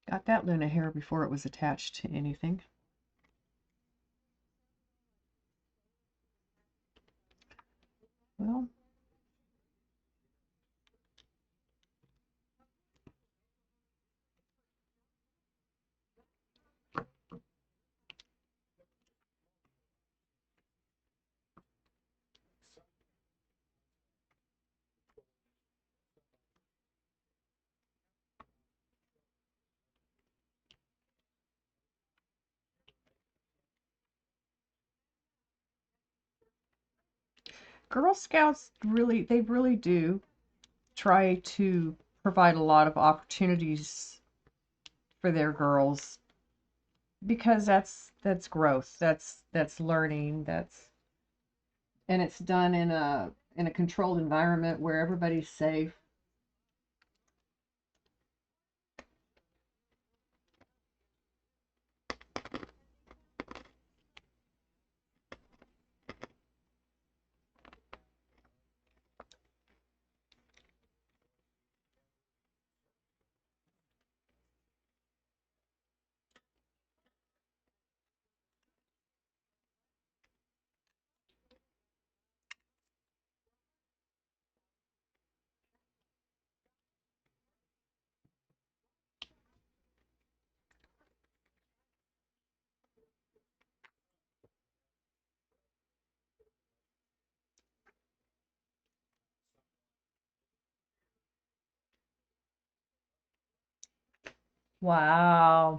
[SPEAKER 1] Got that Luna hair before it was attached to anything. Well, Girl Scouts really do try to provide a lot of opportunities for their girls, because that's growth, that's learning, that's and it's done in a controlled environment where everybody's safe. Wow.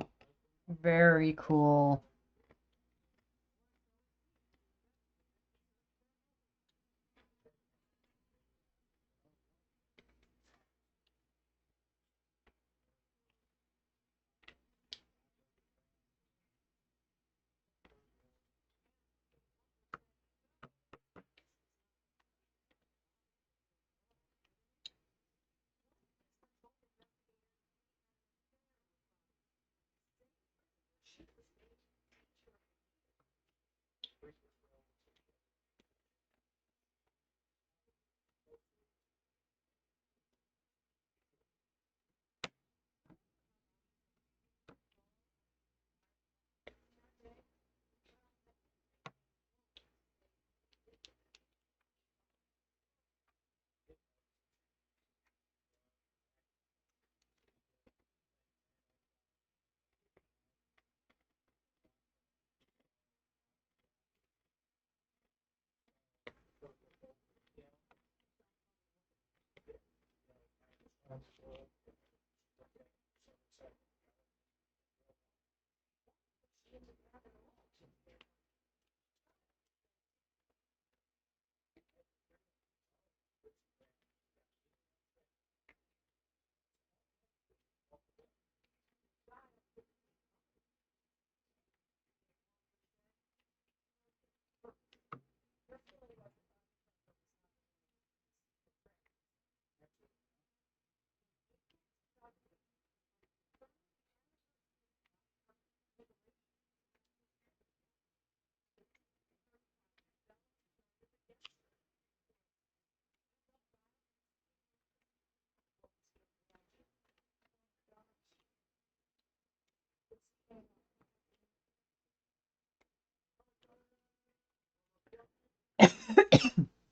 [SPEAKER 1] Very cool.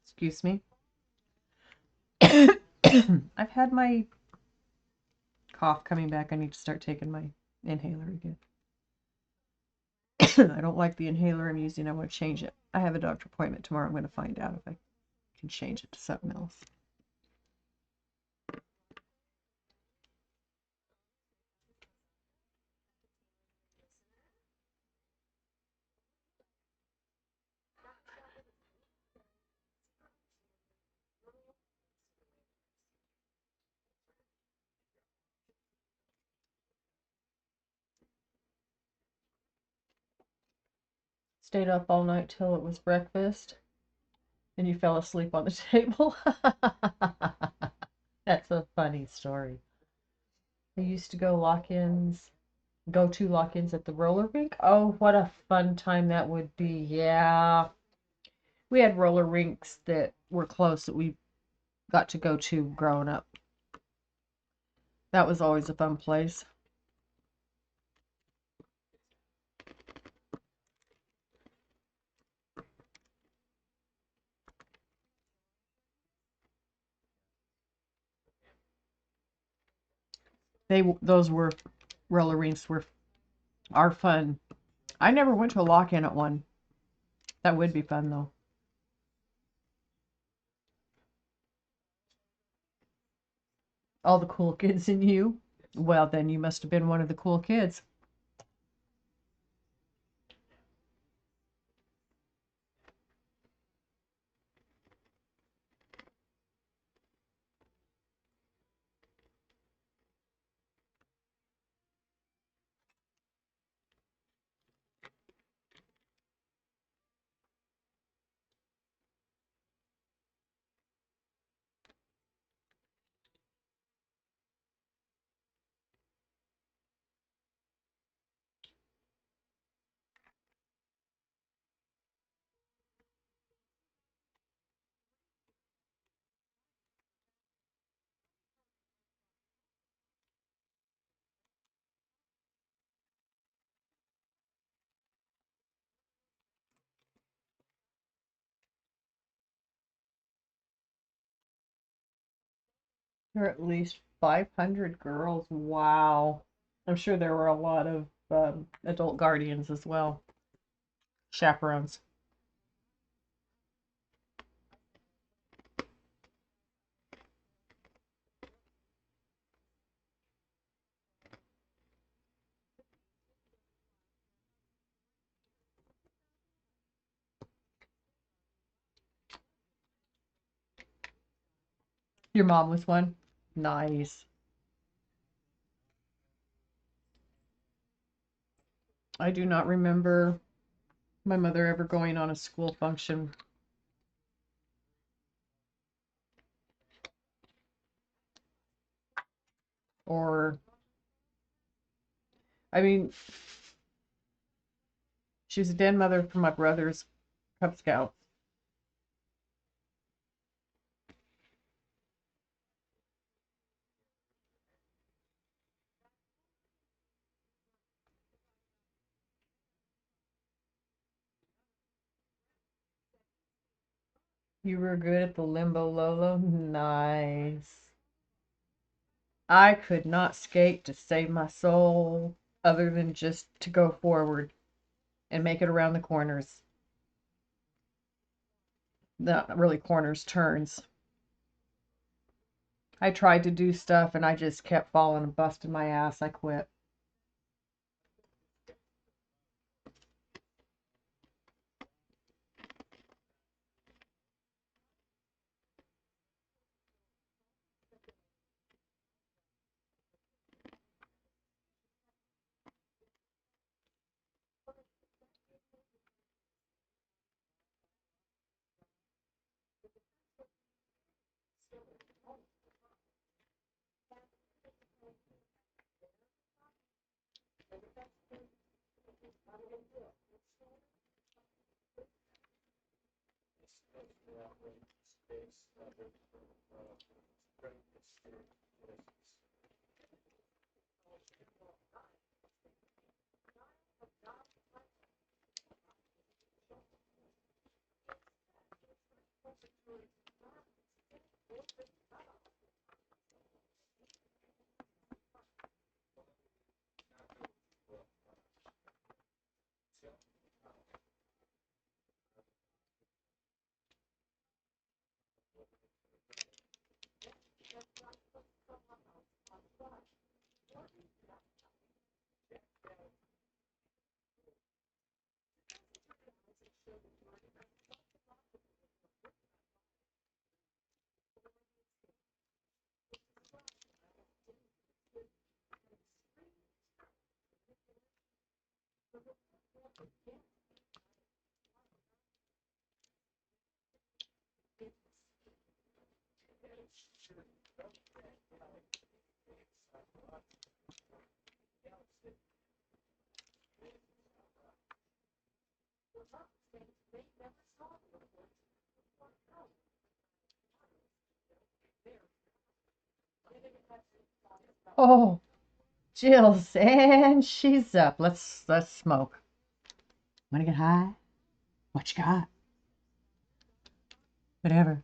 [SPEAKER 1] Excuse me. I've had my cough coming back. I need to start taking my inhaler again. I don't like the inhaler I'm using. I want to change it. I have a doctor appointment tomorrow. I'm going to find out if I can change it to something else. Stayed up all night till it was breakfast, and you fell asleep on the table. That's a funny story. I used to go to lock-ins at the roller rink. Oh, what a fun time that would be. Yeah. We had roller rinks that were close that we got to go to growing up. That was always a fun place. Those were roller rinks are fun. I never went to a lock-in at one. That would be fun though. All the cool kids in you. Well, then you must have been one of the cool kids. There are at least 500 girls. Wow. I'm sure there were a lot of adult guardians as well, chaperones. Your mom was one? Nice. I do not remember my mother ever going on a school function. Or, I mean, she was a den mother for my brother's Cub Scouts. You were good at the limbo Lolo? Nice. I could not skate to save my soul other than just to go forward and make it around the corners. Not really corners, turns. I tried to do stuff and I just kept falling and busting my ass. I quit. Oh, Jill's and she's up. Let's smoke. Wanna get high? What you got? Whatever.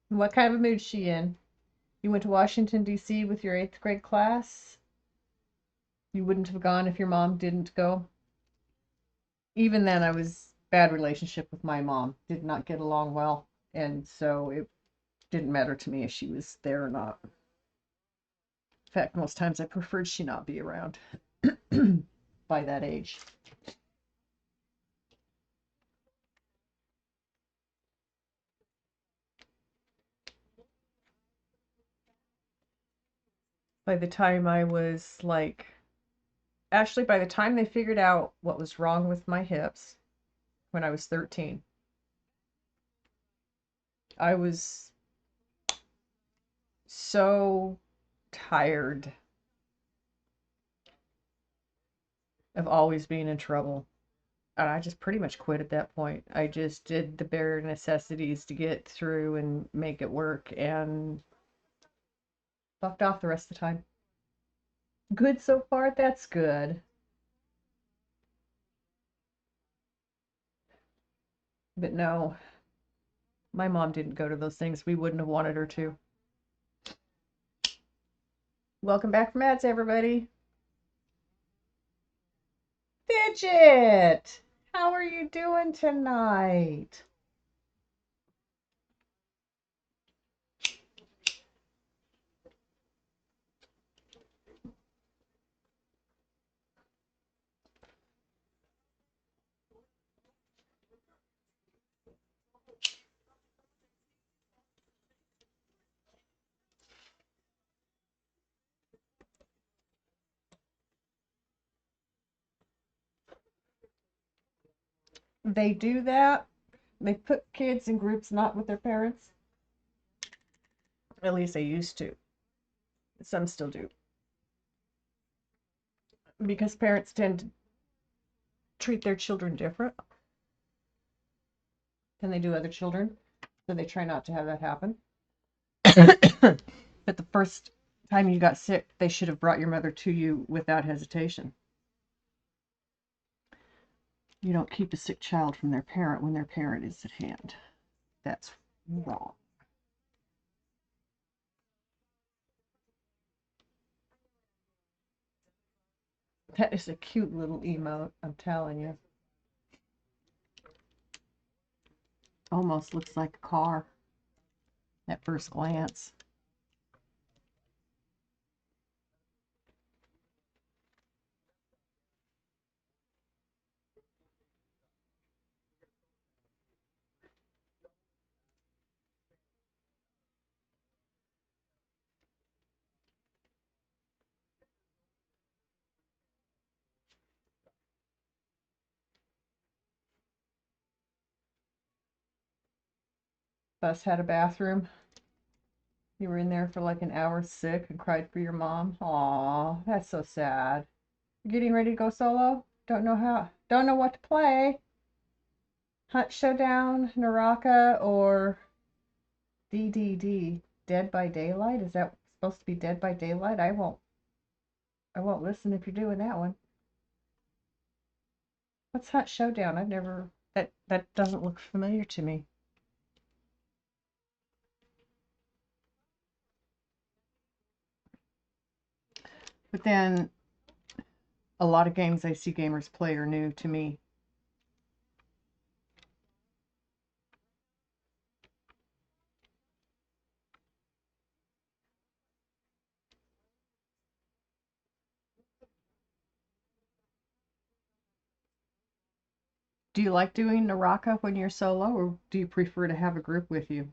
[SPEAKER 1] What kind of mood is she in? You went to Washington, D.C. with your 8th grade class? You wouldn't have gone if your mom didn't go? Even then, I was bad relationship with my mom. Did not get along well. And so it didn't matter to me if she was there or not. In fact, most times I preferred she not be around by that age. By the time I was like, actually, by the time they figured out what was wrong with my hips when I was 13, I was so tired of always being in trouble. And I just pretty much quit at that point. I just did the bare necessities to get through and make it work and fucked off the rest of the time. Good so far, that's good. But no, my mom didn't go to those things. We wouldn't have wanted her to. Welcome back from ads, everybody. Fidget! How are you doing tonight? they do that. They put kids in groups not with their parents. At least they used to. Some still do. Because parents tend to treat their children different than they do other children. So they try not to have that happen. But the first time you got sick, they should have brought your mother to you without hesitation. You don't keep a sick child from their parent when their parent is at hand. That's wrong. That is a cute little emote, I'm telling you. Almost looks like a car at first glance. Bus had a bathroom. You were in there for like an hour sick and cried for your mom. Aw, that's so sad. You're getting ready to go solo? Don't know what to play. Hunt Showdown, Naraka, or DDD, Dead by Daylight? Is that supposed to be Dead by Daylight? I won't listen if you're doing that one. What's Hunt Showdown? I've never that doesn't look familiar to me. But then a lot of games I see gamers play are new to me. Do you like doing Naraka when you're solo, or do you prefer to have a group with you?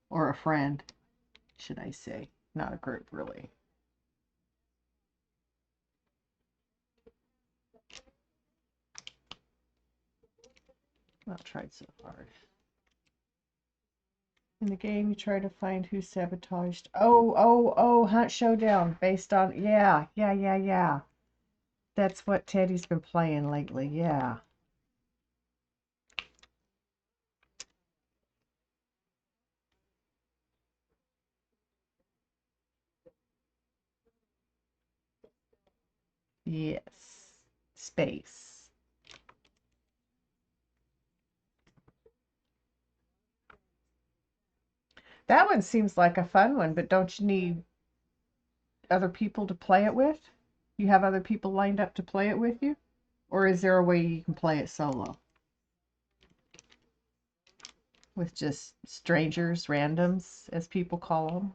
[SPEAKER 1] Or a friend, should I say. Not a group, really. Not tried so hard. In the game, you try to find who sabotaged. Oh, Hunt Showdown. Based on, yeah. That's what Teddy's been playing lately, yeah. Yes. Space. That one seems like a fun one, but don't you need other people to play it with? You have other people lined up to play it with you? Or is there a way you can play it solo? With just strangers, randoms, as people call them?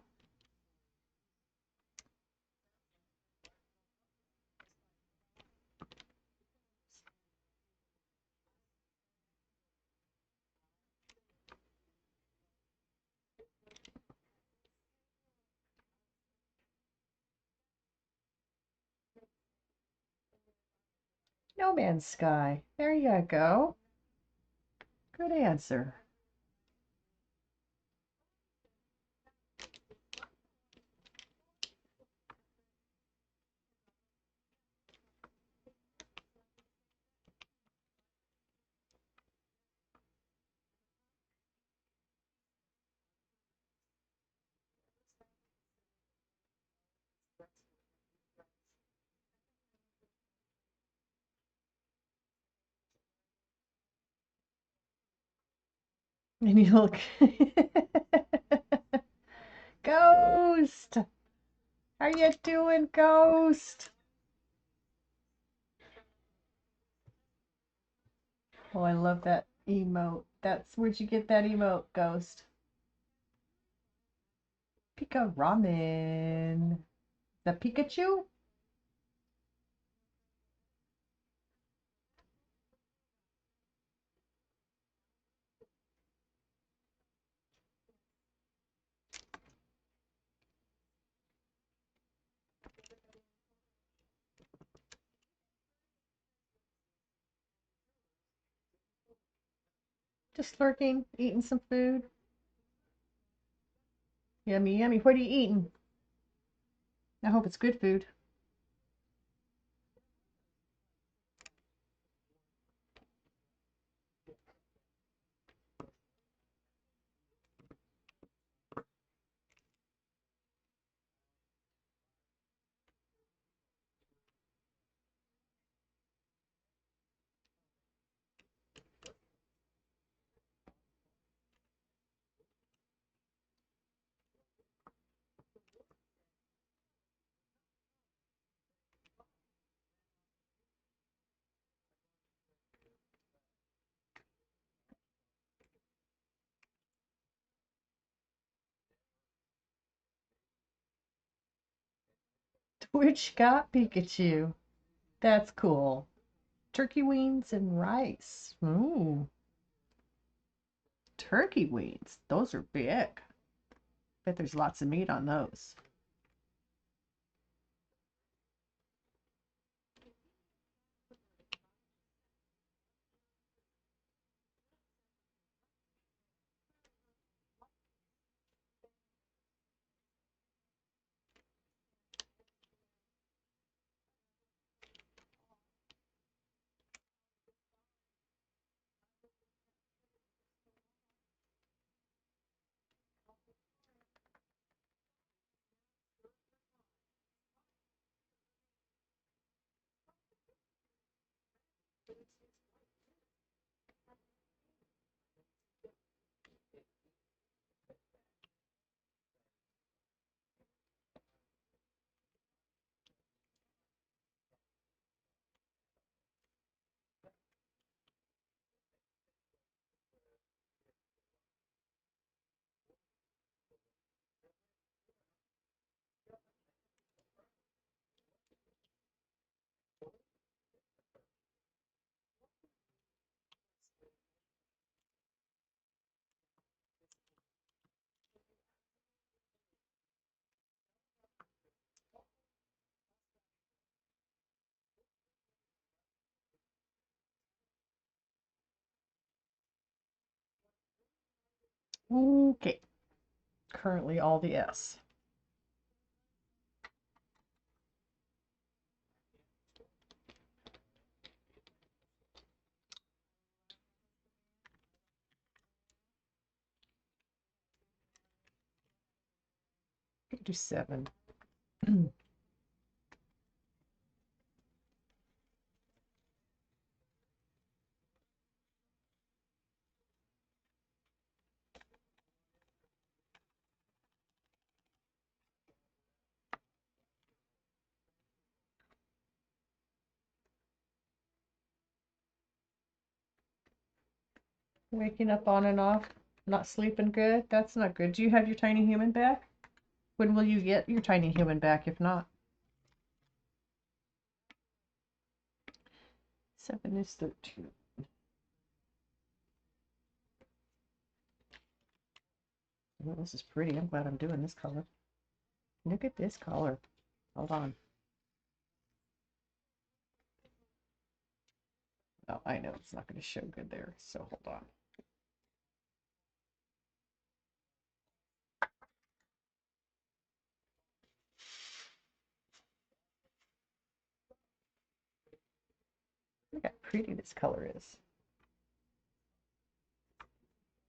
[SPEAKER 1] No Man's Sky. There you go. Good answer. And you look. Ghost! How you doing, Ghost? Oh, I love that emote. Where'd you get that emote, Ghost? Pika Ramen. The Pikachu? Just lurking, eating some food. Yummy, yummy. What are you eating? I hope it's good food. Twitch got Pikachu. That's cool. Turkey wings and rice. Ooh. Turkey wings. Those are big. Bet there's lots of meat on those. Okay. Currently all the S. Do 7. Waking up on and off, not sleeping good. That's not good. Do you have your tiny human back? When will you get your tiny human back if not? 7 is 13. Oh, this is pretty. I'm glad I'm doing this color. Look at this color. Hold on. Oh, I know it's not going to show good there, so hold on. Look how pretty this color is.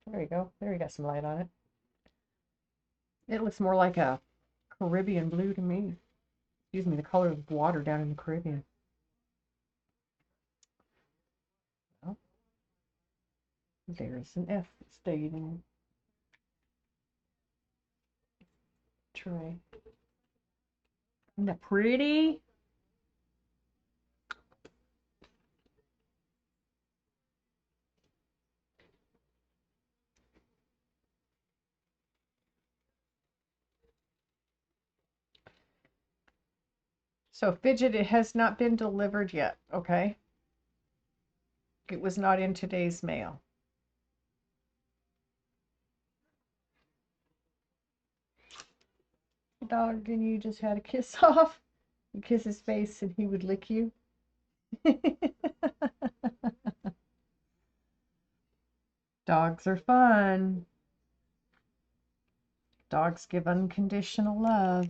[SPEAKER 1] There you go. There you got some light on it. It looks more like a Caribbean blue to me. Excuse me, the color of water down in the Caribbean. Well, there's an F stating tray. Isn't that pretty? So Fidget, it has not been delivered yet, okay? It was not in today's mail. Dog, and you just had a kiss off? You kiss his face and he would lick you? Dogs are fun. Dogs give unconditional love.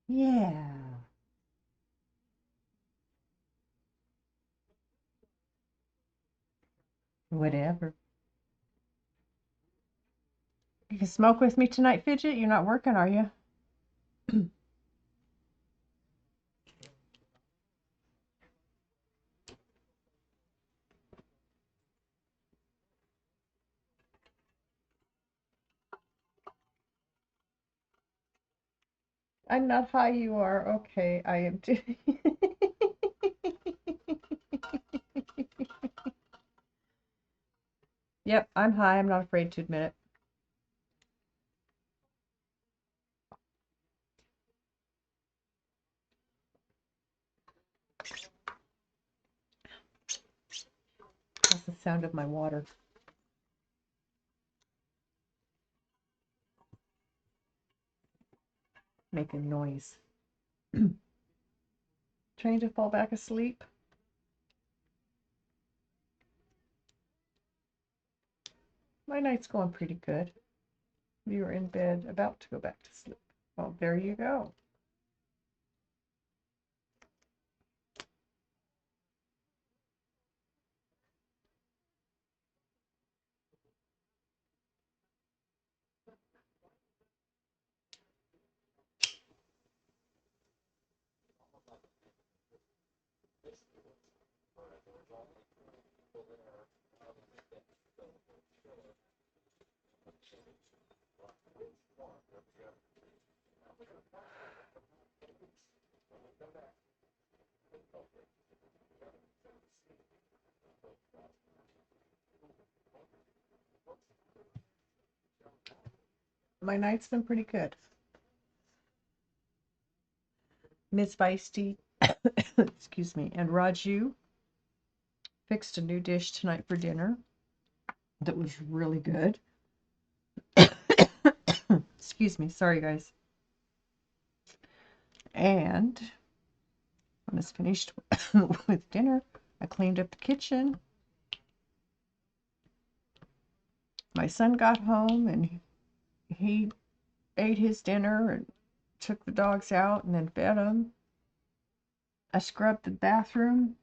[SPEAKER 1] Yeah. Whatever. You can smoke with me tonight, Fidget? You're not working, are you? I'm not high, you are. Okay, I am too. Yep, I'm high. I'm not afraid to admit it. That's the sound of my water making noise. Trying to fall back asleep. My night's going pretty good. You were in bed about to go back to sleep. Well, there you go. My night's been pretty good. Miss Feisty, excuse me, and Raju fixed a new dish tonight for dinner that was really good. Excuse me, sorry guys. And when I was finished with dinner, I cleaned up the kitchen. My son got home and he ate his dinner and took the dogs out and then fed them. I scrubbed the bathroom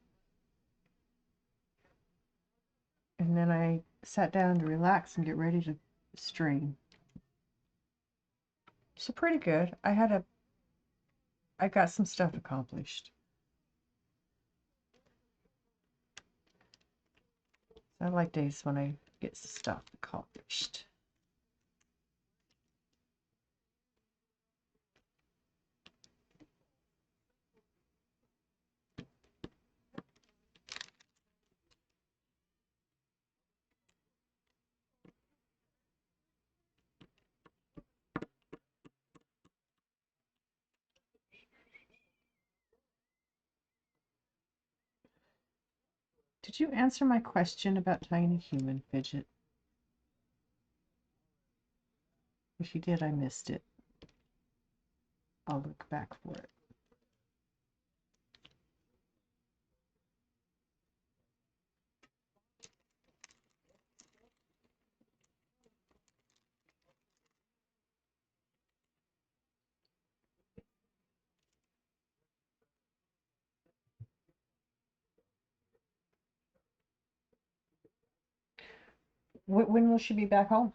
[SPEAKER 1] and then I sat down to relax and get ready to stream. So pretty good. I got some stuff accomplished. I like days when I get stuff accomplished. Did you answer my question about tiny human fidget? If you did, I missed it. I'll look back for it. When will she be back home?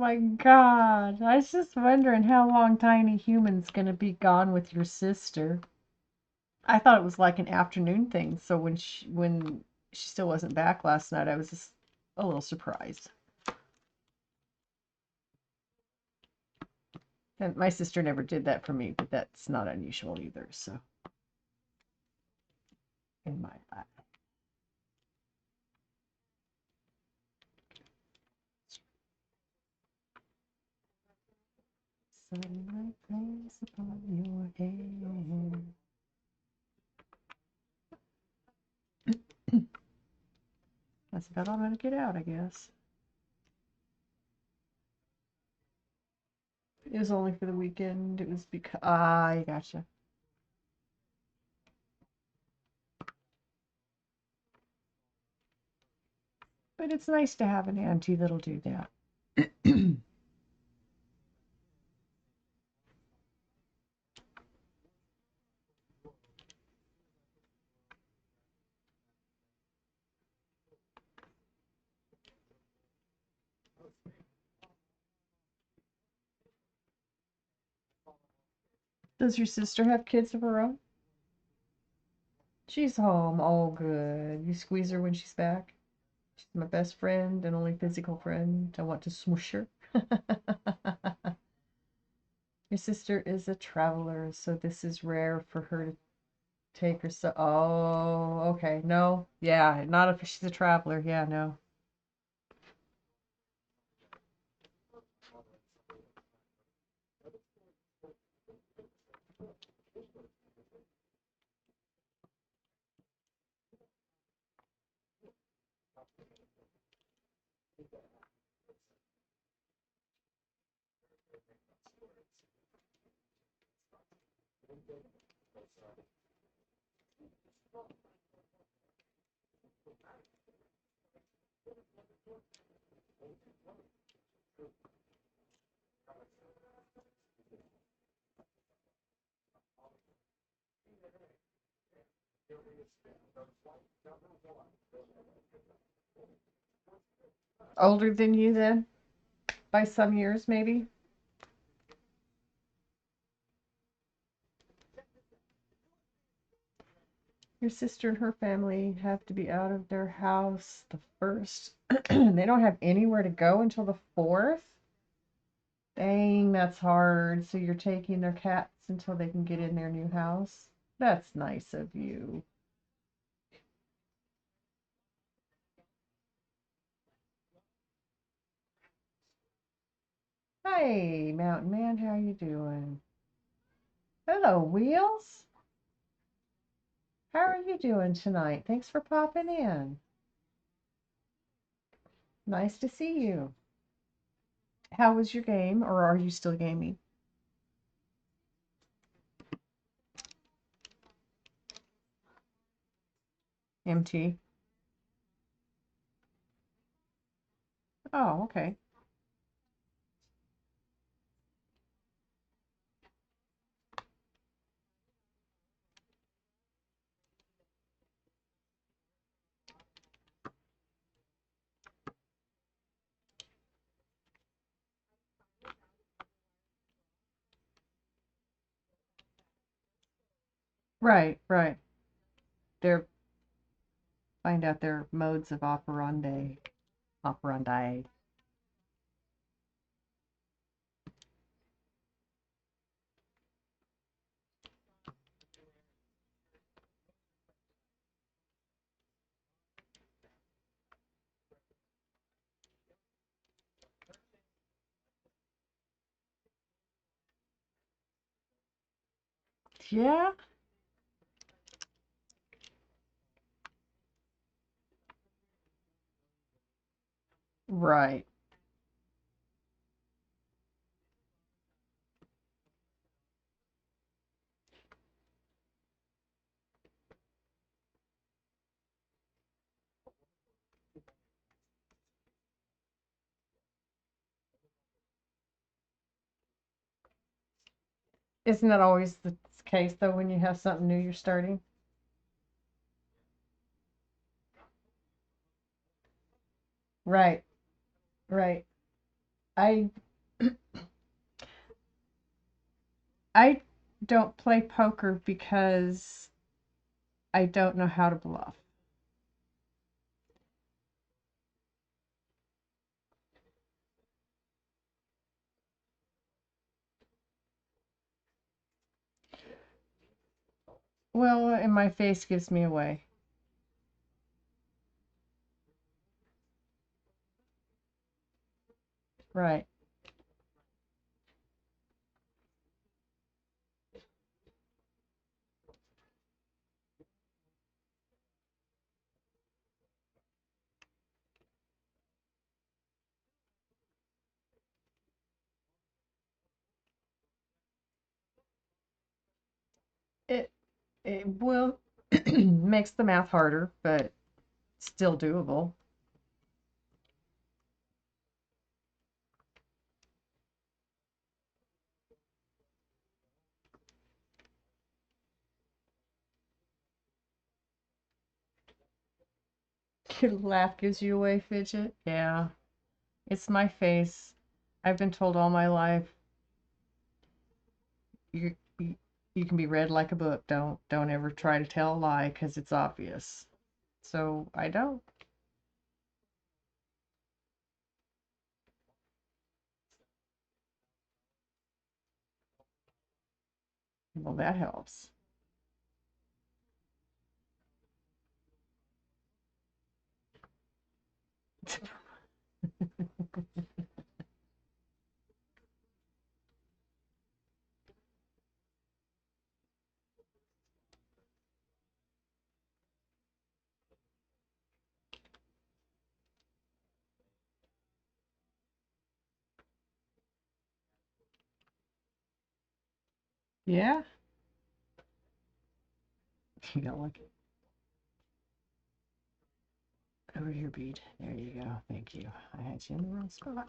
[SPEAKER 1] my God. I was just wondering how long Tiny Human's gonna be gone with your sister. I thought it was like an afternoon thing, so when she still wasn't back last night, I was just a little surprised. And my sister never did that for me, but that's not unusual either, so in my life. Sunlight plays upon your hair. That's about all I'm gonna get out, I guess. It was only for the weekend. It was because I gotcha. But it's nice to have an auntie that'll do that. Does your sister have kids of her own? She's home. Oh, good. You squeeze her when she's back. She's my best friend and only physical friend. I want to smush her. Your sister is a traveler, so this is rare for her to take her. So, oh, okay. No, yeah, not if she's a traveler. Yeah, no. Older than you then, by some years, maybe. Your sister and her family have to be out of their house the first. They don't have anywhere to go until the fourth. Dang, that's hard. So you're taking their cats until they can get in their new house? That's nice of you. Hey, Mountain Man, how you doing? Hello, Wheels. How are you doing tonight? Thanks for popping in. Nice to see you. How was your game, or are you still gaming? MT. Oh, okay. Right, right. They're find out their modes of operandi. Yeah, right. Isn't that always the case though when you have something new you're starting? Right, right. I I don't play poker because I don't know how to bluff. Well, and my face gives me away. Right. It it will makes the math harder, but still doable. Your laugh gives you away, Fidget. Yeah, it's my face. I've been told all my life you can be read like a book. Don't ever try to tell a lie because it's obvious. So I don't. Well, that helps. Yeah. You got lucky. Over your bead. There you go. Thank you. I had you in the wrong spot.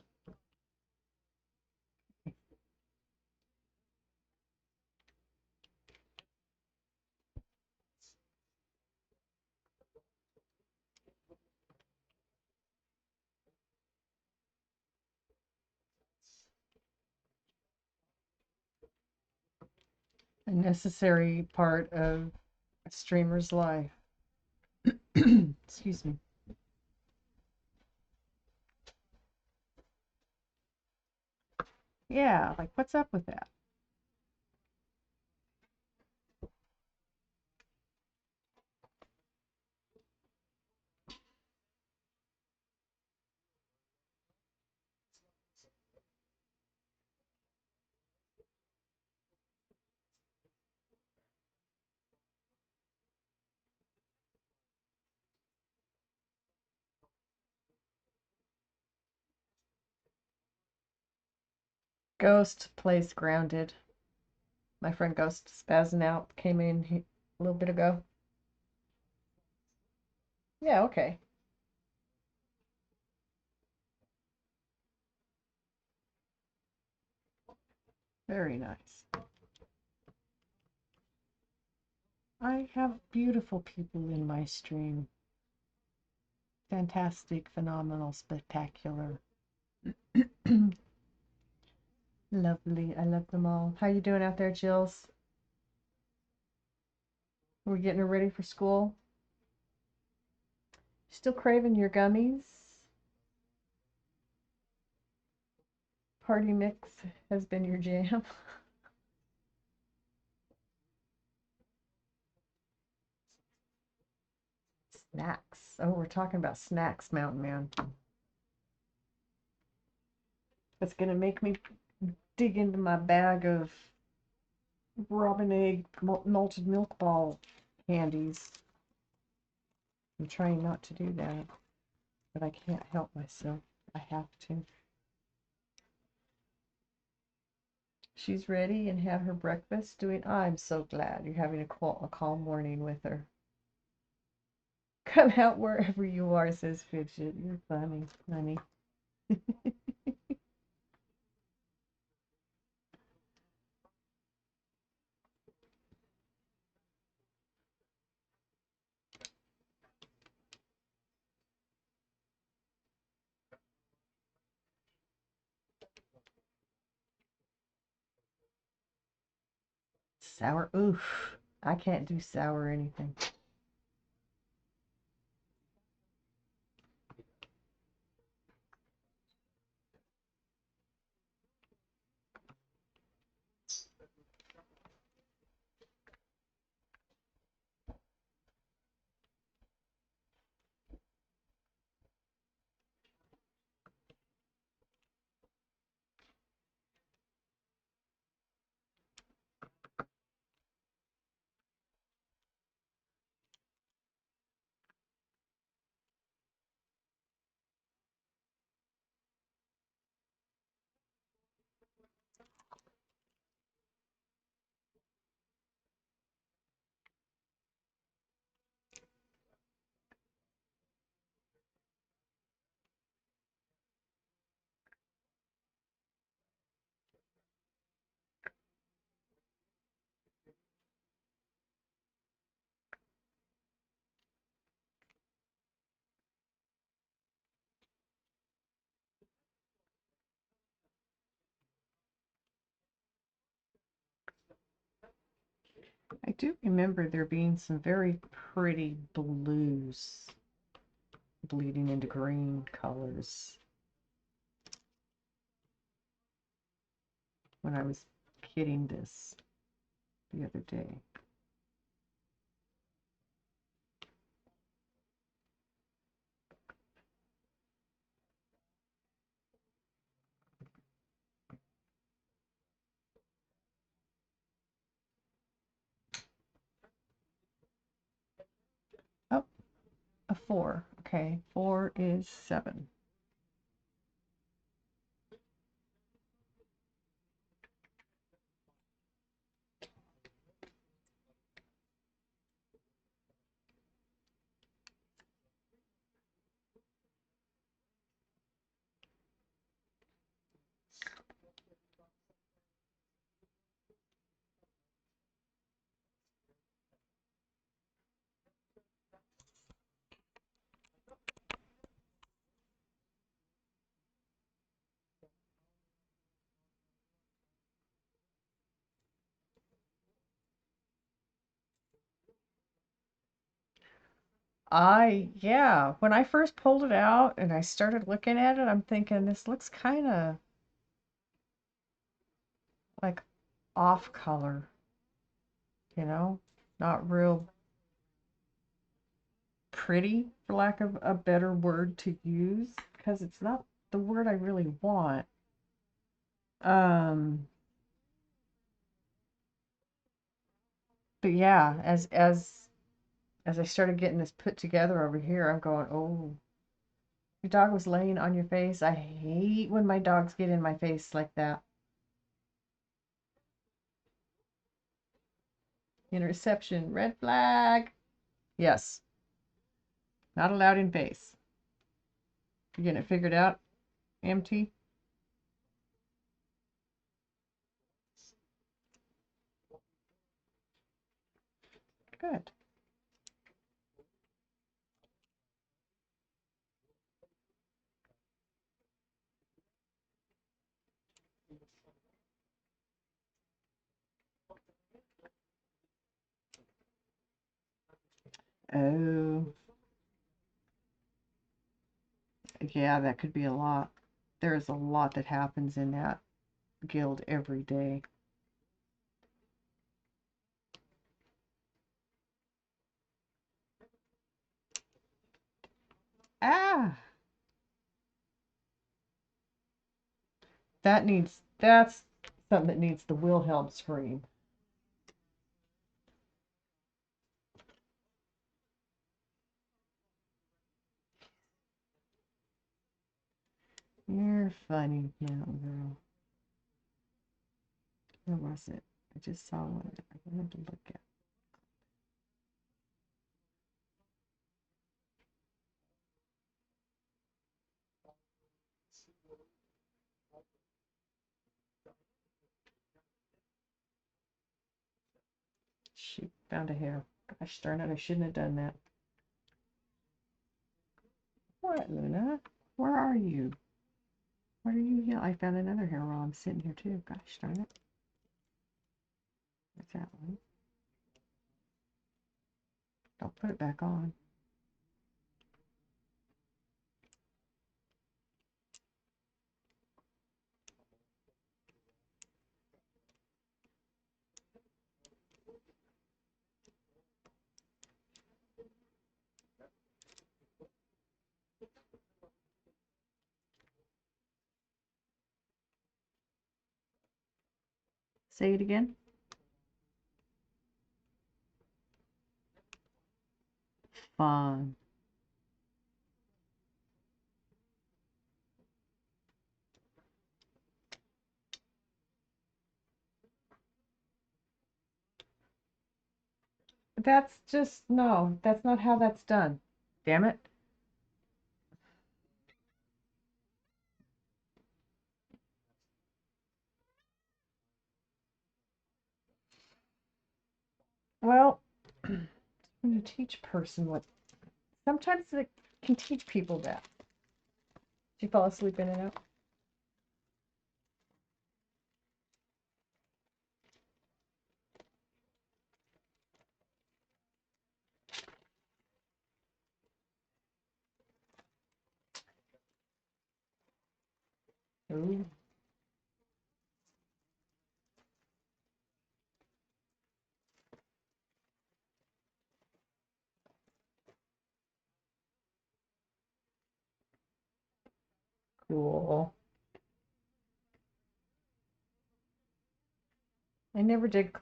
[SPEAKER 1] A necessary part of a streamer's life. Excuse me. Yeah, like what's up with that? Ghost plays Grounded. My friend Ghost spazzing out came in a little bit ago. Yeah, okay. Very nice. I have beautiful people in my stream. Fantastic, phenomenal, spectacular. Lovely. I love them all. How you doing out there, Jills? We're getting her ready for school. Still craving your gummies? Party mix has been your jam. Snacks. Oh, we're talking about snacks, Mountain Man. That's gonna make me dig into my bag of robin egg malted milk ball candies. I'm trying not to do that, but I can't help myself. I have to. She's ready and had her breakfast. I'm so glad you're having a calm morning with her. Come out wherever you are, says Fidget. You're funny, honey. Sour. Oof. I can't do sour anything. I do remember there being some very pretty blues bleeding into green colors when I was kitting this the other day. Oh, a 4. Okay, 4 is 7. Yeah, when I first pulled it out and I started looking at it, I'm thinking this looks kind of like off color, you know, not real pretty, for lack of a better word to use, because it's not the word I really want. Um, but yeah, as I started getting this put together over here, I'm going, oh, your dog was laying on your face. I hate when my dogs get in my face like that. Interception, red flag. Yes, not allowed in face. You getting it figured out, MT? Good. Oh, yeah, that could be a lot. There is a lot that happens in that guild every day. Ah, that's something that needs the Wilhelm scream. You're funny, mountain girl. Where was it? I just saw one that I wanted to look at. Shoot, found a hair. Gosh darn it, I shouldn't have done that. What, Luna? Where are you? What are you? Yeah, I found another hair while I'm sitting here too. Gosh darn it. work that way. Don't put it back on. Say it again. Fun. That's just, no, that's not how that's done. Damn it. Well, when you teach a person what, sometimes it can teach people that. Did you fall asleep in and out? Ooh. Cool. I never did.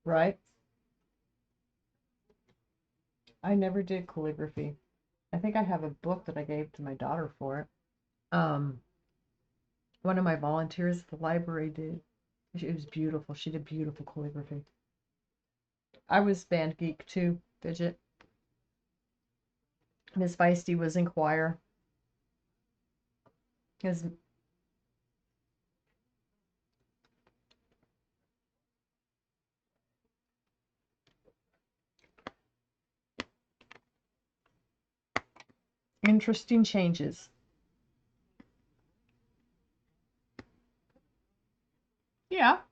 [SPEAKER 1] Right? I never did calligraphy. I think I have a book that I gave to my daughter for it. Um, one of my volunteers at the library did. It was beautiful. She did beautiful calligraphy. I was band geek too, Fidget. Miss Feisty was in choir. His interesting changes. Yeah.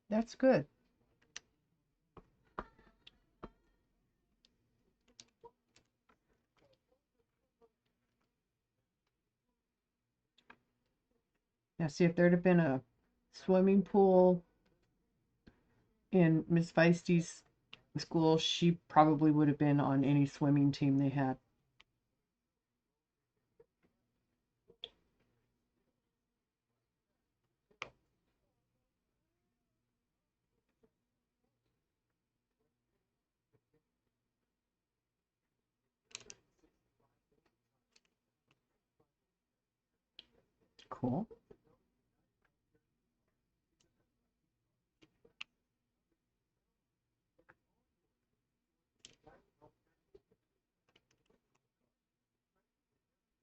[SPEAKER 1] That's good. Now, see, if there'd have been a swimming pool in Miss Feisty's school, she probably would have been on any swimming team they had. Cool.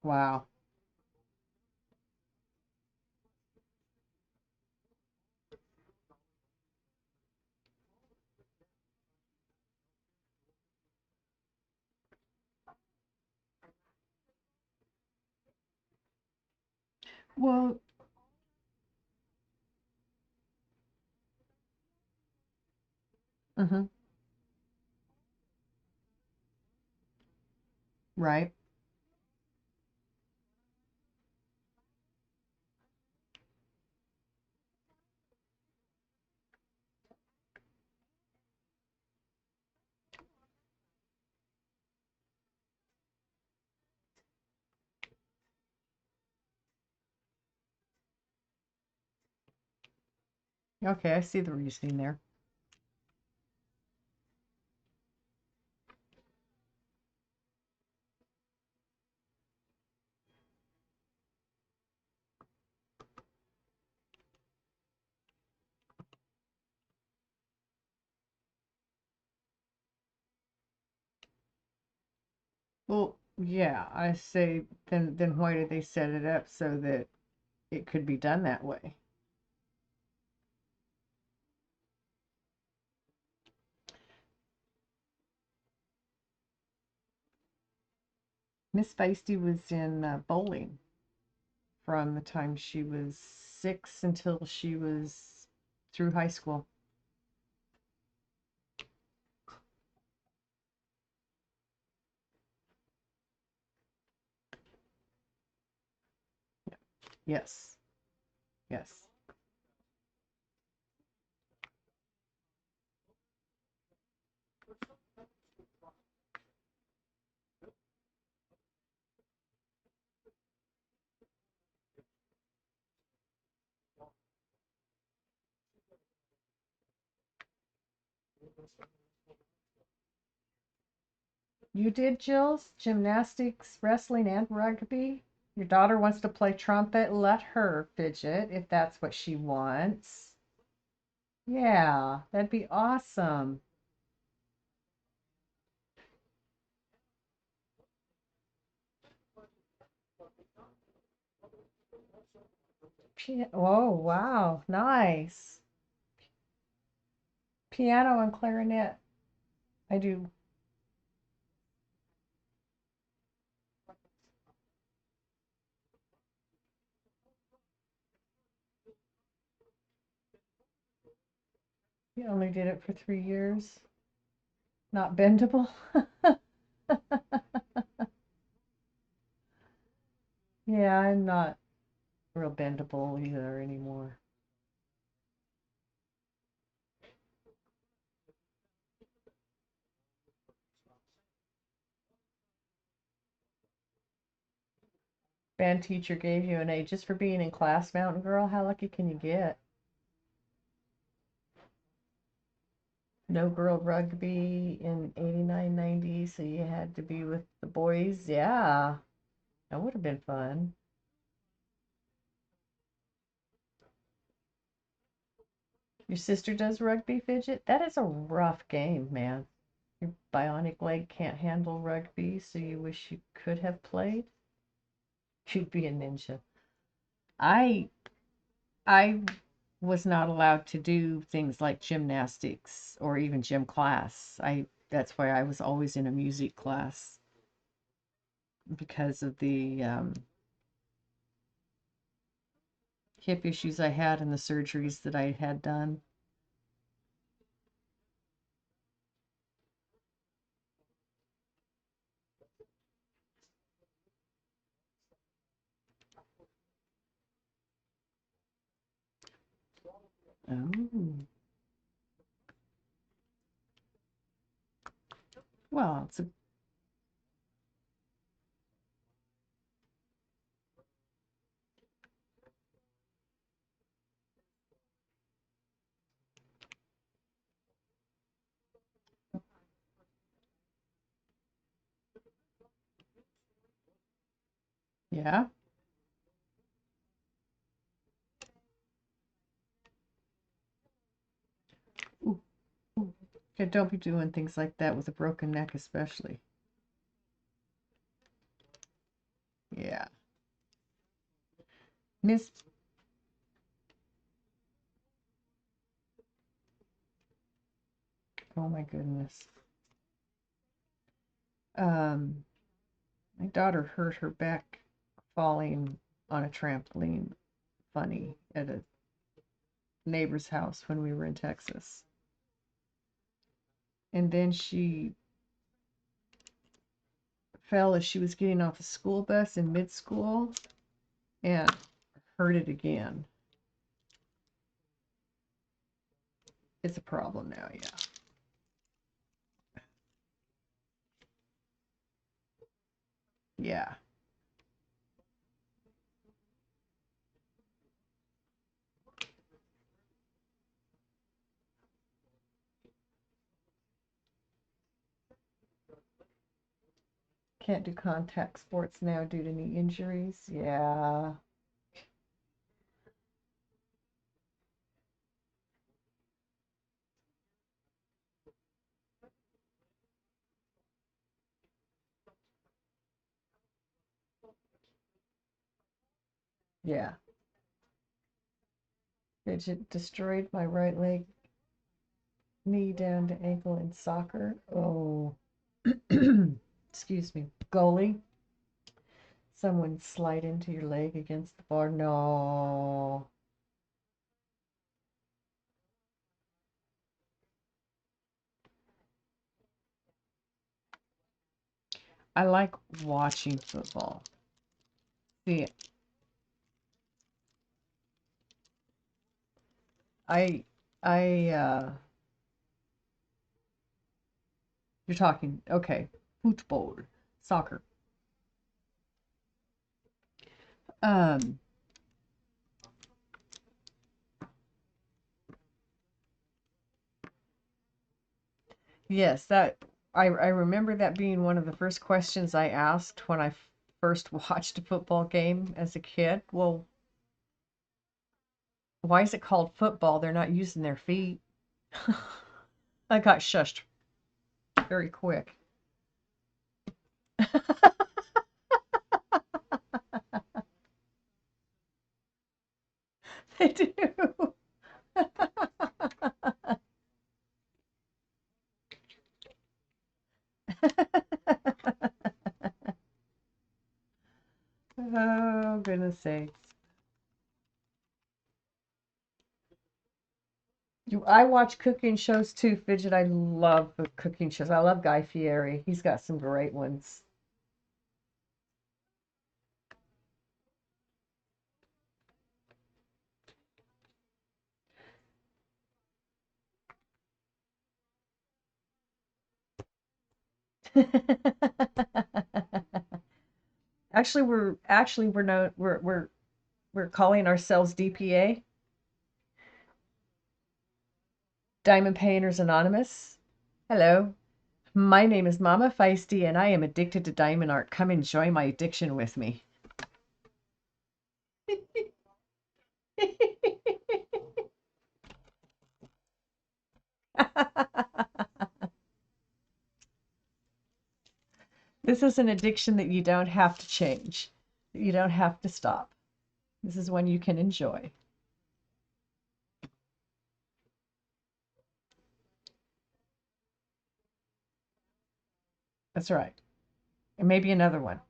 [SPEAKER 1] Wow. Well, mm-hmm. Right. Okay, I see the reasoning there. Well, yeah, I say then why did they set it up so that it could be done that way? Miss Feisty was in bowling from the time she was 6 until she was through high school. Yes, yes. You did, Jill's? Gymnastics, wrestling, and rugby? Your daughter wants to play trumpet. Let her fidget if that's what she wants. Yeah, that'd be awesome. Oh, wow. Nice. Piano and clarinet. I do. You only did it for 3 years. Not bendable. Yeah, I'm not real bendable either anymore. Band teacher gave you an A just for being in class, Mountain Girl. How lucky can you get? No girl rugby in 89, 90, so you had to be with the boys. Yeah, that would have been fun. Your sister does rugby, Fidget? That is a rough game, man. Your bionic leg can't handle rugby, so you wish you could have played? You'd be a ninja. I I was not allowed to do things like gymnastics or even gym class. I That's why I was always in a music class because of the hip issues I had and the surgeries that I had done. Oh, well, yeah. Ooh, ooh. Yeah, don't be doing things like that with a broken neck, especially. Yeah. Miss, oh my goodness. Um, my daughter hurt her back falling on a trampoline funny at a neighbor's house when we were in Texas. And then she fell as she was getting off a school bus in mid school and hurt it again. It's a problem now, yeah. Yeah. Can't do contact sports now due to knee injuries. Yeah. Yeah. It destroyed my right leg, knee down to ankle in soccer. Oh. Excuse me. Goalie. Someone slide into your leg against the bar? No. I like watching football. See, I, I, you're talking, okay, football, soccer. Um, yes, I remember that being one of the first questions I asked when I first watched a football game as a kid. Well, why is it called football? They're not using their feet. I got shushed very quick. They do. Oh, goodness sakes. I watch cooking shows too, Fidget. I love the cooking shows. I love Guy Fieri. He's got some great ones. Actually we're no we're calling ourselves DPA, Diamond Painters Anonymous. Hello. My name is Mama Feisty and I am addicted to diamond art. Come enjoy my addiction with me. This is an addiction that you don't have to change. You don't have to stop. This is one you can enjoy. That's right. And maybe another one.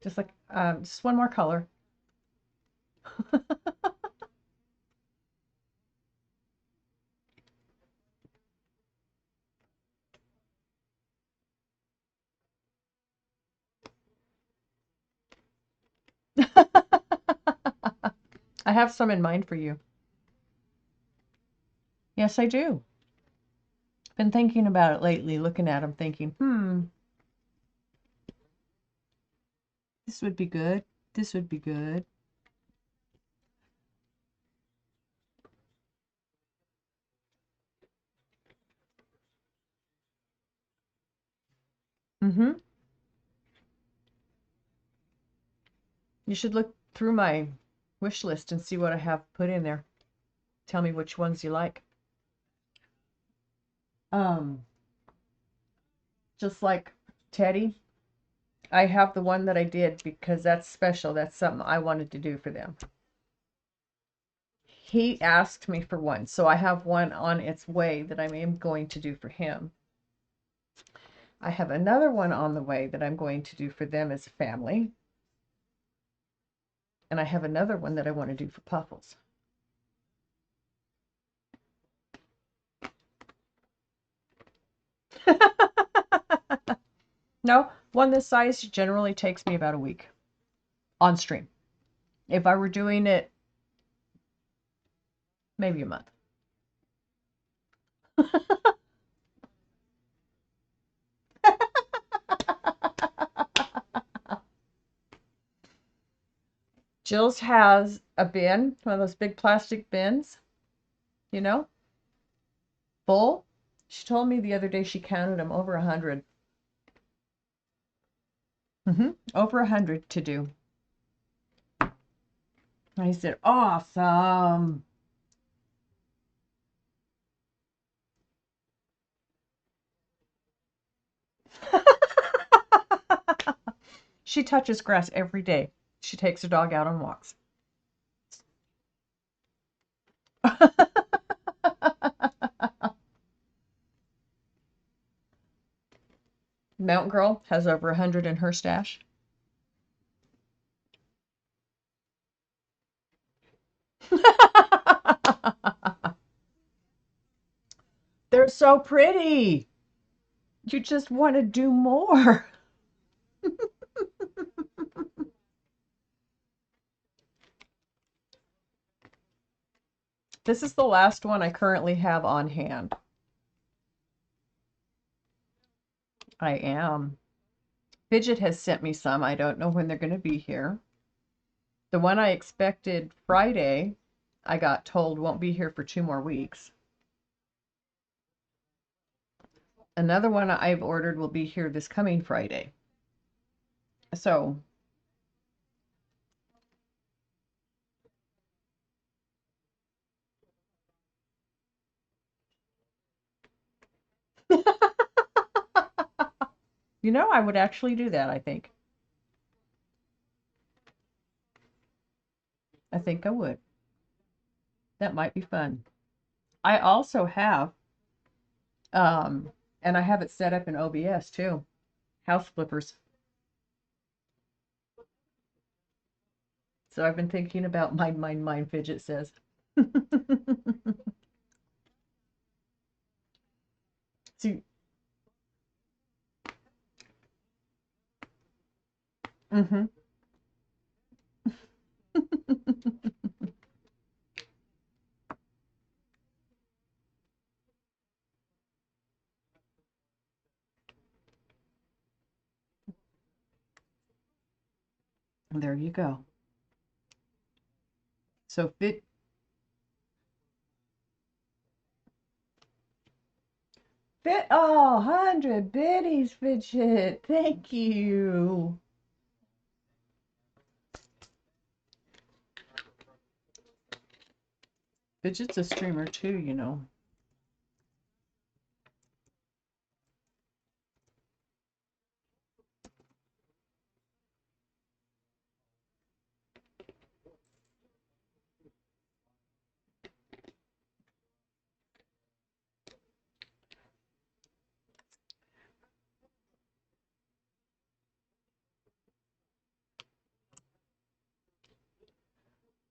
[SPEAKER 1] Just like just one more color. I have some in mind for you. Yes, I do. Been thinking about it lately, looking at them, thinking, this would be good. This would be good. Mm-hmm. You should look through my wish list and see what I have put in there. Tell me which ones you like. Um, just like Teddy, I have the one that I did because that's special. That's something I wanted to do for them. He asked me for one, so I have one on its way that I am going to do for him. I have another one on the way that I'm going to do for them as a family. And I have another one that I want to do for Puffles. No, one this size generally takes me about a week on stream. If I were doing it, maybe a month. Jill's has a bin, one of those big plastic bins, you know, full. She told me the other day she counted them over 100. Over 100 to do. I said, awesome. She touches grass every day. She takes her dog out on walks. Mountain Girl has over 100 in her stash. They're so pretty. You just want to do more. This is the last one I currently have on hand. I am. Fidget has sent me some. I don't know when they're going to be here. The one I expected Friday, I got told won't be here for 2 more weeks. Another one I've ordered will be here this coming Friday. So, you know, I would actually do that, I think. I think I would. That might be fun. I also have, and I have it set up in OBS too, house flippers. So I've been thinking about mine, Fidget says. See, mm-hmm. There you go. So oh, 100 biddies, Fidget. Thank you. Fidget's a streamer too, you know.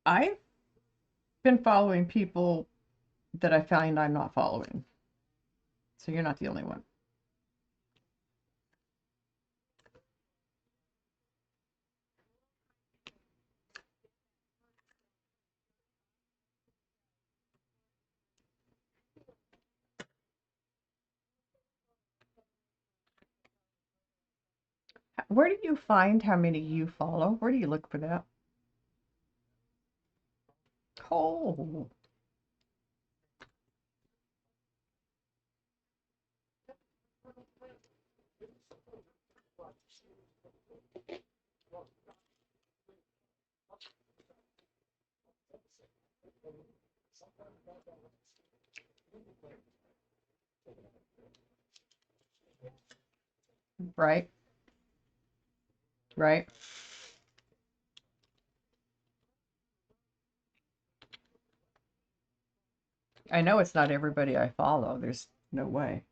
[SPEAKER 1] I've been following people that I find I'm not following. So you're not the only one. Where do you find how many you follow? Where do you look for that? Oh. Right. Right. I know it's not everybody I follow. There's no way.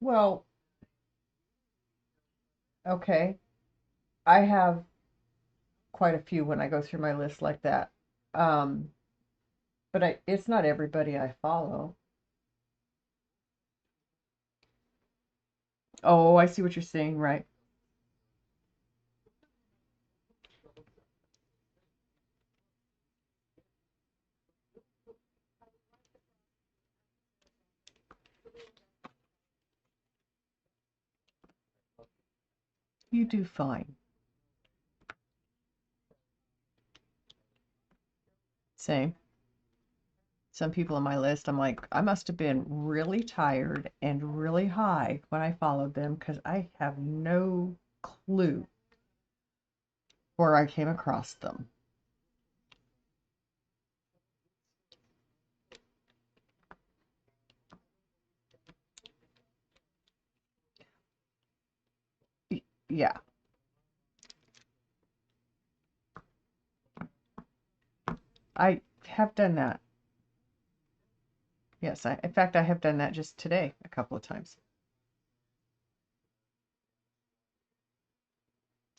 [SPEAKER 1] Well, okay. I have quite a few when I go through my list like that. Um, but it's not everybody I follow. Oh, I see what you're saying, right? You do fine. Same. some people on my list, I'm like, I must have been really tired and really high when I followed them because I have no clue where I came across them. Yeah, I have done that. Yes, in fact, I have done that just today a couple of times.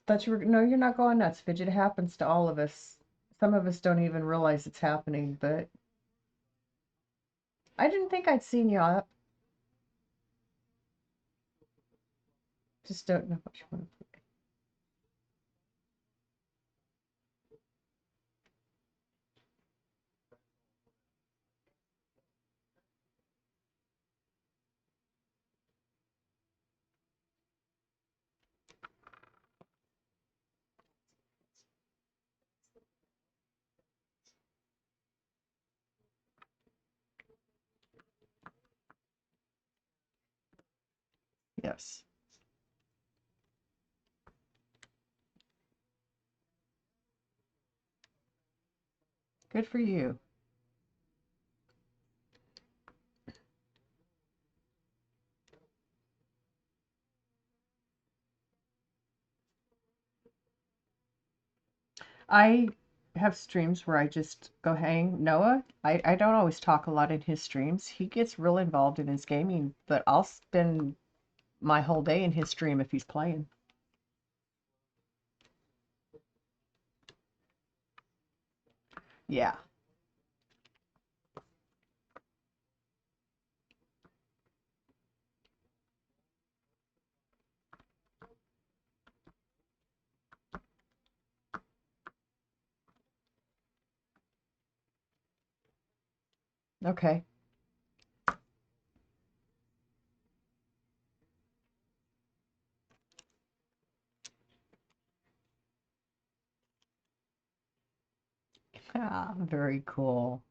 [SPEAKER 1] Thought you were, no, you're not going nuts, Fidget. It happens to all of us. Some of us don't even realize it's happening, but I didn't think I'd seen you up. Just don't know what you want to play. Yes. Good for you. I have streams where I just go hang. Noah, I don't always talk a lot in his streams. He gets real involved in his gaming, but I'll spend my whole day in his stream if he's playing. Yeah. Okay. Ah, very cool.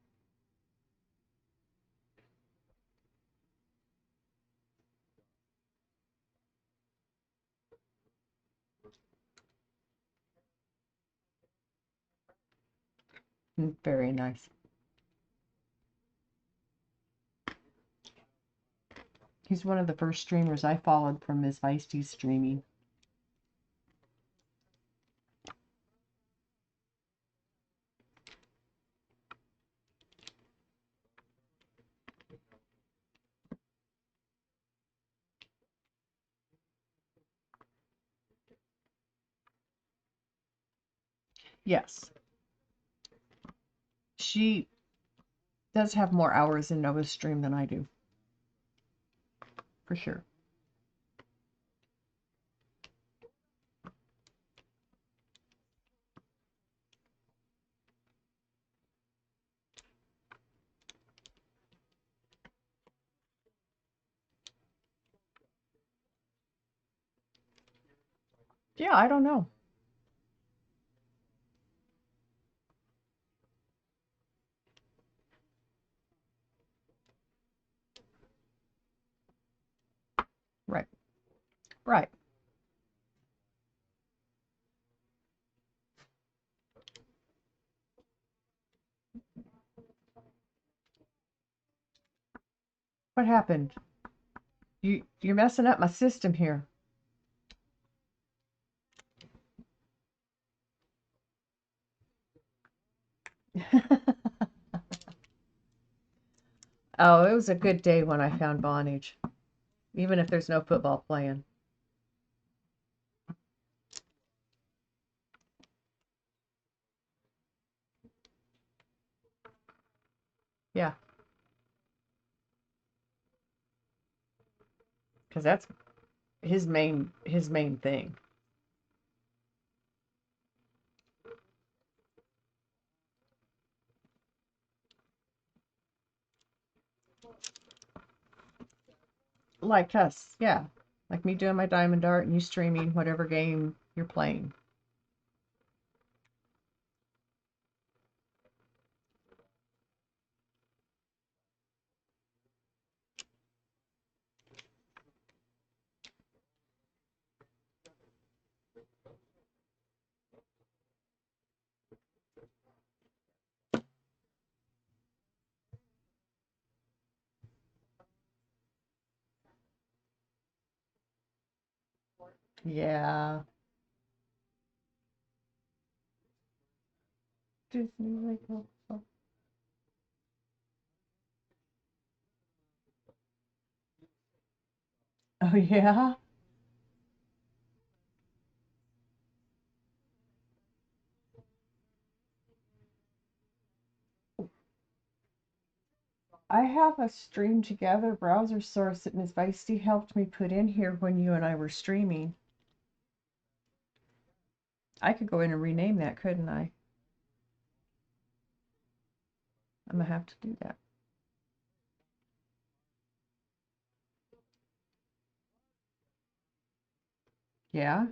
[SPEAKER 1] Very nice. He's one of the first streamers I followed from Ms. Feisty's streaming. Yes. She does have more hours in Noah's stream than I do. For sure. Yeah, I don't know. Right. Right. What happened? You're messing up my system here. Oh, it was a good day when I found Vonage, even if there's no football playing. Yeah, because that's his main thing. Like us, yeah. Like me doing my Diamond Art and you streaming whatever game you're playing. Yeah. Disney Lake. Oh yeah. I have a Stream Together browser source that Ms. Feisty helped me put in here when you and I were streaming. I could go in and rename that, couldn't I? I'm gonna have to do that. Yeah.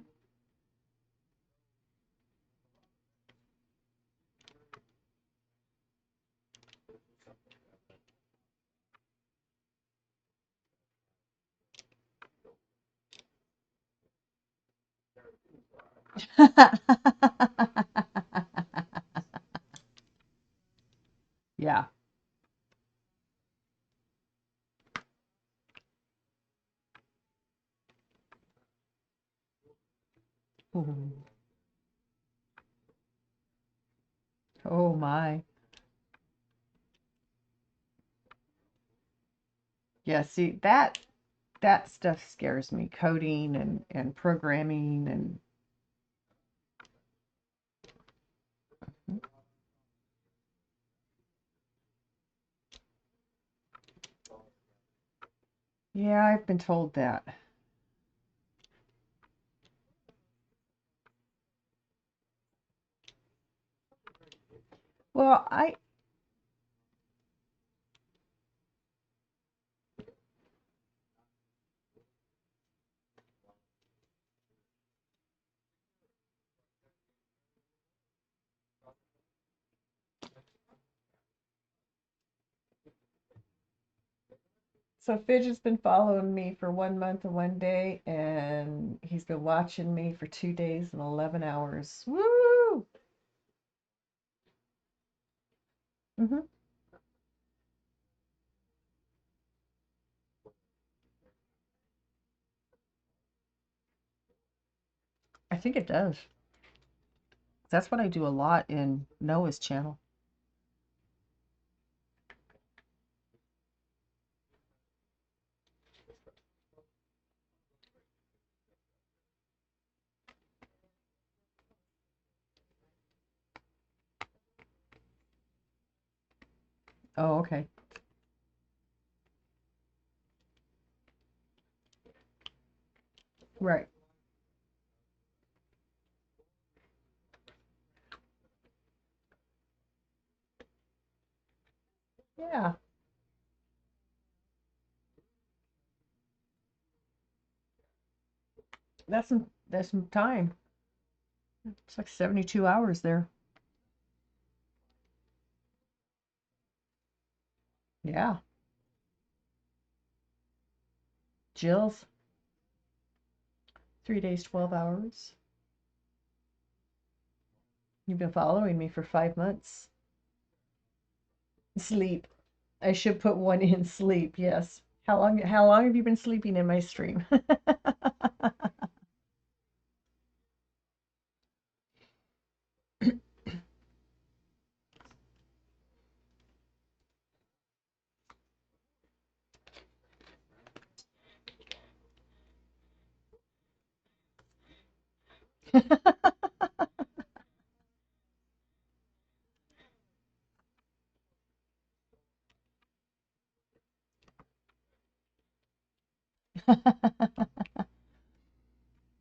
[SPEAKER 1] Yeah. Ooh. Oh my. Yeah, see that stuff scares me. Coding and programming and yeah, I've been told that. Well, so Fidge has been following me for 1 month and 1 day, and he's been watching me for 2 days and 11 hours. Woo! Hmm. I think it does. That's what I do a lot in Noah's channel. Oh, okay. Right. Yeah. That's some time. It's like 72 hours there. Yeah. Jill's 3 days, 12 hours. You've been following me for 5 months. Sleep. I should put one in sleep, yes. How long have you been sleeping in my stream?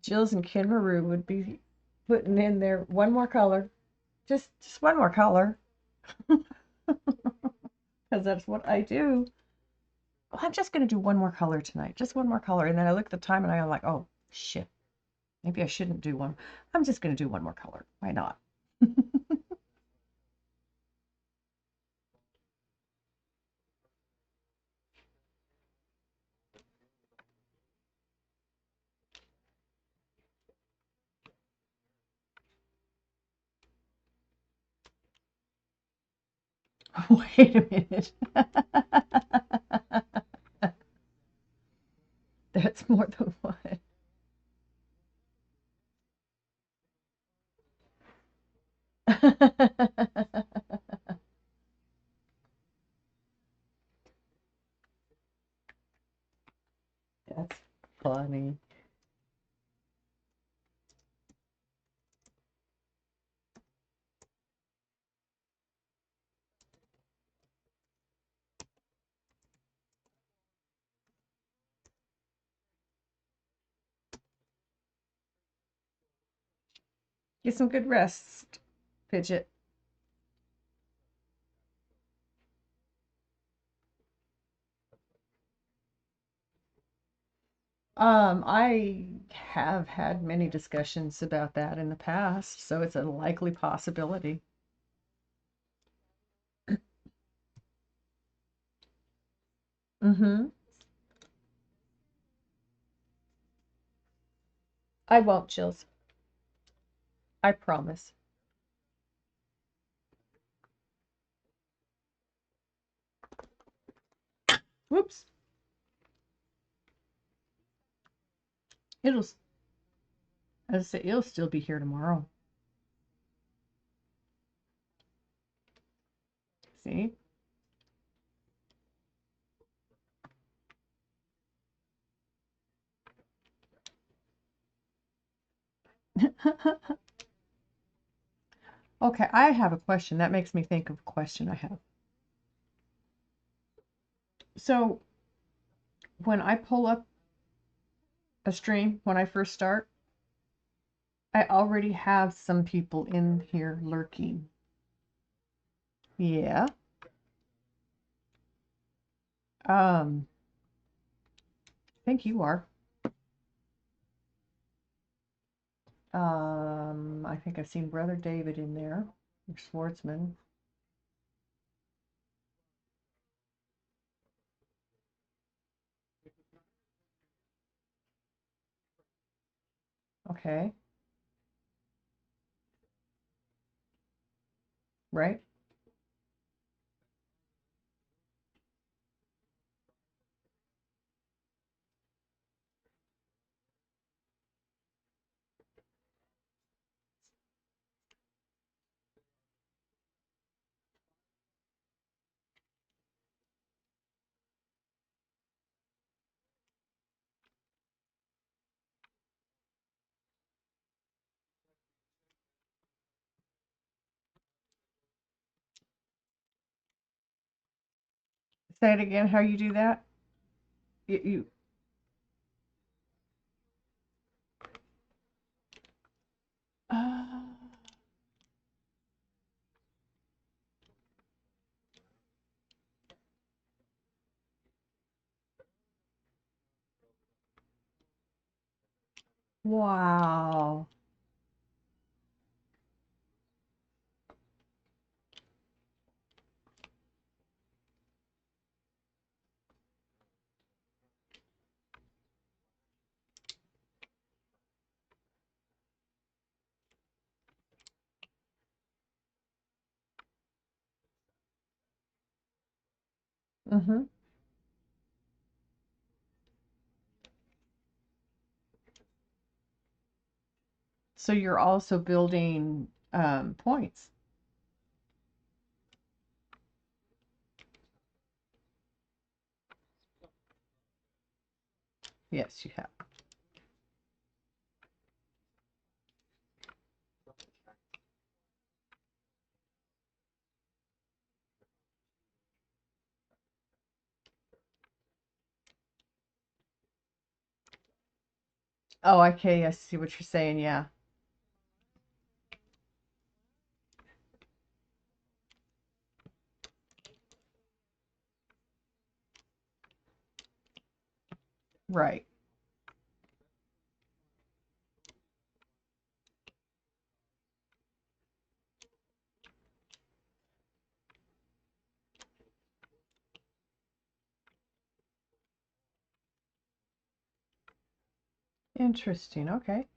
[SPEAKER 1] Jill's and Kinmaru would be putting in there one more color. Just one more color. Because that's what I do. Well, I'm just gonna do one more color tonight. Just one more color. And then I look at the time and I'm like, oh shit. Maybe I shouldn't do one. I'm just gonna do one more color. Why not? Wait a minute. That's more than one. That's funny. Get some good rest, Fidget. I have had many discussions about that in the past, so it's a likely possibility. Mm-hmm. I won't, Chills. I promise. Whoops. It'll, as I say, it'll still be here tomorrow. See? Okay, I have a question. That makes me think of a question I have. So, when I pull up a stream, when I first start, I already have some people in here lurking. Yeah. I think you are. I think I've seen Brother David in there, or Schwartzman. Okay, right? Say it again, how you do that? You uh, wow. Mm-hmm. So you're also building points. Yes, you have. Oh, okay, I see what you're saying. Yeah, right. Interesting. Okay.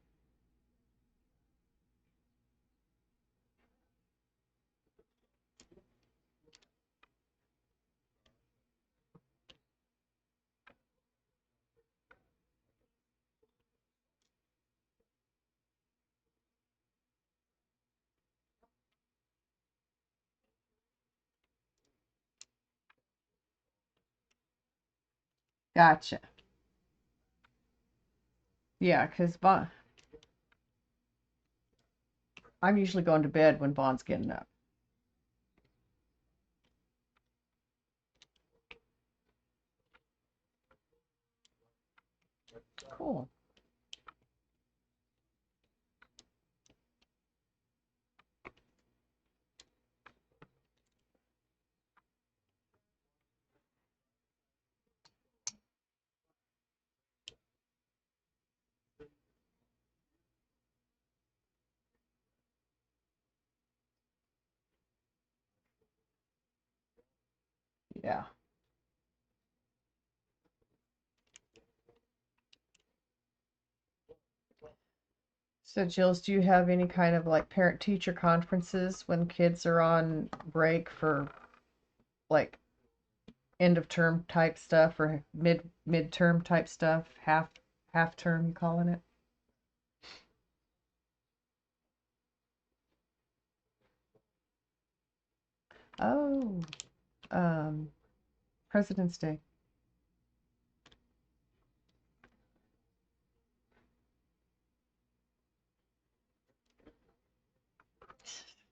[SPEAKER 1] Gotcha. Yeah, because I'm usually going to bed when Bond's getting up. Cool. Yeah. So, Jills, do you have any kind of like parent-teacher conferences when kids are on break for like end of term type stuff or midterm type stuff, half term you calling it? Oh, um, President's Day.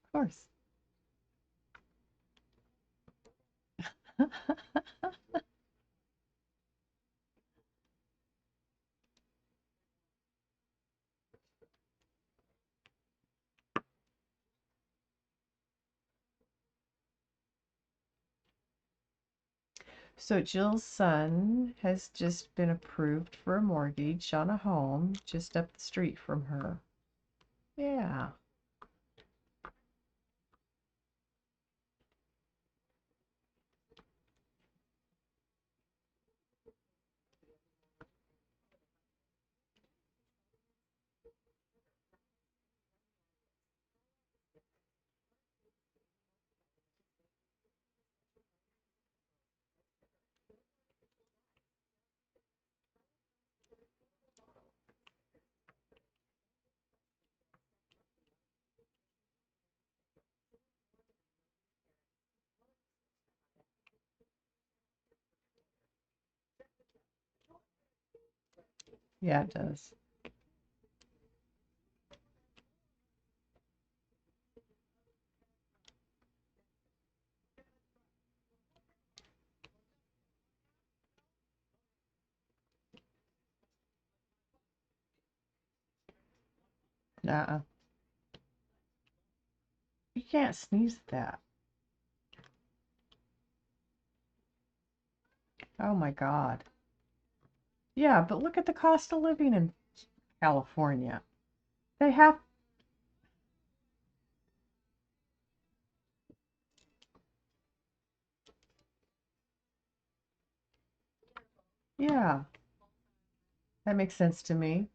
[SPEAKER 1] Of course. So Jill's son has just been approved for a mortgage on a home just up the street from her. Yeah. Yeah, it does. Nuh-uh. You can't sneeze at that. Oh my God. Yeah, but look at the cost of living in California. They have, yeah, that makes sense to me.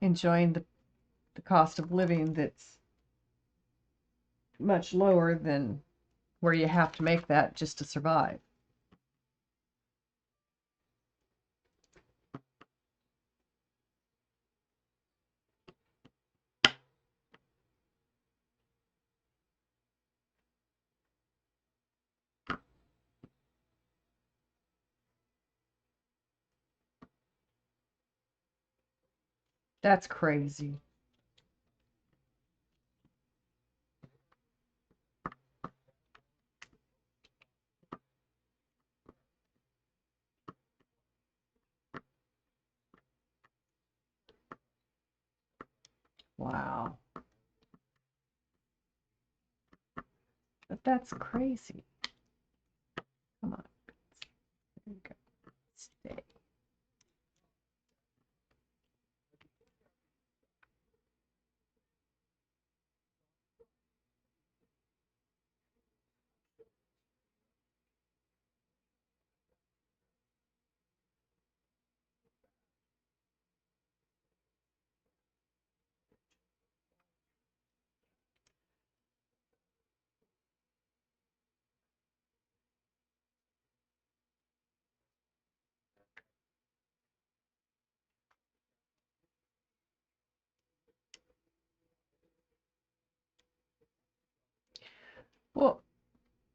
[SPEAKER 1] Enjoying the cost of living that's much lower than where you have to make that just to survive. That's crazy. Wow. But that's crazy. Come on. There you go. Stay. Well,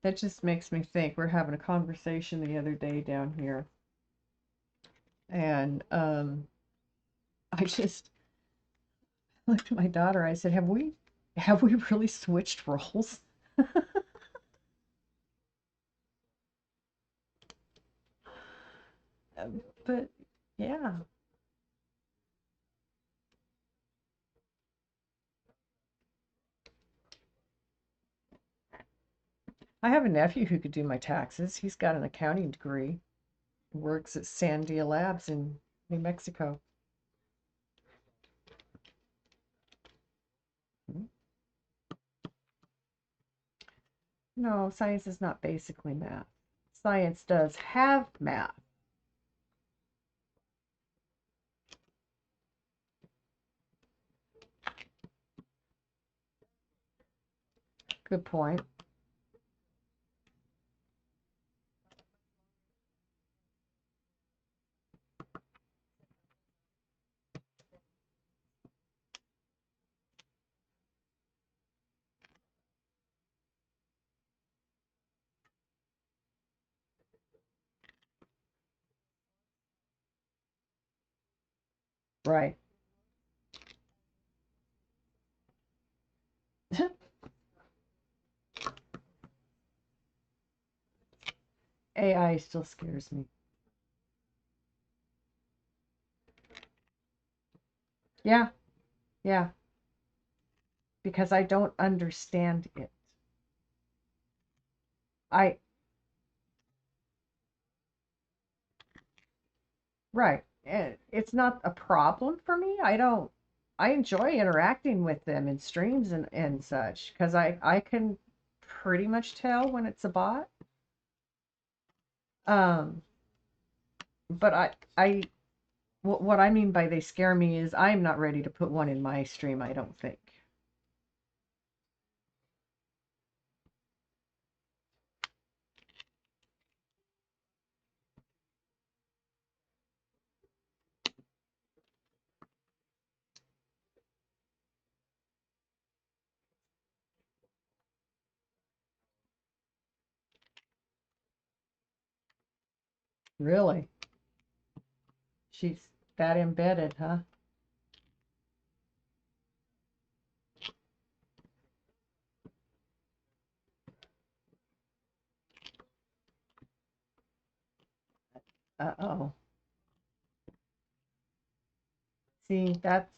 [SPEAKER 1] that just makes me think. We're having a conversation the other day down here, and I just looked at my daughter. I said, have we really switched roles?" But yeah, I have a nephew who could do my taxes. He's got an accounting degree. Works at Sandia Labs in New Mexico. No, science is not basically math. Science does have math. Good point. Right. AI still scares me. Yeah, yeah, because I don't understand it. I, right. It's not a problem for me. I enjoy interacting with them in streams and such because I can pretty much tell when it's a bot. Um, but what I mean by they scare me is I'm not ready to put one in my stream, I don't think. Really? She's that embedded, huh? Uh-oh. See, that's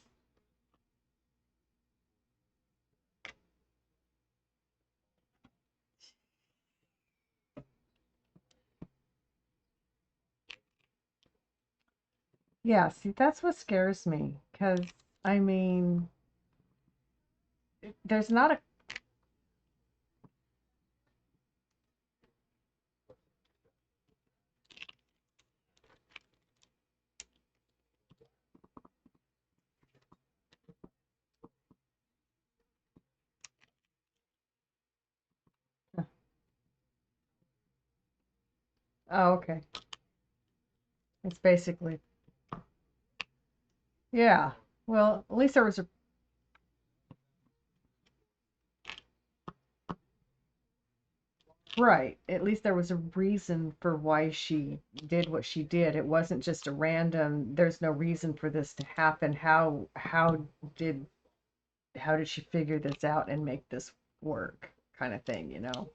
[SPEAKER 1] yeah, see, that's what scares me. Because, I mean, there's not a. Oh, okay. It's basically, yeah. Well, at least there was a. Right. At least there was a reason for why she did what she did. It wasn't just a random, there's no reason for this to happen. Did how did she figure this out and make this work kind of thing, you know?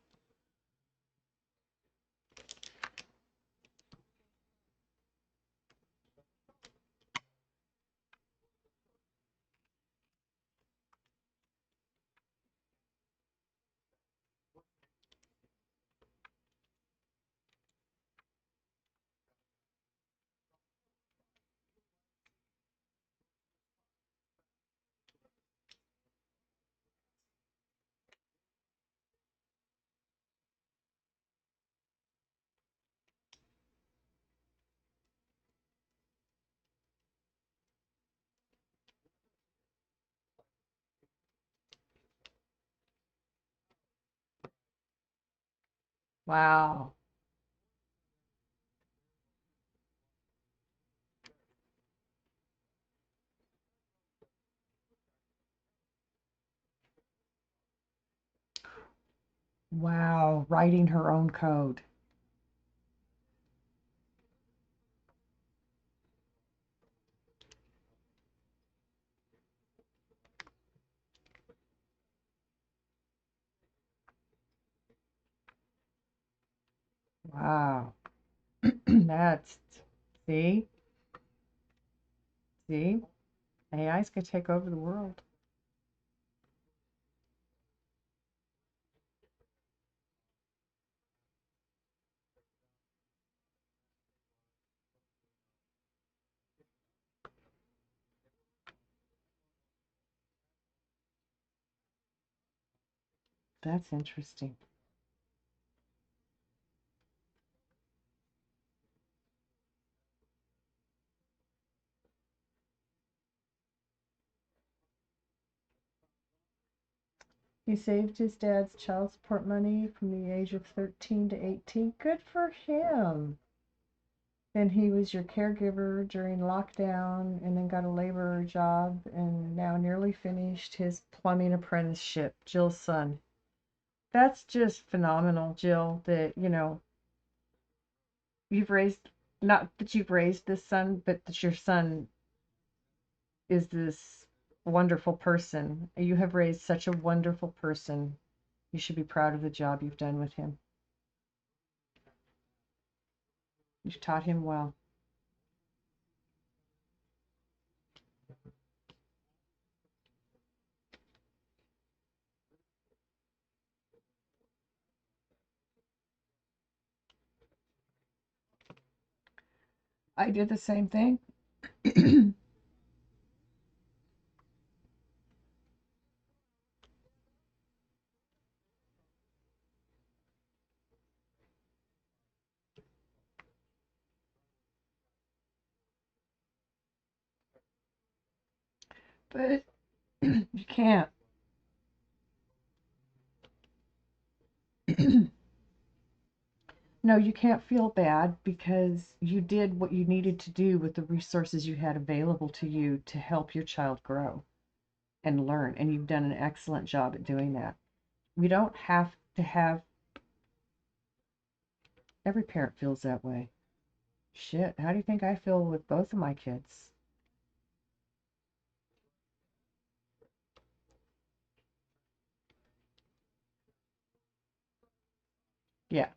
[SPEAKER 1] Wow. Wow, writing her own code. Wow. That's, see, see, AI's gonna take over the world. That's interesting. He saved his dad's child support money from the age of 13 to 18. Good for him. Then he was your caregiver during lockdown and then got a laborer job and now nearly finished his plumbing apprenticeship. Jill's son. That's just phenomenal, Jill, that, you've raised, not that you've raised this son, but that your son is this wonderful person. You have raised such a wonderful person. You should be proud of the job you've done with him. You've taught him well. I did the same thing. But you can't. No, you can't feel bad because you did what you needed to do with the resources you had available to you to help your child grow and learn. And you've done an excellent job at doing that. We don't have to have, every parent feels that way. Shit, how do you think I feel with both of my kids? Yeah,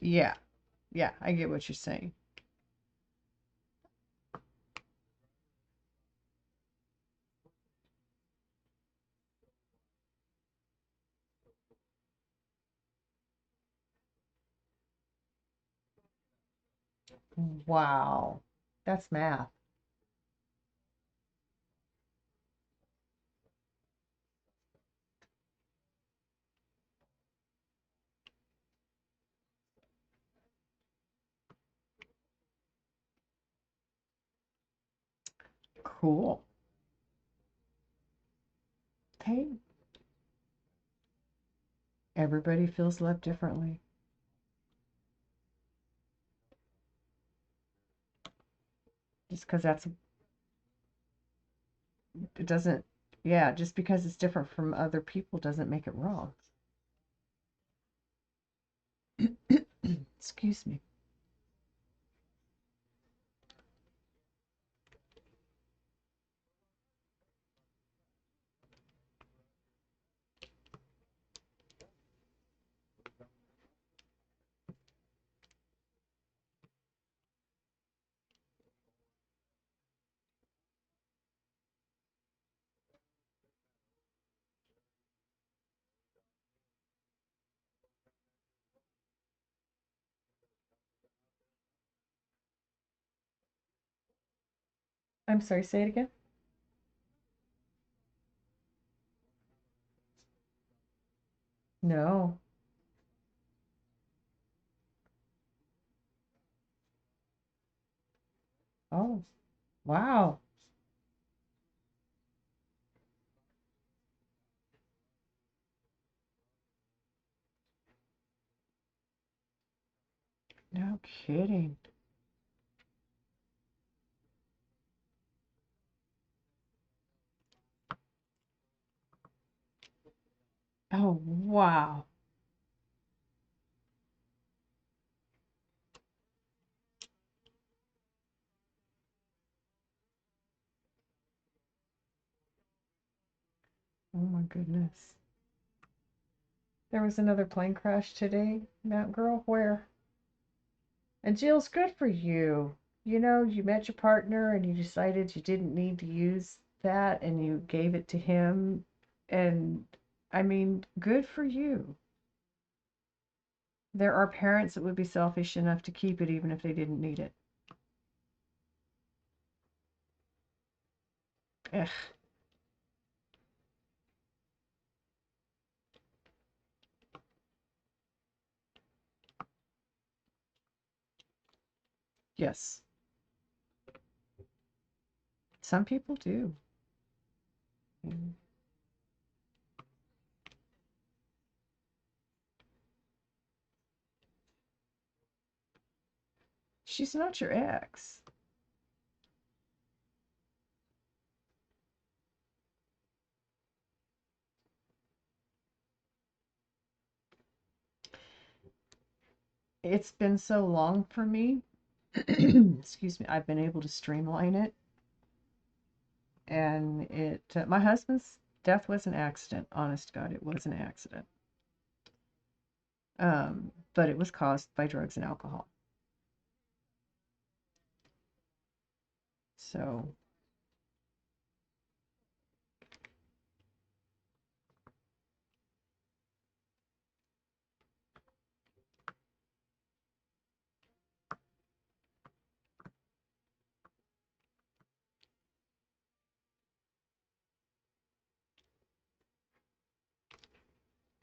[SPEAKER 1] yeah, yeah, I get what you're saying. Wow, that's math. Cool. Hey, everybody feels loved differently. Just because it doesn't, yeah, just because it's different from other people doesn't make it wrong. Excuse me. I'm sorry, say it again. No. Oh, wow. No kidding. Oh, wow. Oh my goodness. There was another plane crash today, Mount Girl. Where? And Jill's, good for you. You know, you met your partner and you decided you didn't need to use that and you gave it to him. And I mean, good for you. There are parents that would be selfish enough to keep it even if they didn't need it. Ugh. Yes. Some people do. Mm. She's not your ex. It's been so long for me. Excuse me. I've been able to streamline it. And my husband's death was an accident. Honest to God, it was an accident. But it was caused by drugs and alcohol. So,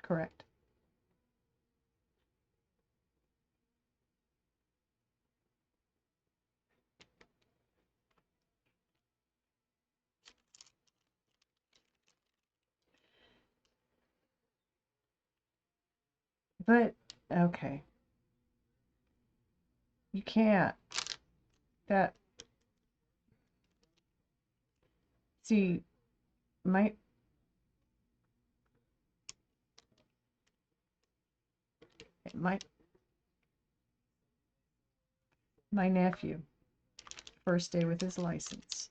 [SPEAKER 1] correct. But, okay. You can't. That, see, my, my, my nephew, first day with his license,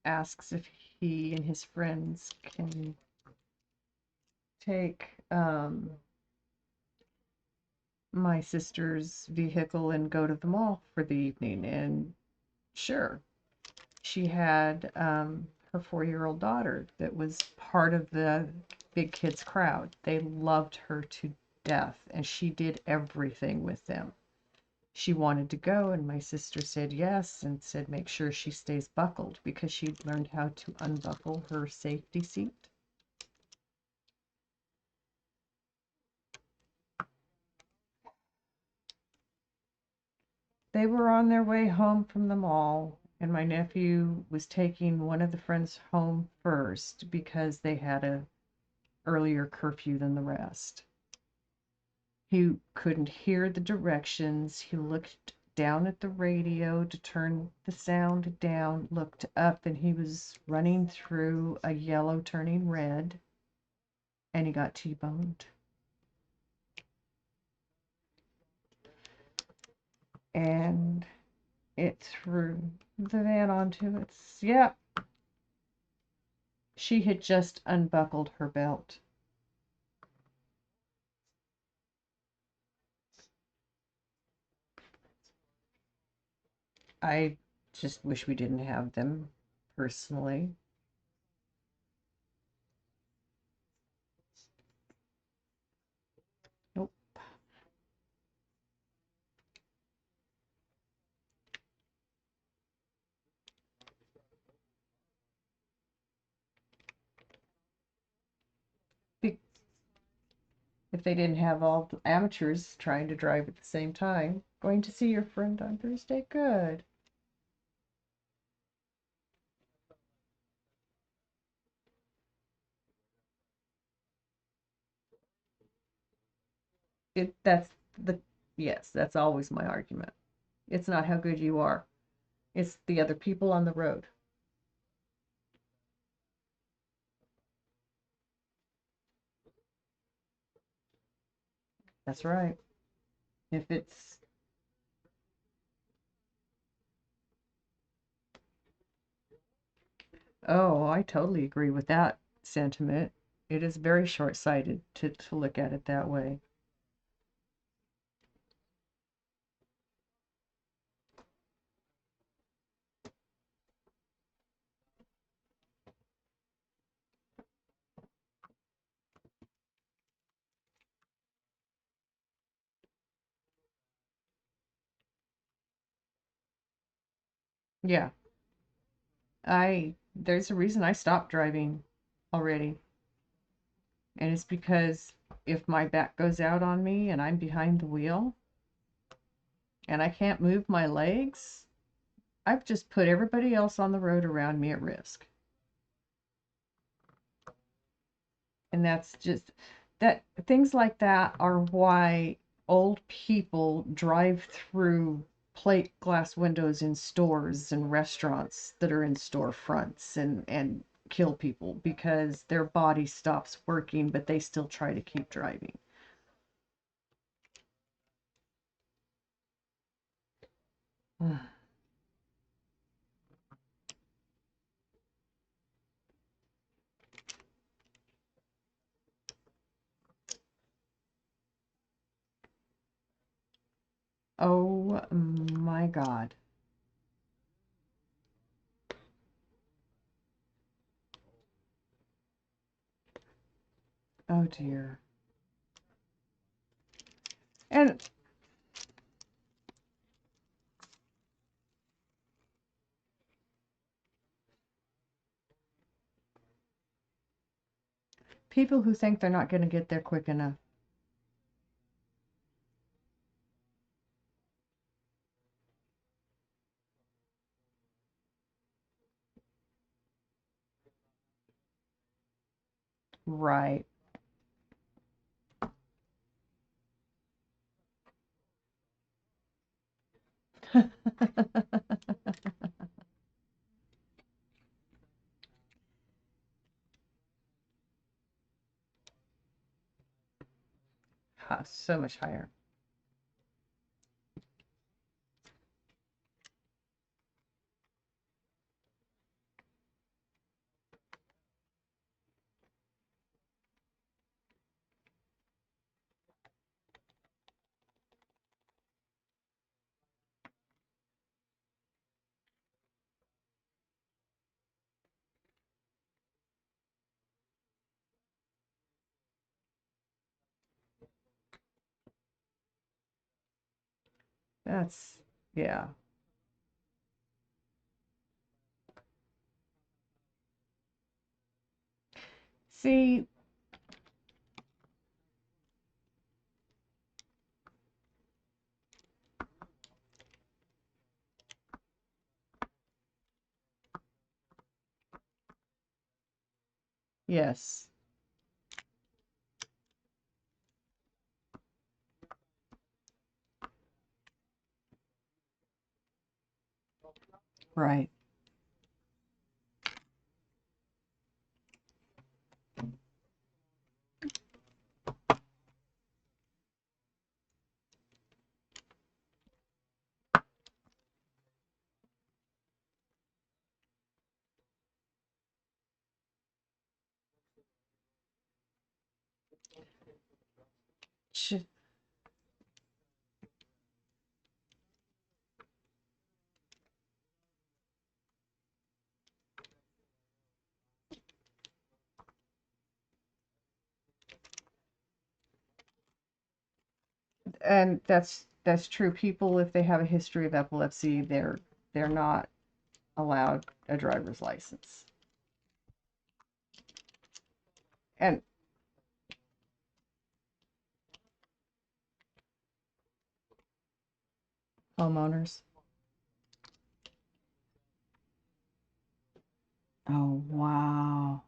[SPEAKER 1] asks if he and his friends can take my sister's vehicle and go to the mall for the evening. And sure, she had her 4-year-old daughter that was part of the big kids crowd. They loved her to death, and she did everything with them. She wanted to go, and my sister said yes and said make sure she stays buckled because she'd learned how to unbuckle her safety seat. They were on their way home from the mall, and my nephew was taking one of the friends home first because they had a earlier curfew than the rest. He couldn't hear the directions. He looked down at the radio to turn the sound down, looked up, and he was running through a yellow turning red, and he got T-boned. And it threw the van onto its, yep. She had just unbuckled her belt. I just wish we didn't have them personally. Nope. If they didn't have all the amateurs trying to drive at the same time. Going to see your friend on Thursday? Good. That's the Yes, that's always my argument. It's not how good you are, it's the other people on the road. That's right. If it's, oh, I totally agree with that sentiment. It is very short-sighted to look at it that way. Yeah, there's a reason I stopped driving already, and it's because if my back goes out on me and I'm behind the wheel and I can't move my legs, I've just put everybody else on the road around me at risk. And that's just that things like that are why old people drive through plate glass windows in stores and restaurants that are in storefronts and kill people because their body stops working, but they still try to keep driving. Oh my God. Oh dear. And people who think they're not going to get there quick enough. Right. So much higher. That's, yeah. See, yes, right. Sh- And that's true. People, if they have a history of epilepsy, they're not allowed a driver's license. And homeowners. Oh, wow.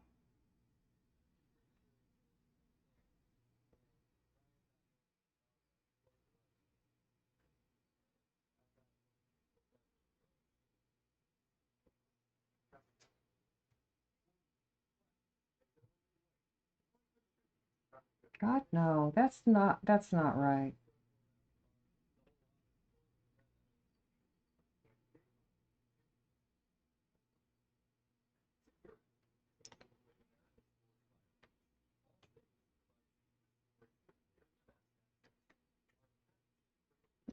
[SPEAKER 1] God, no, that's not right.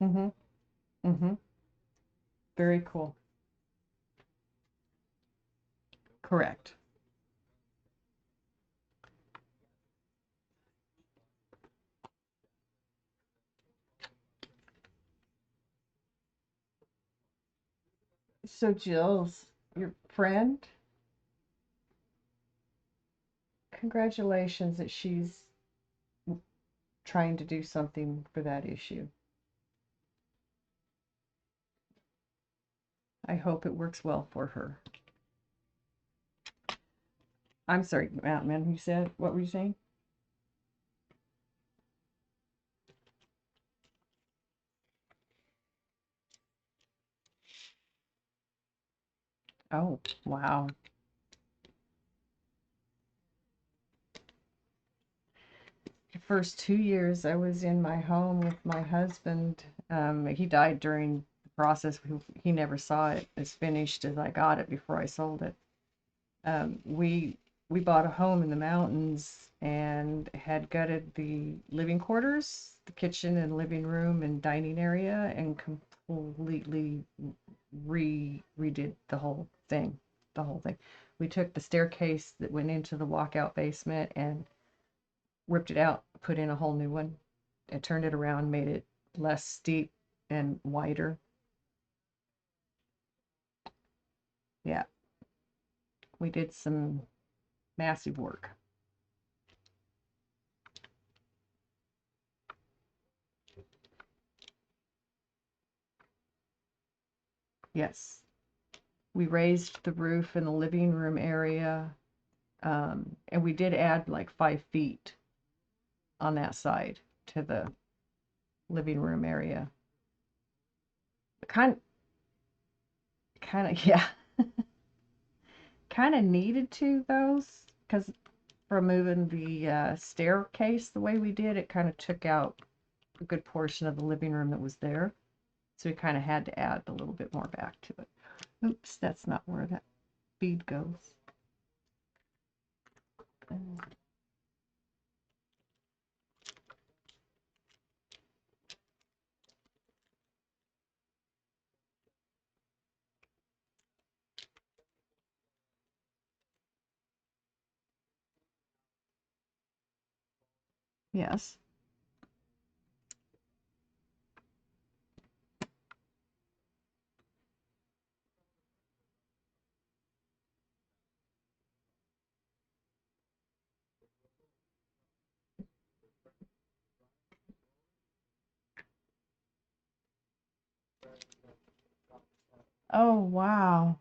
[SPEAKER 1] Mm-hmm. Mm-hmm. Very cool. Correct. So Jill's your friend. Congratulations that she's trying to do something for that issue. I hope it works well for her. I'm sorry, Mountain, you said, what were you saying? Oh, wow. The first 2 years I was in my home with my husband, he died during the process. He never saw it as finished as I got it before I sold it. We bought a home in the mountains and had gutted the living quarters, the kitchen and living room and dining area, and completely redid the whole thing. We took the staircase that went into the walkout basement and ripped it out, put in a whole new one, and turned it around, made it less steep and wider. Yeah, we did some massive work. Yes. We raised the roof in the living room area, and we did add like 5 feet on that side to the living room area. Kind, kind of, yeah, kind of needed to those because from moving the staircase the way we did, it kind of took out a good portion of the living room that was there. So we kind of had to add a little bit more back to it. Oops, that's not where that bead goes. Yes. Oh, wow.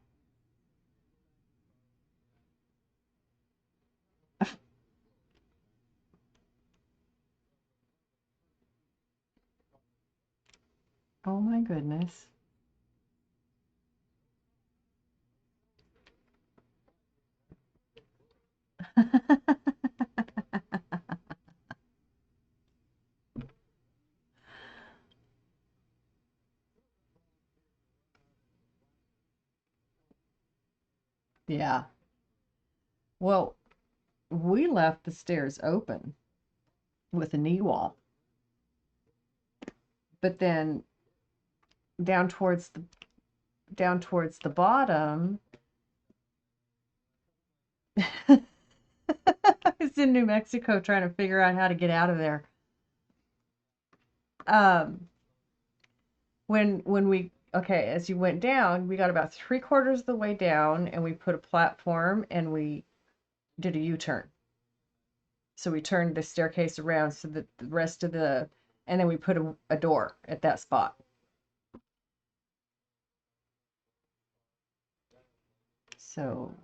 [SPEAKER 1] Oh my goodness. Yeah. Well, we left the stairs open with a knee wall, but then down towards the down towards the bottom. I was in New Mexico trying to figure out how to get out of there. Um, when we okay, as you went down, we got about 3/4 of the way down, and we put a platform, and we did a U-turn. So we turned the staircase around so that the rest of the, and then we put a door at that spot. So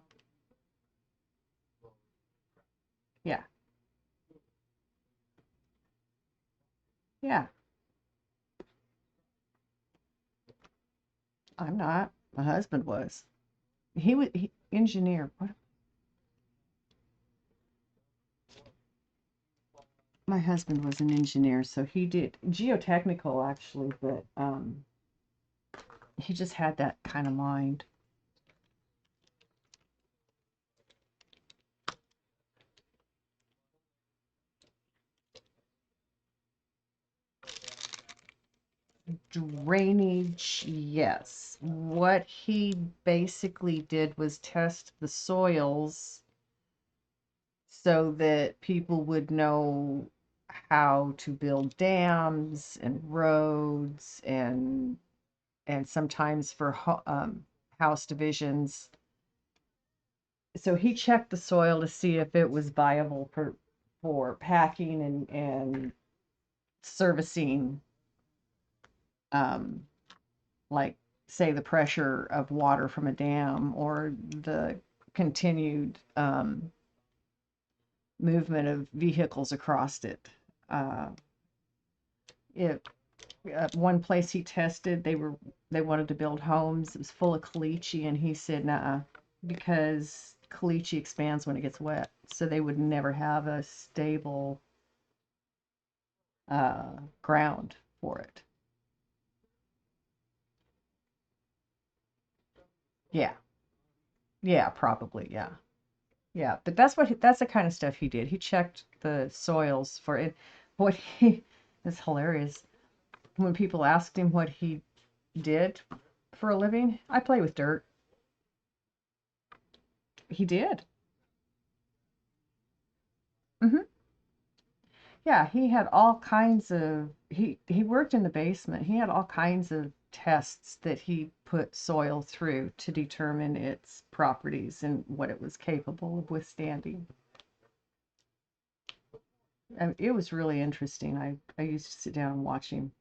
[SPEAKER 1] yeah, yeah. I'm not. My husband was. He was engineer. What? My husband was an engineer, so he did geotechnical actually, but he just had that kind of mind. Drainage, yes. What he basically did was test the soils so that people would know how to build dams and roads and sometimes for house divisions. So he checked the soil to see if it was viable for packing and servicing, um, like say the pressure of water from a dam or the continued movement of vehicles across it. Uh, it One place he tested, they wanted to build homes. It was full of caliche, and he said, "Nah," because caliche expands when it gets wet, so they would never have a stable ground for it. Yeah, yeah, probably, yeah, yeah. But that's the kind of stuff he did. He checked the soils for it. What he is hilarious when people asked him what he did for a living. I play with dirt. He did. Hmm. Yeah, he had all kinds of he worked in the basement. He had all kinds of tests that he put soil through to determine its properties and what it was capable of withstanding. And it was really interesting. I used to sit down and watch him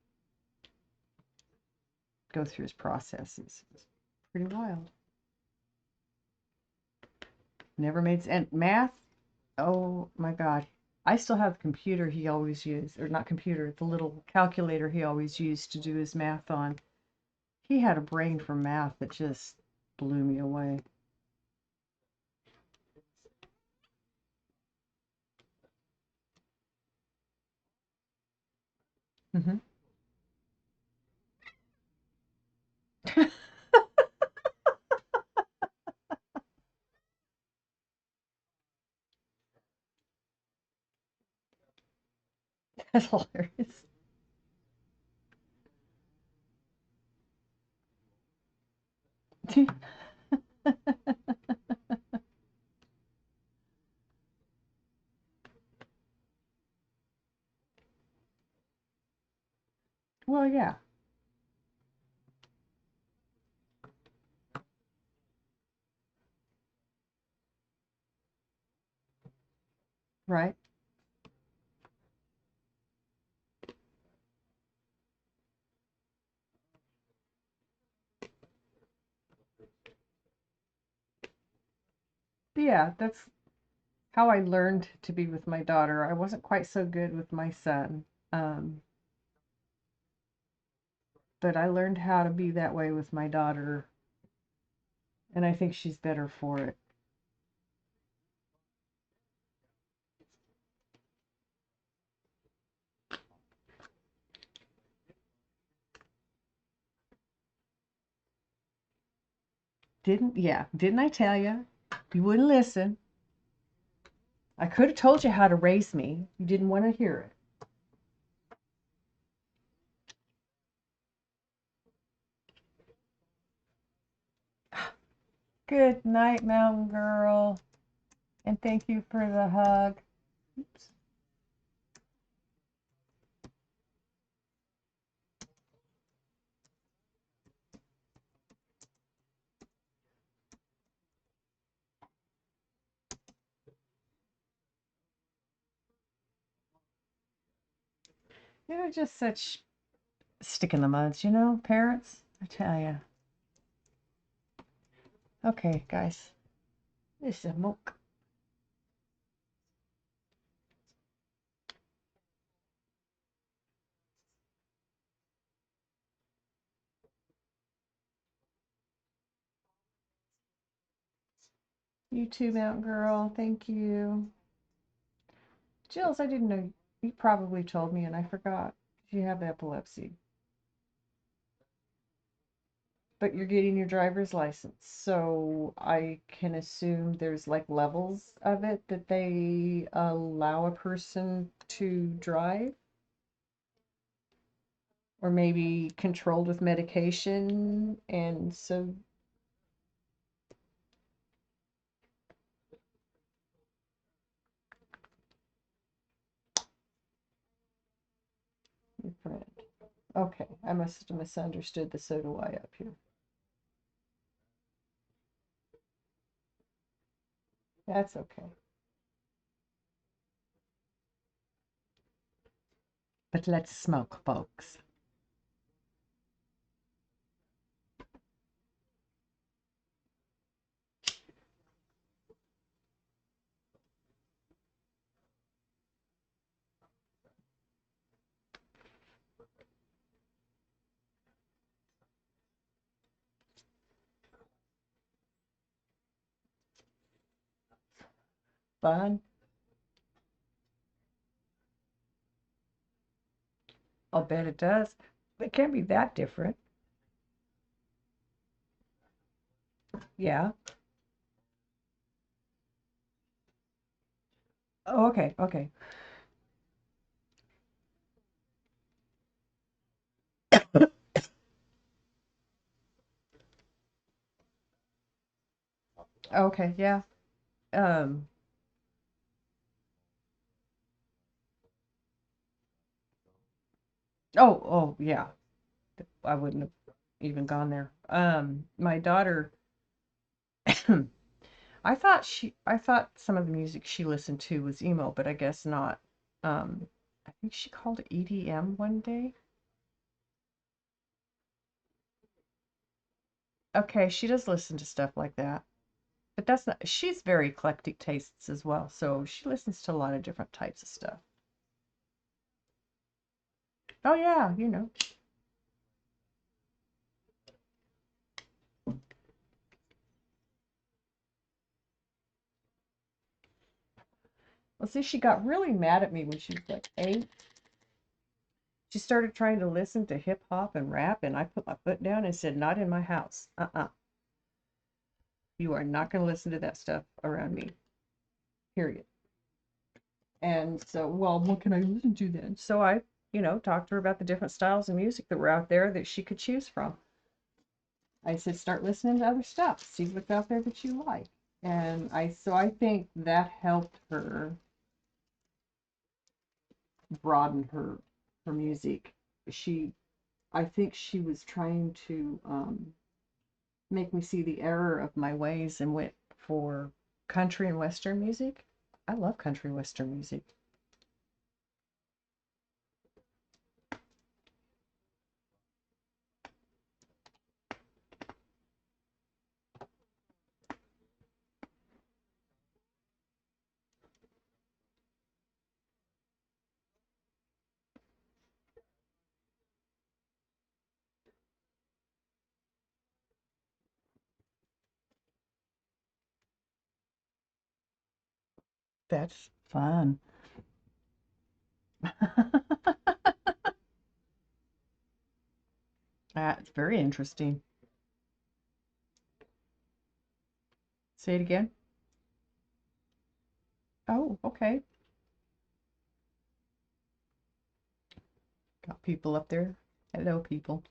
[SPEAKER 1] go through his processes. It was pretty wild. Never made and math. Oh my God. I still have the computer he always used, or not computer, the little calculator he always used to do his math on. He had a brain for math that just blew me away. Hmm. That's hilarious. Well, yeah, right. Yeah, that's how I learned to be with my daughter. I wasn't quite so good with my son, um, but I learned how to be that way with my daughter, and I think she's better for it. Didn't I tell you? You wouldn't listen. I could have told you how to raise me. You didn't want to hear it. Good night, Mountain Girl, and thank you for the hug. Oops. They're just such stick in the muds, parents. I tell you. Okay, guys, this is a mook. You too, Mountain Girl. Thank you. Jills, I didn't know. You probably told me and I forgot. You have epilepsy. But you're getting your driver's license, so I can assume there's like levels of it that they allow a person to drive, or maybe controlled with medication, and so your friend. Okay, I must have misunderstood the so do I up here. That's okay. But let's smoke, folks. Fun. I'll bet it does. It can't be that different. Yeah. Oh, okay, okay. Okay, yeah. Um, oh, yeah. I wouldn't have even gone there. My daughter, I thought some of the music she listened to was emo, but I guess not. I think she called it EDM one day. Okay, she does listen to stuff like that. But that's not, she's very eclectic tastes as well, so she listens to a lot of different types of stuff. Oh yeah, you know. Well, see, she got really mad at me when she was like 8. She started trying to listen to hip hop and rap, and I put my foot down and said, "Not in my house. You are not going to listen to that stuff around me. Period." And so, well, what can I listen to then? So I, talked to her about the different styles of music that were out there that she could choose from. I said, start listening to other stuff, see what's out there that you like. And I think that helped her broaden her music. She, I think she was trying to make me see the error of my ways and went for country and western music. I love country and western music. That's fun. That's very interesting. Say it again. Oh, okay. Got people up there. Hello, people.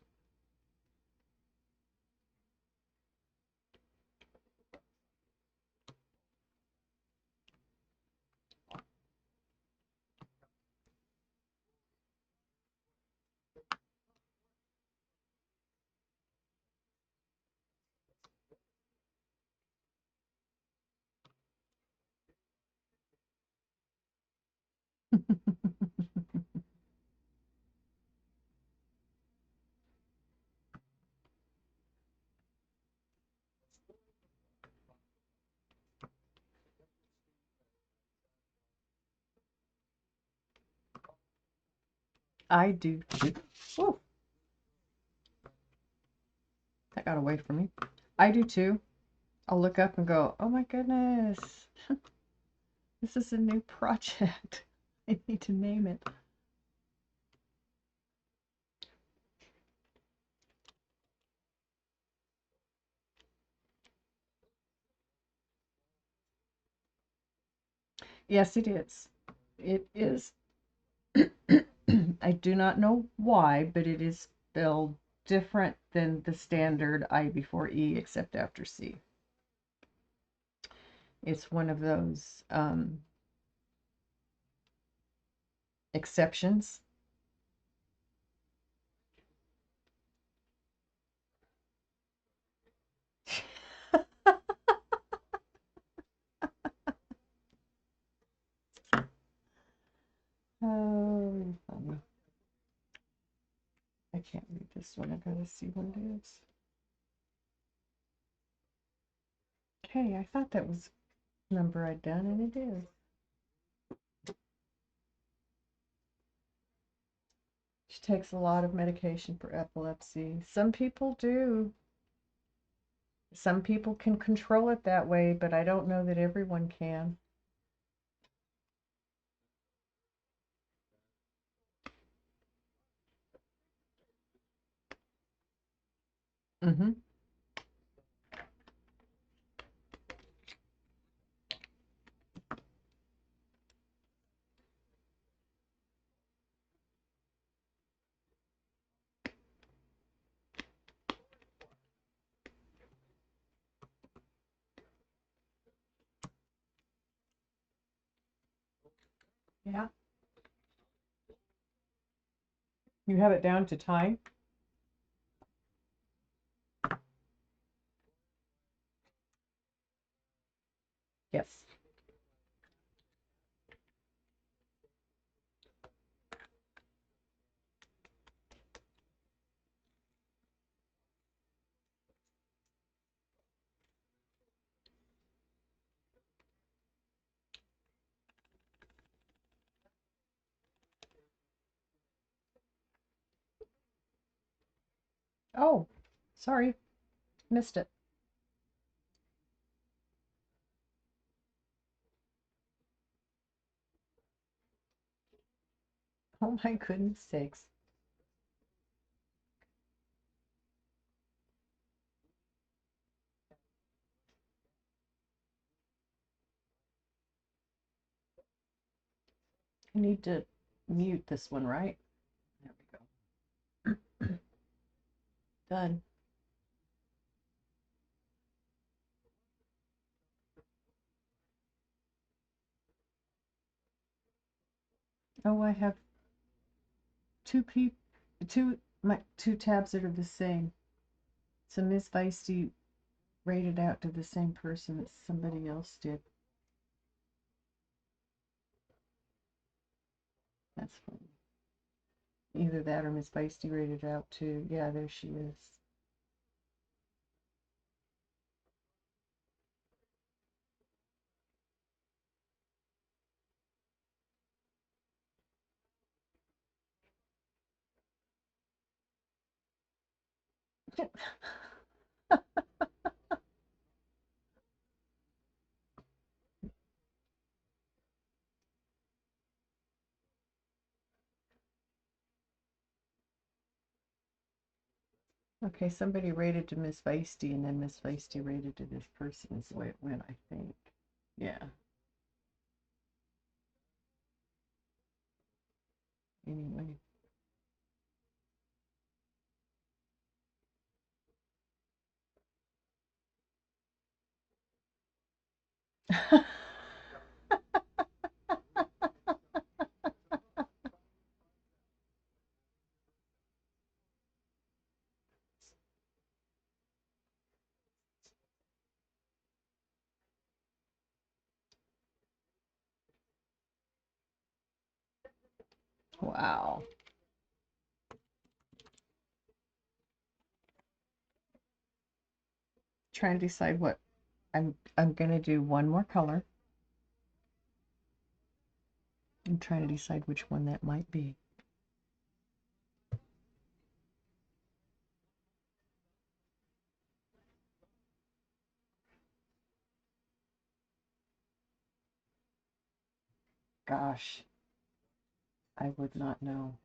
[SPEAKER 1] I do too. Whew, that got away from me. I do too. I'll look up and go, oh my goodness, this is a new project. I need to name it. Yes, it is. It is. I do not know why, but it is spelled different than the standard I before E except after C. It's one of those exceptions. Oh, funny. I can't read this one. I gotta see what it is. Okay, I thought that was the number I'd done, and it is. She takes a lot of medication for epilepsy. Some people do. Some people can control it that way, but I don't know that everyone can. Mm-hmm. Yeah. You have it down to time? Yes. Oh, sorry. Missed it. Oh my goodness sakes. I need to mute this one, right? There we go. Done. Oh, I have two two tabs that are the same. So Miss Feisty rated out to the same person that somebody else did. That's funny. Either that or Miss Feisty rated out too. Yeah, there she is. Okay, somebody rated to Miss Feisty, and then Miss Feisty rated to this person is the way it went, I think. Yeah. Anyway. Wow. Trying to decide what I'm gonna do one more color. I'm trying to decide which one that might be. Gosh. I would not know.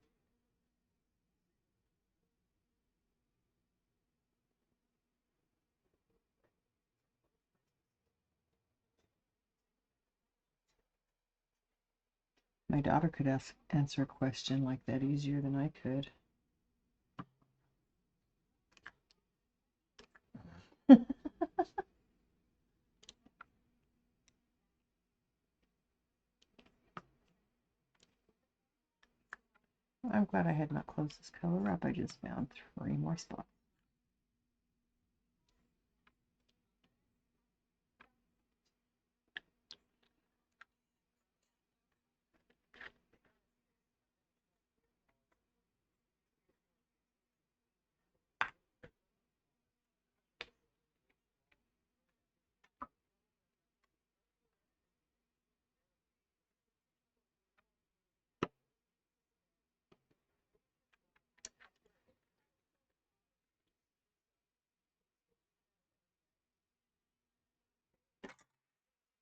[SPEAKER 1] My daughter could answer a question like that easier than I could. I'm glad I had not closed this color up. I just found 3 more spots.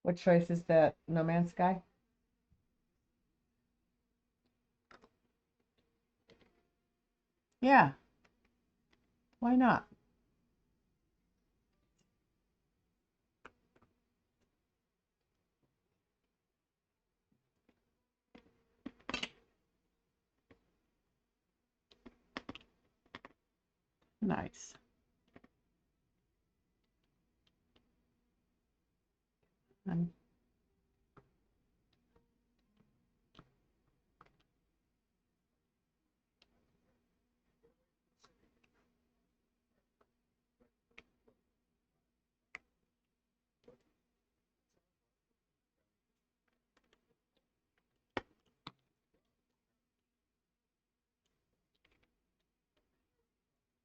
[SPEAKER 1] What choice is that? No Man's Sky? Yeah. Why not? Nice.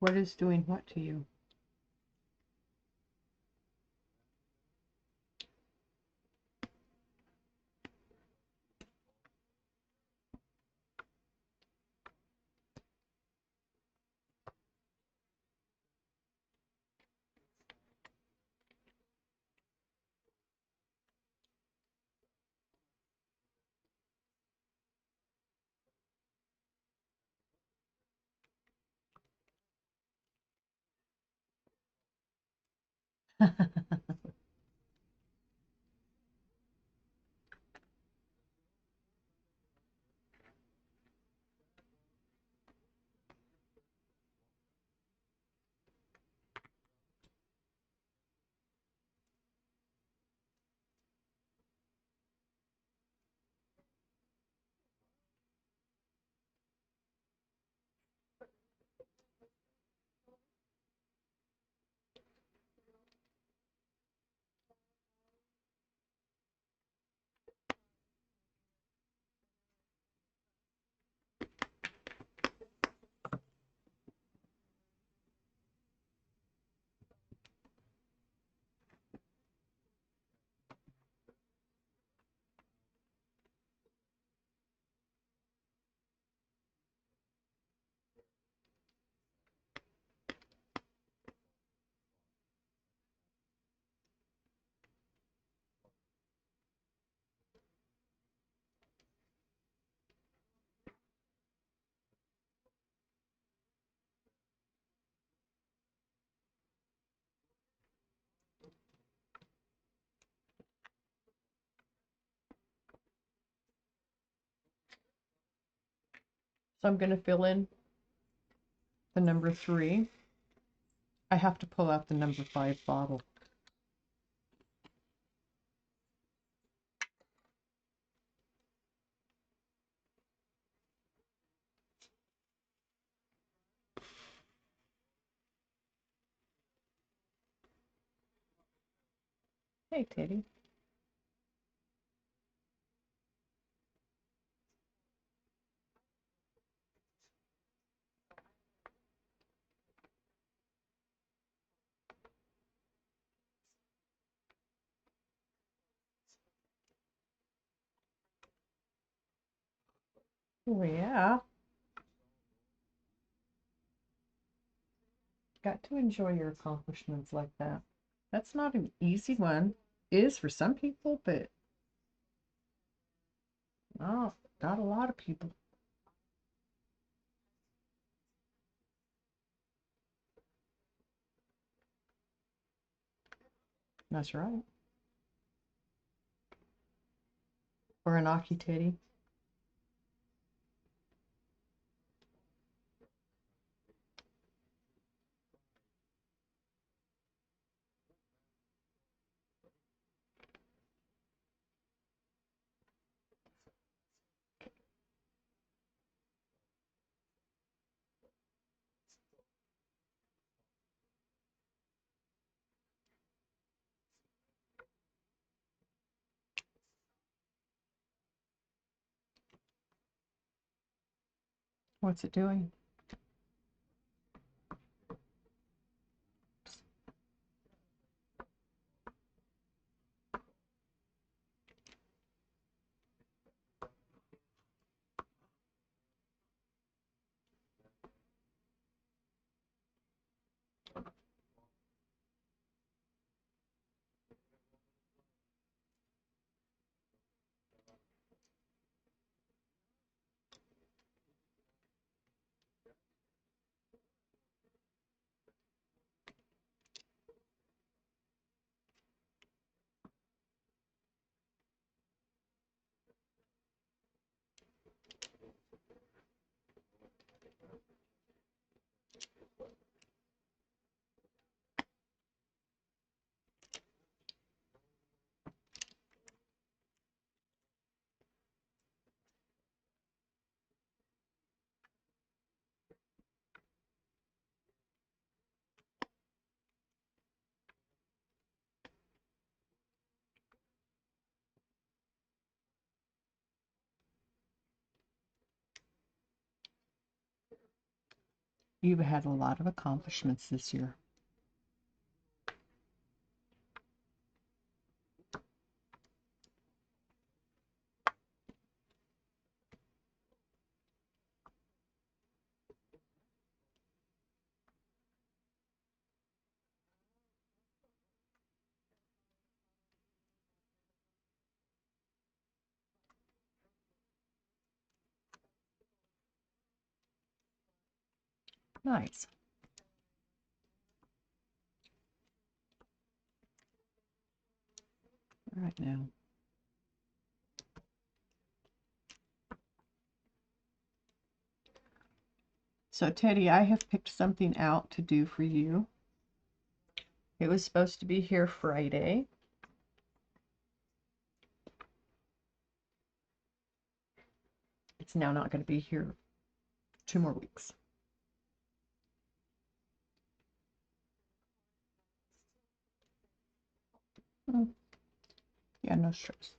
[SPEAKER 1] What is doing what to you? So I'm going to fill in the number 3. I have to pull out the number 5 bottle. Hey, Teddy. Oh, yeah. Got to enjoy your accomplishments like that. That's not an easy one. It is for some people, but oh, not a lot of people. That's right. Or an Aki Titty. What's it doing? You've had a lot of accomplishments this year. Nice. All right now. So Teddy, I have picked something out to do for you. It was supposed to be here Friday. It's now not going to be here 2 more weeks. Yeah, no stress.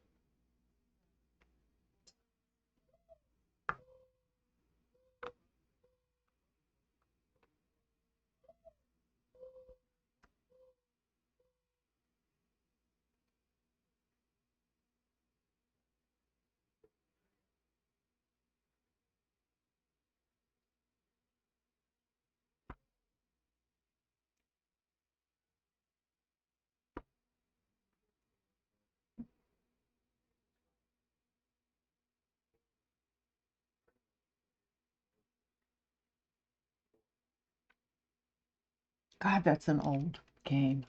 [SPEAKER 1] God, that's an old game.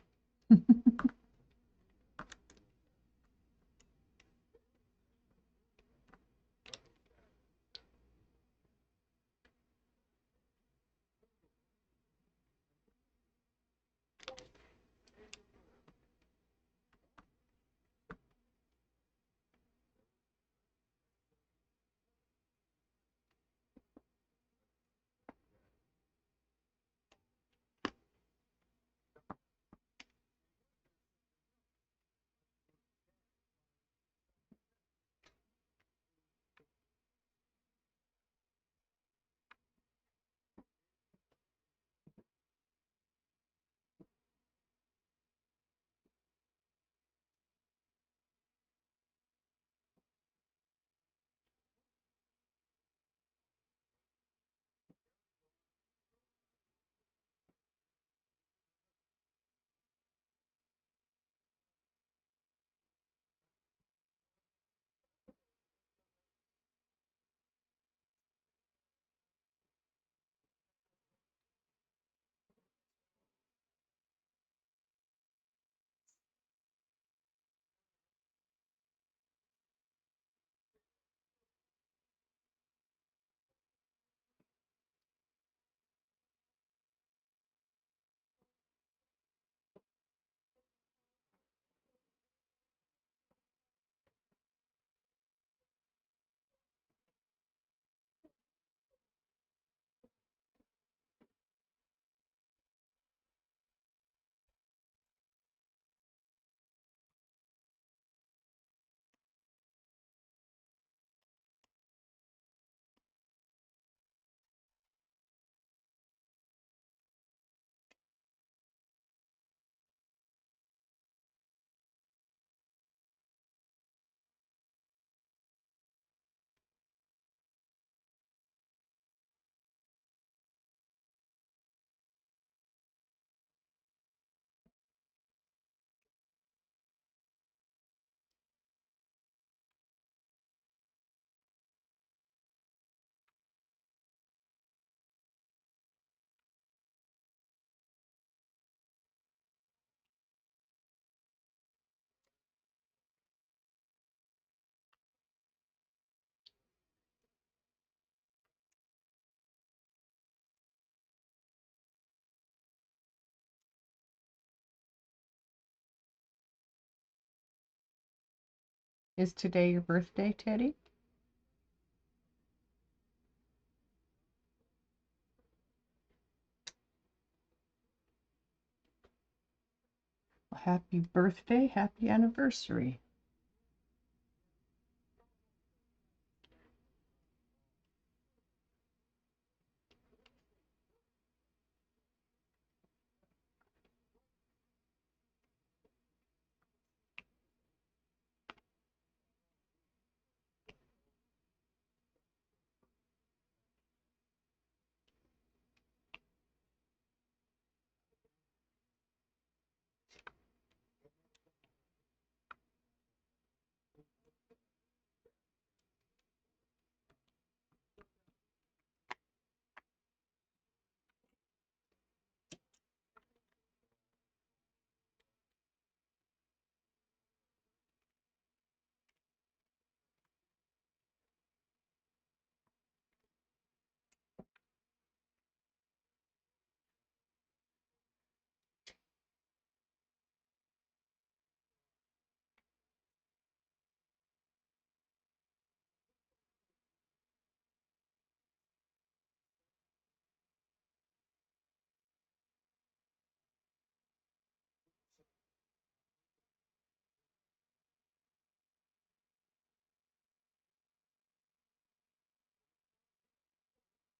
[SPEAKER 1] Is today your birthday, Teddy? Well, happy birthday, happy anniversary.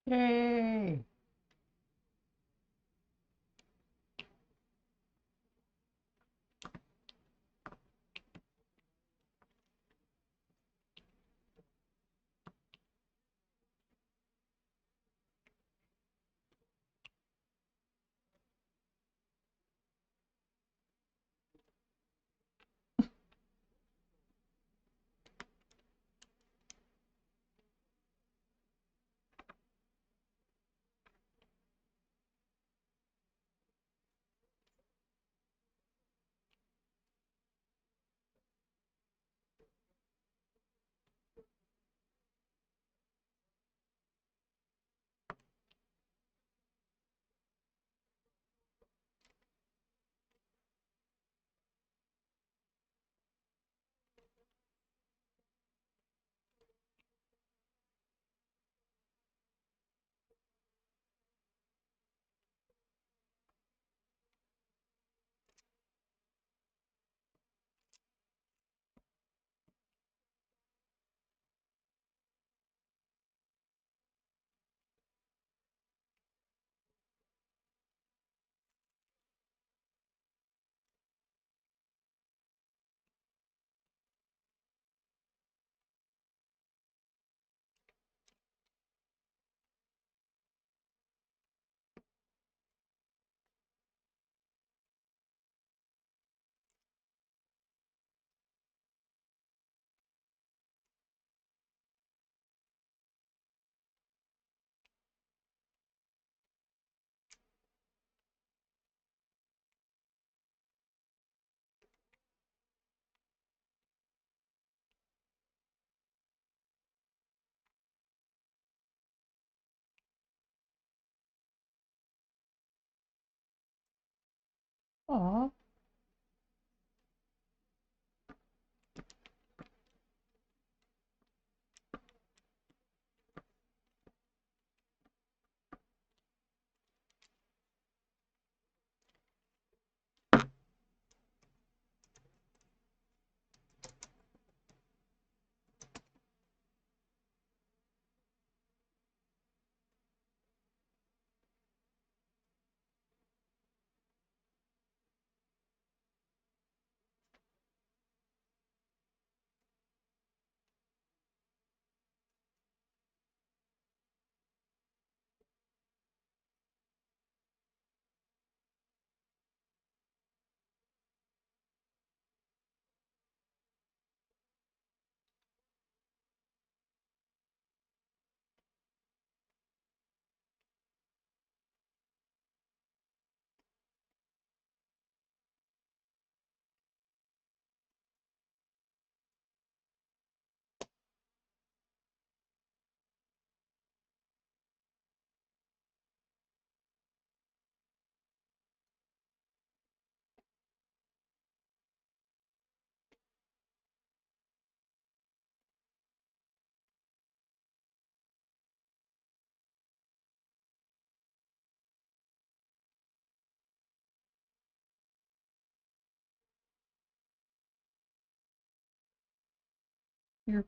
[SPEAKER 1] Yay! Aw. You're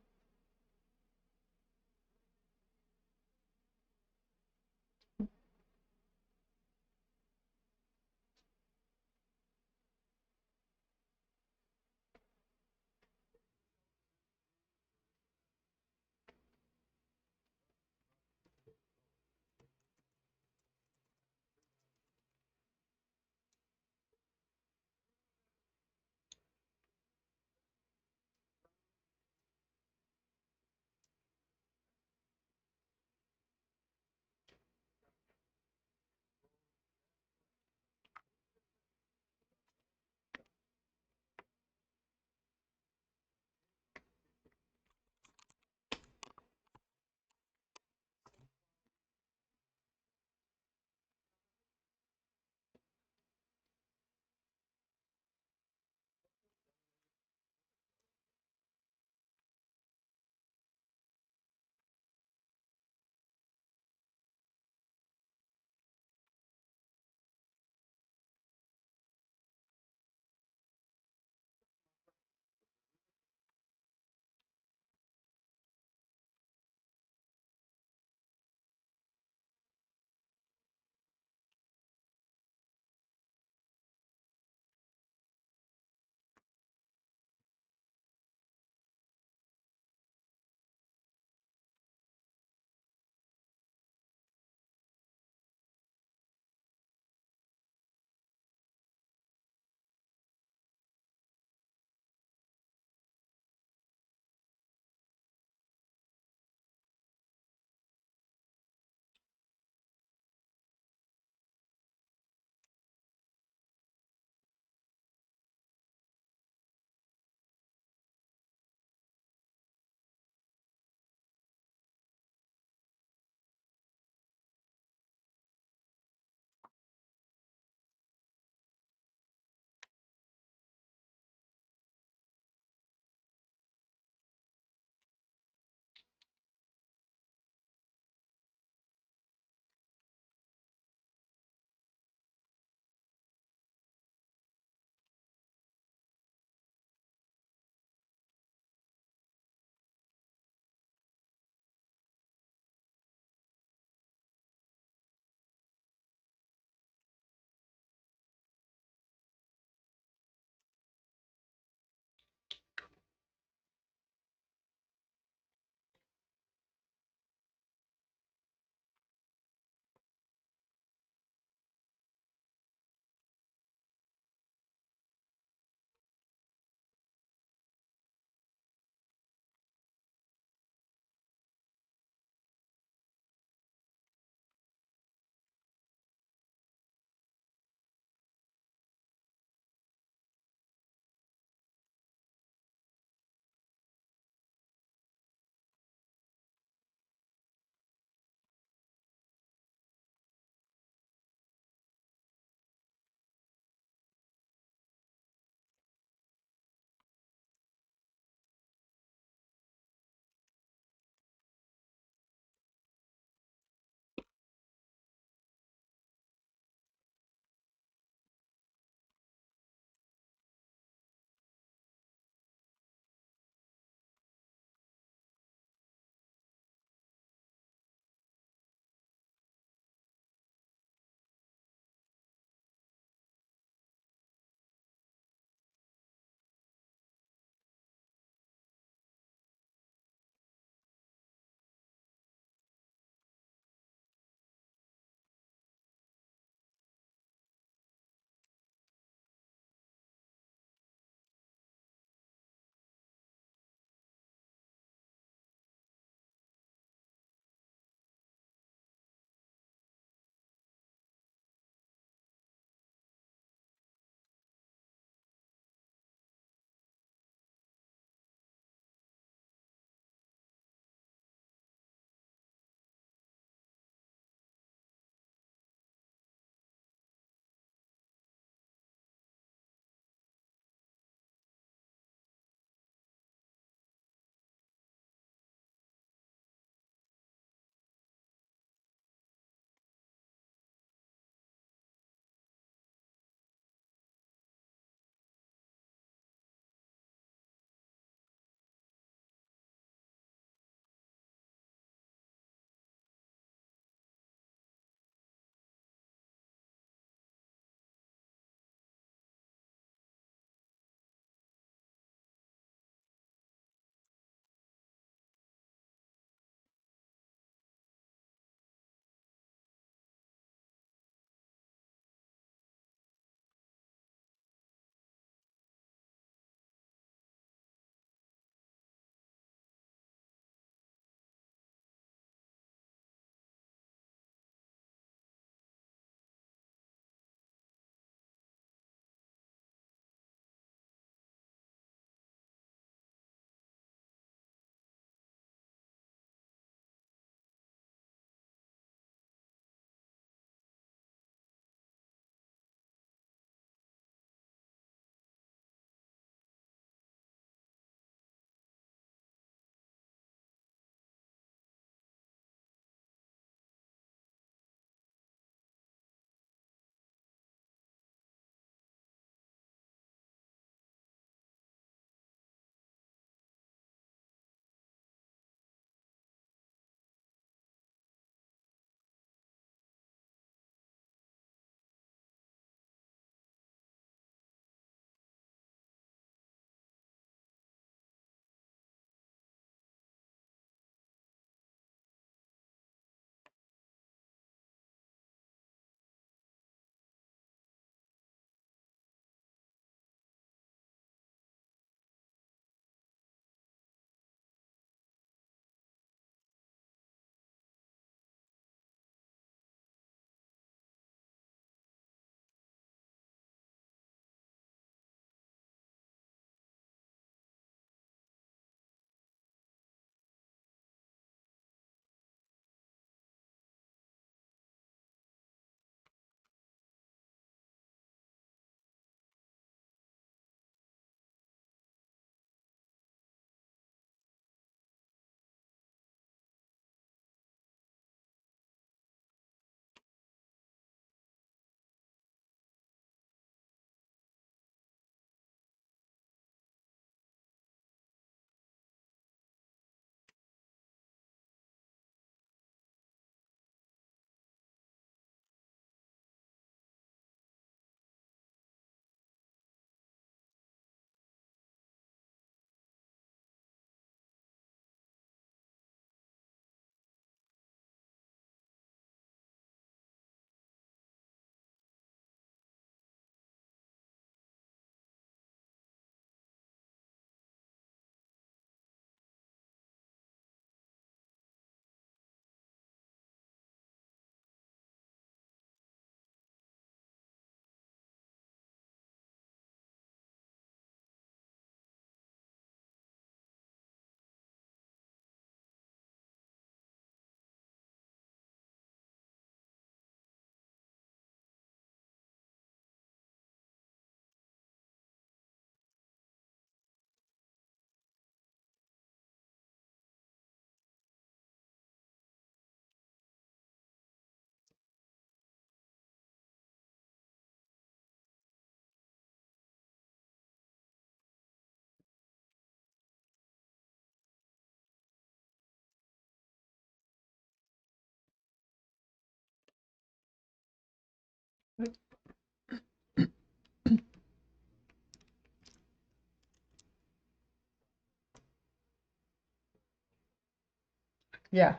[SPEAKER 1] Yeah.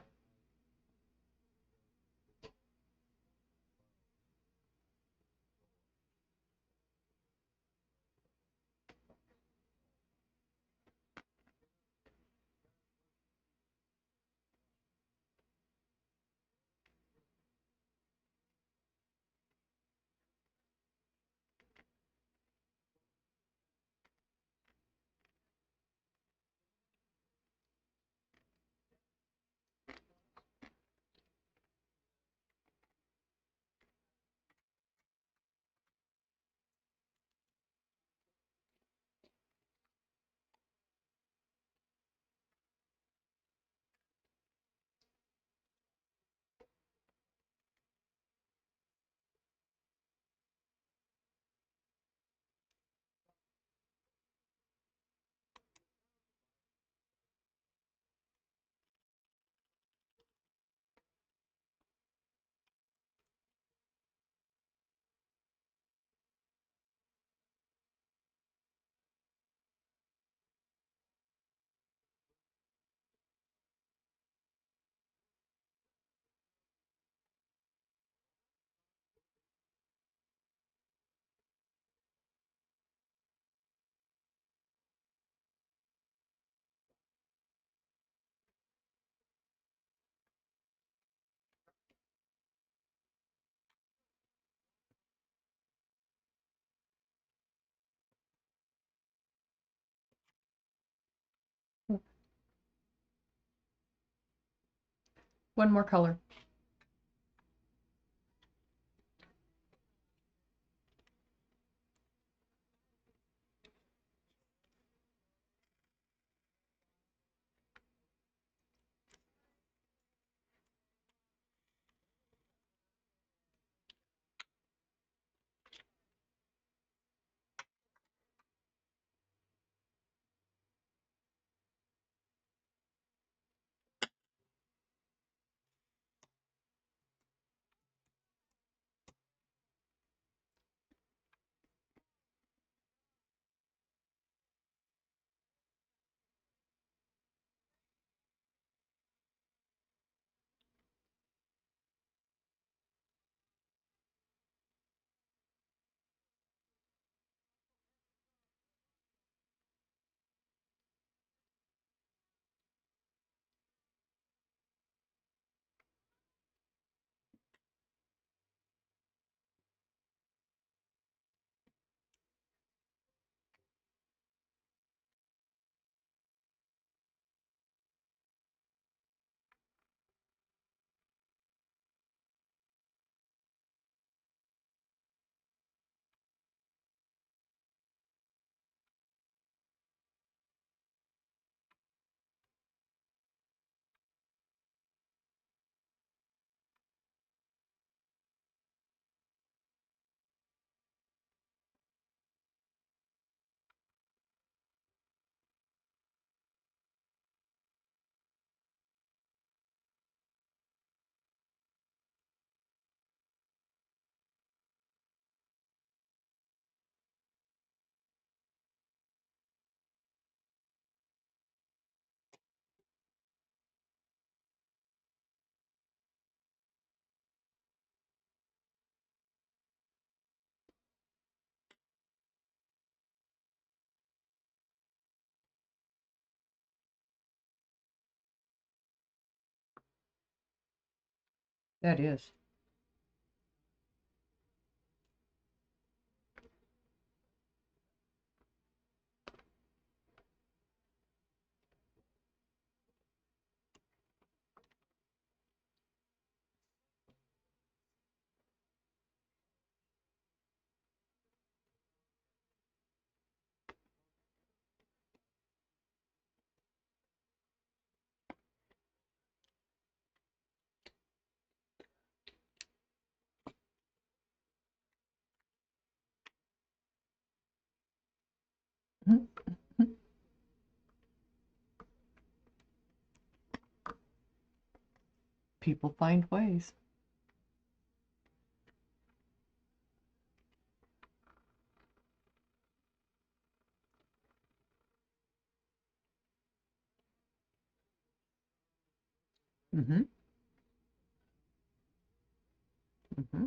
[SPEAKER 1] One more color. That is. People find ways.
[SPEAKER 2] Mm-hmm. Mm-hmm.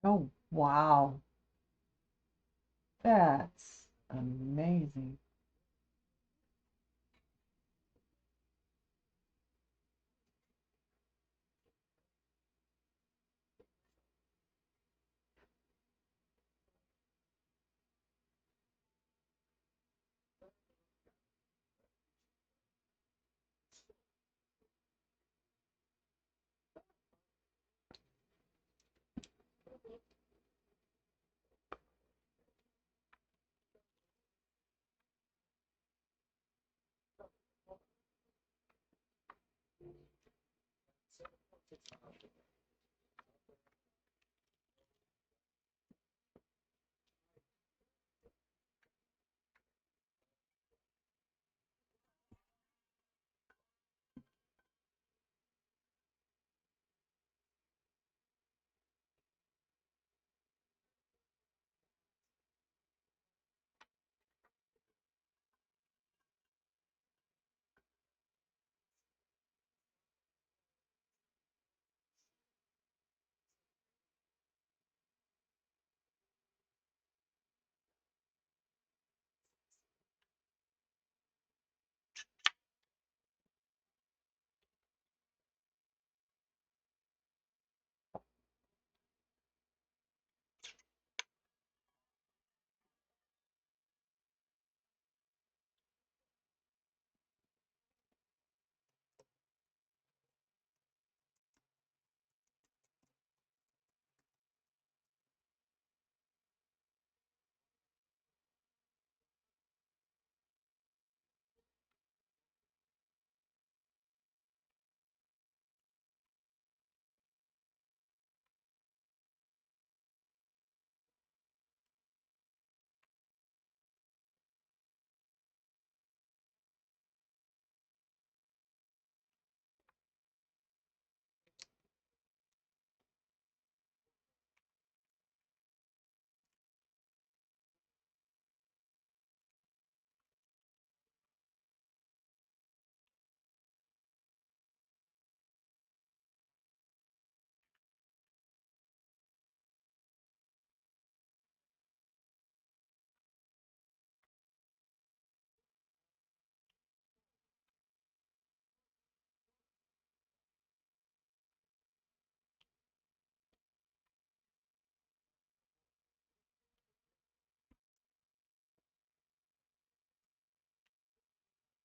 [SPEAKER 1] Oh, wow. That's amazing.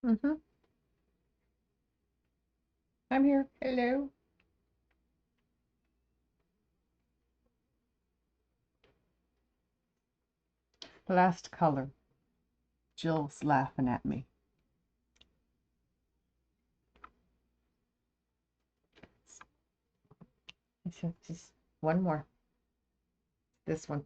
[SPEAKER 1] Mm-hmm. I'm here. Hello. Last color. Jill's laughing at me. I said just one more. This one.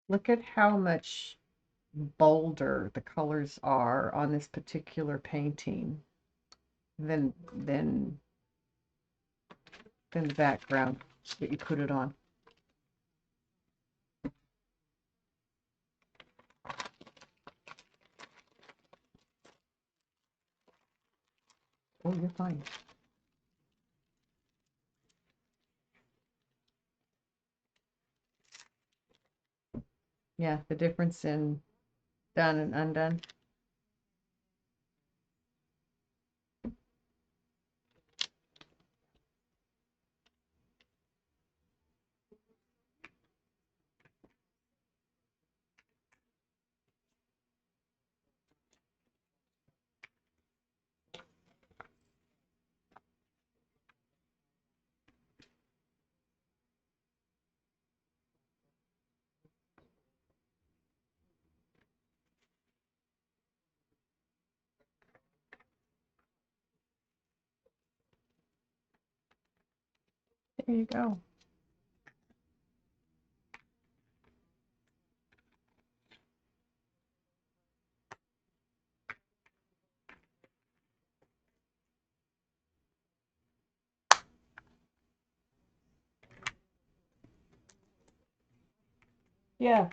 [SPEAKER 1] Look at how much bolder the colors are on this particular painting than than than the background that you put it on. Oh, you're fine. Yeah, the difference in done and undone. There you go. Yeah,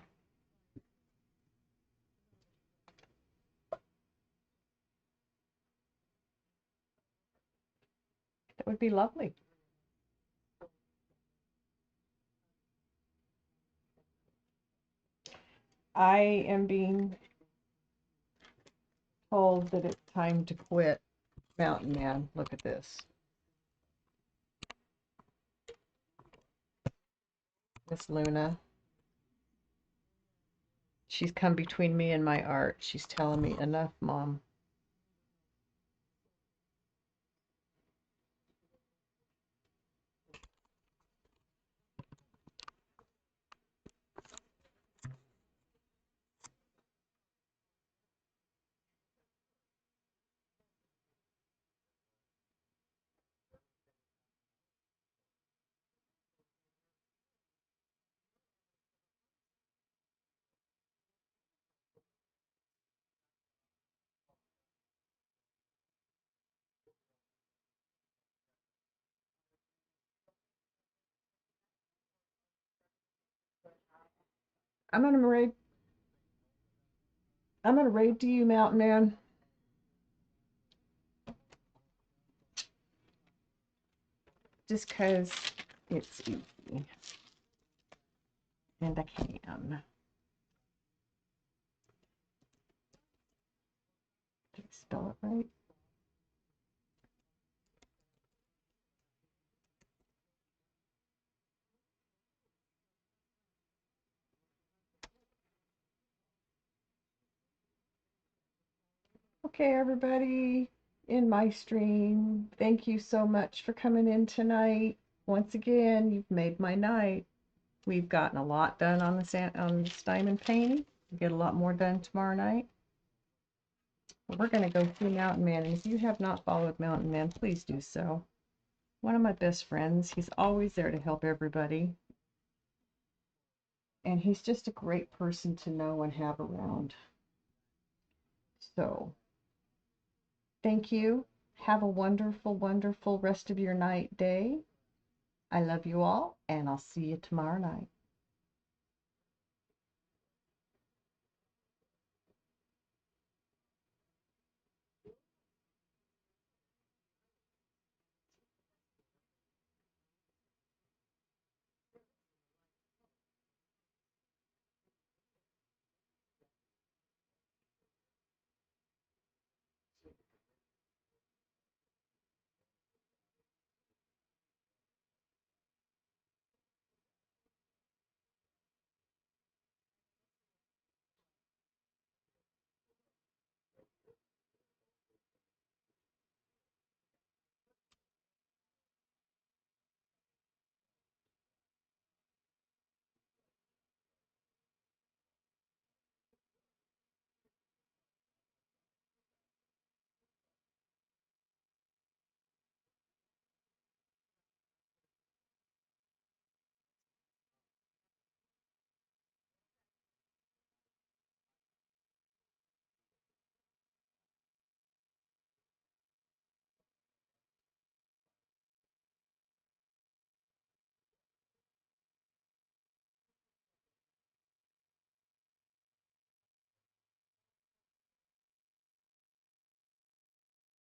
[SPEAKER 1] that would be lovely. I am being told that it's time to quit Mountain Man. Look at this. Miss Luna. She's come between me and my art. She's telling me, enough, Mom. I'm gonna raid. I'm gonna raid to you, Mountain Man. Just 'cause it's easy. And I can. Did I spell it right? Okay, everybody in my stream, thank you so much for coming in tonight. Once again, you've made my night. We've gotten a lot done on this diamond painting. We'll get a lot more done tomorrow night. We're going to go through Mountain Man, and if you have not followed Mountain Man, please do so. One of my best friends. He's always there to help everybody. And he's just a great person to know and have around. So, thank you. Have a wonderful, wonderful rest of your night, day. I love you all, and I'll see you tomorrow night.